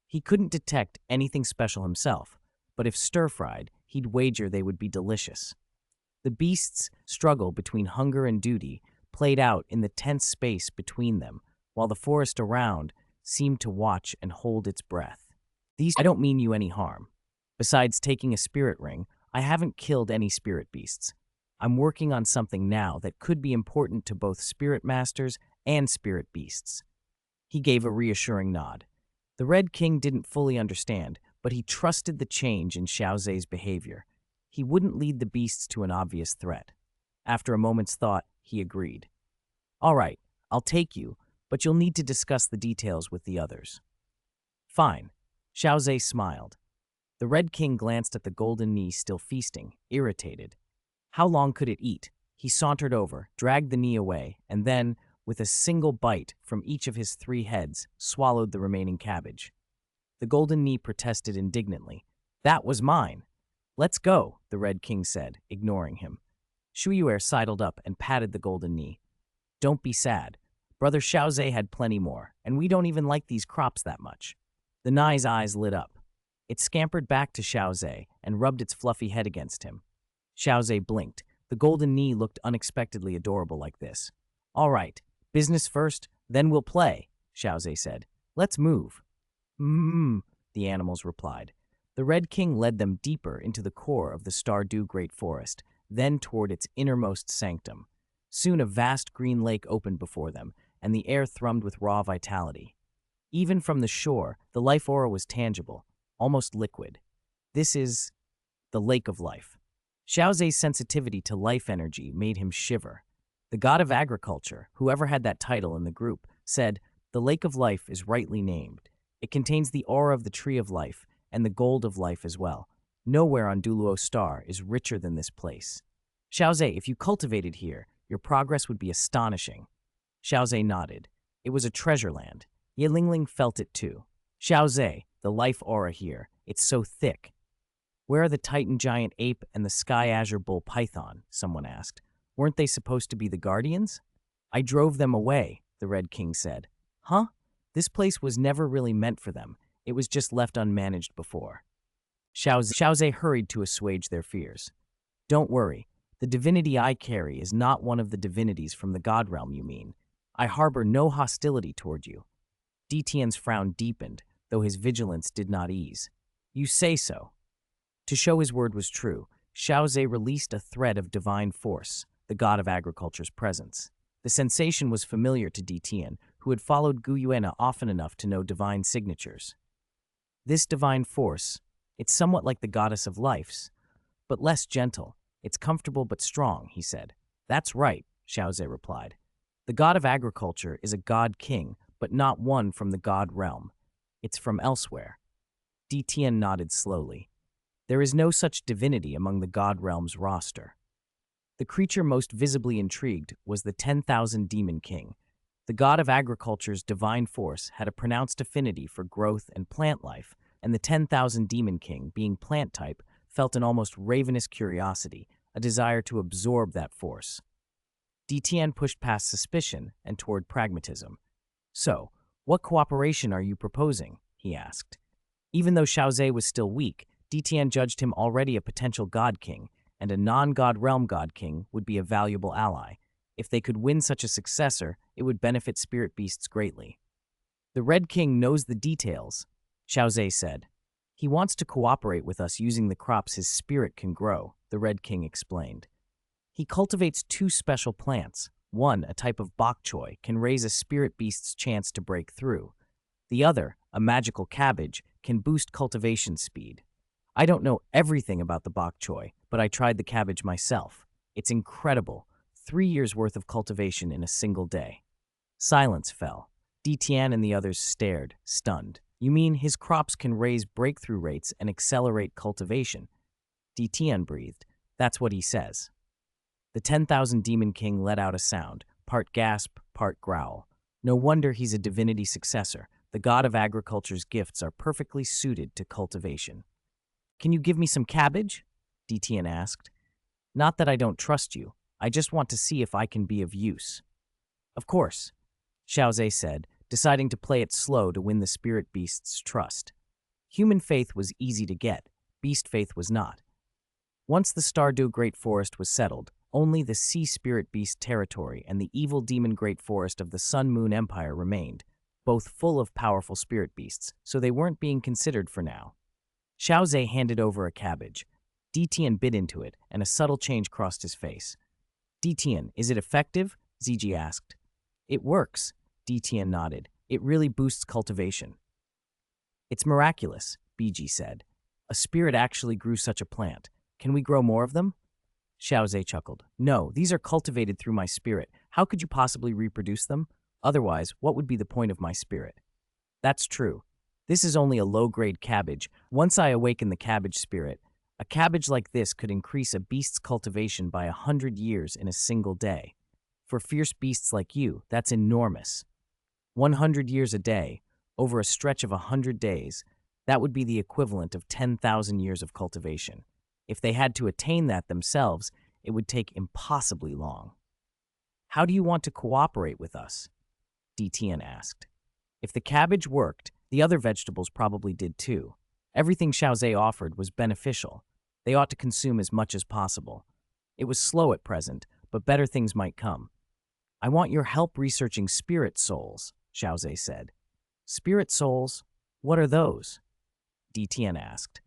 He couldn't detect anything special himself, but if stir-fried, he'd wager they would be delicious. The beast's struggle between hunger and duty played out in the tense space between them, while the forest around seemed to watch and hold its breath. I don't mean you any harm. Besides taking a spirit ring, I haven't killed any spirit beasts. I'm working on something now that could be important to both spirit masters and spirit beasts." He gave a reassuring nod. The Red King didn't fully understand, but he trusted the change in Xiao Ze's behavior. He wouldn't lead the beasts to an obvious threat. After a moment's thought, he agreed. "All right, I'll take you, but you'll need to discuss the details with the others." "Fine." Xiao Ze smiled. The Red King glanced at the golden knee still feasting, irritated. How long could it eat? He sauntered over, dragged the knee away, and then, with a single bite from each of his 3 heads, swallowed the remaining cabbage. The golden knee protested indignantly. "That was mine." "Let's go," the Red King said, ignoring him. Shuyuer sidled up and patted the golden knee. "Don't be sad. Brother Xiao Ze had plenty more, and we don't even like these crops that much." The Nye's eyes lit up. It scampered back to Xiao Ze and rubbed its fluffy head against him. Xiao Ze blinked. The golden knee looked unexpectedly adorable like this. "All right, business first, then we'll play," Xiao Ze said. "Let's move." "Mmm," the animals replied. The Red King led them deeper into the core of the Stardew Great Forest, then toward its innermost sanctum. Soon a vast green lake opened before them, and the air thrummed with raw vitality. Even from the shore, the life aura was tangible, almost liquid. This is the Lake of Life. Xiao Ze's sensitivity to life energy made him shiver. The god of agriculture, whoever had that title in the group, said, "The Lake of Life is rightly named. It contains the aura of the Tree of Life and the gold of life as well. Nowhere on Douluo Star is richer than this place. Xiao Ze, if you cultivated here, your progress would be astonishing." Xiao Ze nodded. It was a treasure land. Ye Lingling felt it too. "Xiao Ze, the life aura here, it's so thick." "Where are the Titan giant ape and the sky azure bull python?" someone asked. "Weren't they supposed to be the guardians?" "I drove them away," the Red King said. "Huh? This place was never really meant for them. It was just left unmanaged before." Xiao Ze hurried to assuage their fears. "Don't worry. The divinity I carry is not one of the divinities from the god realm, you mean. I harbor no hostility toward you." Detien's frown deepened, though his vigilance did not ease. "You say so." To show his word was true, Xiao Ze released a thread of divine force, the god of agriculture's presence. The sensation was familiar to Detien, who had followed Guyuena often enough to know divine signatures. This divine force, it's somewhat like the goddess of life, but less gentle. It's comfortable but strong, he said. "That's right," Xiao Ze replied. "The god of agriculture is a god king, but not one from the god realm. It's from elsewhere." Detien nodded slowly. There is no such divinity among the god realm's roster. The creature most visibly intrigued was the 10,000 Demon King. The god of agriculture's divine force had a pronounced affinity for growth and plant life, and the 10,000 Demon King, being plant type, felt an almost ravenous curiosity, a desire to absorb that force. Detien pushed past suspicion and toward pragmatism. "So, what cooperation are you proposing?" he asked. Even though Xiao Ze was still weak, Detien judged him already a potential god king, and a non-god realm god king would be a valuable ally. If they could win such a successor, it would benefit spirit beasts greatly. "The Red King knows the details," Xiao Ze said. "He wants to cooperate with us using the crops his spirit can grow," the Red King explained. "He cultivates 2 special plants. One, a type of bok choy, can raise a spirit beast's chance to break through. The other, a magical cabbage, can boost cultivation speed. I don't know everything about the bok choy, but I tried the cabbage myself. It's incredible. 3 years' worth of cultivation in a single day." Silence fell. Detien and the others stared, stunned. "You mean his crops can raise breakthrough rates and accelerate cultivation?" Detien breathed. "That's what he says." The 10,000 Demon King let out a sound, part gasp, part growl. "No wonder he's a divinity successor. The god of agriculture's gifts are perfectly suited to cultivation." "Can you give me some cabbage?" Detien asked. "Not that I don't trust you. I just want to see if I can be of use." "Of course," Xiao Ze said, deciding to play it slow to win the spirit beast's trust. Human faith was easy to get, beast faith was not. Once the Stardew Great Forest was settled, only the Sea Spirit Beast territory and the evil demon Great Forest of the Sun Moon Empire remained. both full of powerful spirit beasts, so they weren't being considered for now. Xiao Ze handed over a cabbage. Detian bit into it, and a subtle change crossed his face. Detian, is it effective? Ziji asked. It works, Detian nodded. It really boosts cultivation. It's miraculous, Biji said. A spirit actually grew such a plant. Can we grow more of them? Xiao Ze chuckled. No, these are cultivated through my spirit. How could you possibly reproduce them? Otherwise, what would be the point of my spirit? That's true. This is only a low-grade cabbage. Once I awaken the cabbage spirit, a cabbage like this could increase a beast's cultivation by 100 years in a single day. For fierce beasts like you, that's enormous. 100 years a day, over a stretch of 100 days, that would be the equivalent of 10,000 years of cultivation. If they had to attain that themselves, it would take impossibly long. How do you want to cooperate with us? Detian asked. If the cabbage worked, the other vegetables probably did too. Everything Xiao Ze offered was beneficial. They ought to consume as much as possible. It was slow at present, but better things might come. I want your help researching spirit souls, Xiao Ze said. Spirit souls? What are those? Detian asked.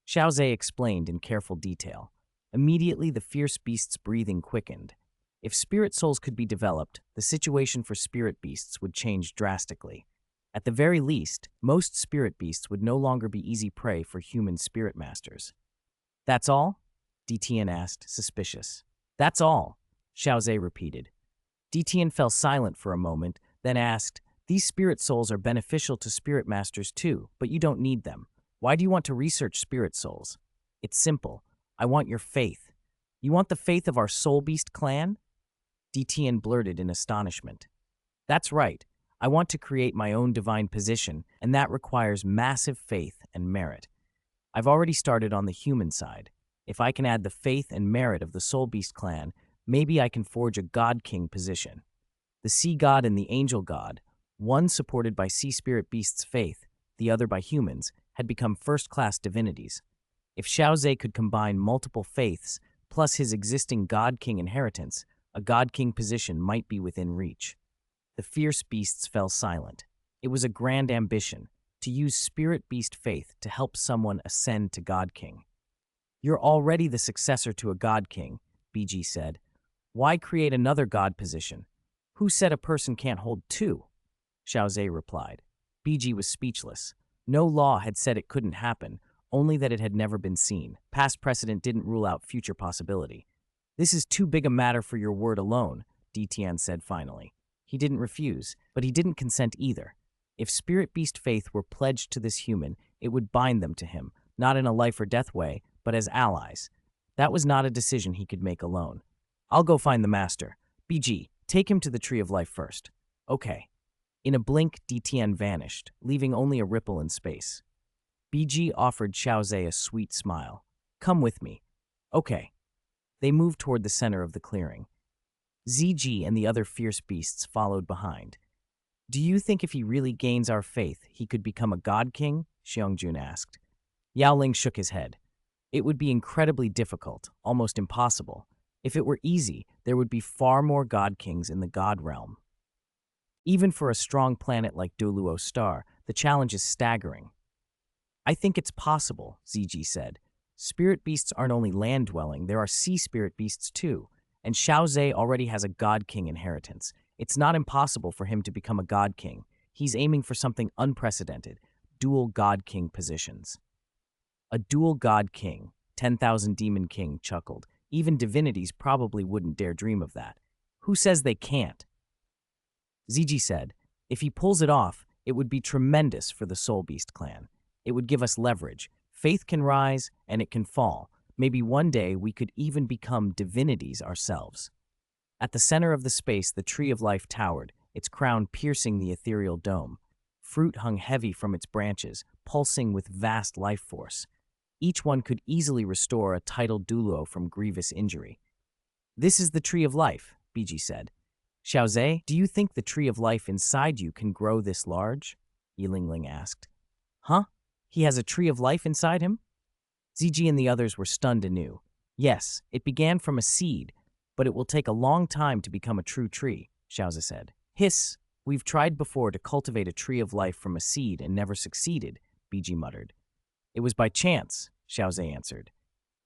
Xiao Ze explained in careful detail. Immediately, the fierce beast's breathing quickened. If spirit souls could be developed, the situation for spirit beasts would change drastically. At the very least, most spirit beasts would no longer be easy prey for human spirit masters. That's all? Detian asked, suspicious. That's all, Xiao Ze repeated. Detian fell silent for a moment, then asked, These spirit souls are beneficial to spirit masters too, but you don't need them. Why do you want to research spirit souls? It's simple. I want your faith. You want the faith of our soul beast clan? Detian blurted in astonishment. That's right. I want to create my own divine position, and that requires massive faith and merit. I've already started on the human side. If I can add the faith and merit of the soul beast clan, maybe I can forge a god king position. The sea god and the angel god, one supported by sea spirit beasts' faith, the other by humans, had become first-class divinities. If Xiao Ze could combine multiple faiths plus his existing god king inheritance, a god king position might be within reach. The fierce beasts fell silent. It was a grand ambition, to use spirit beast faith to help someone ascend to god king. You're already the successor to a god king, Biji said. Why create another god position? Who said a person can't hold two? Xiao Ze replied. Biji was speechless. No law had said it couldn't happen, only that it had never been seen. Past precedent didn't rule out future possibility. This is too big a matter for your word alone, Detian said finally. He didn't refuse, but he didn't consent either. If spirit beast faith were pledged to this human, it would bind them to him, not in a life or death way, but as allies. That was not a decision he could make alone. I'll go find the master. BG, take him to the Tree of Life first. Okay. In a blink, Detian vanished, leaving only a ripple in space. BG offered Xiao Ze a sweet smile. Come with me. Okay. They moved toward the center of the clearing. ZG and the other fierce beasts followed behind. Do you think if he really gains our faith, he could become a god king? Xiangjun asked. Yao Ling shook his head. It would be incredibly difficult, almost impossible. If it were easy, there would be far more god kings in the god realm. Even for a strong planet like Douluo Star, the challenge is staggering. I think it's possible, ZG said. Spirit beasts aren't only land-dwelling, there are sea spirit beasts too, and Xiao Ze already has a god king inheritance. It's not impossible for him to become a god king. He's aiming for something unprecedented, dual god king positions. A dual god king, 10,000 demon king chuckled. Even divinities probably wouldn't dare dream of that. Who says they can't? ZG said, if he pulls it off, it would be tremendous for the Soul Beast clan. It would give us leverage. Faith can rise, and it can fall. Maybe one day we could even become divinities ourselves. At the center of the space, the Tree of Life towered, its crown piercing the ethereal dome. Fruit hung heavy from its branches, pulsing with vast life force. Each one could easily restore a titled Douluo from grievous injury. This is the Tree of Life, Biji said. Xiao Ze, do you think the Tree of Life inside you can grow this large? Yilingling asked. Huh? He has a Tree of Life inside him? Ziji and the others were stunned anew. Yes, it began from a seed, but it will take a long time to become a true tree, Xiao Ze said. Hiss, We've tried before to cultivate a tree of life from a seed and never succeeded, Biji muttered. It was by chance, Xiao Ze answered.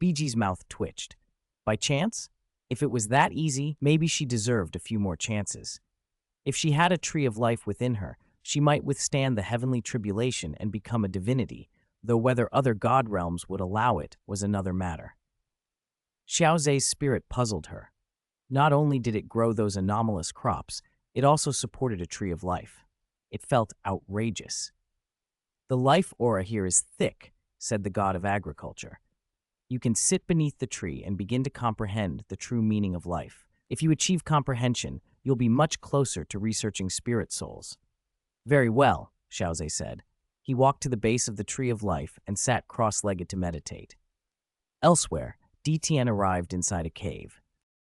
Biji's mouth twitched. By chance? If it was that easy, maybe she deserved a few more chances. If she had a tree of life within her, she might withstand the heavenly tribulation and become a divinity, though whether other god realms would allow it was another matter. Xiao Ze's spirit puzzled her. Not only did it grow those anomalous crops, it also supported a tree of life. It felt outrageous. The life aura here is thick, said the god of agriculture. You can sit beneath the tree and begin to comprehend the true meaning of life. If you achieve comprehension, you'll be much closer to researching spirit souls. Very well, Xiao Ze said. He walked to the base of the tree of life and sat cross-legged to meditate. Elsewhere, Di Tian arrived inside a cave.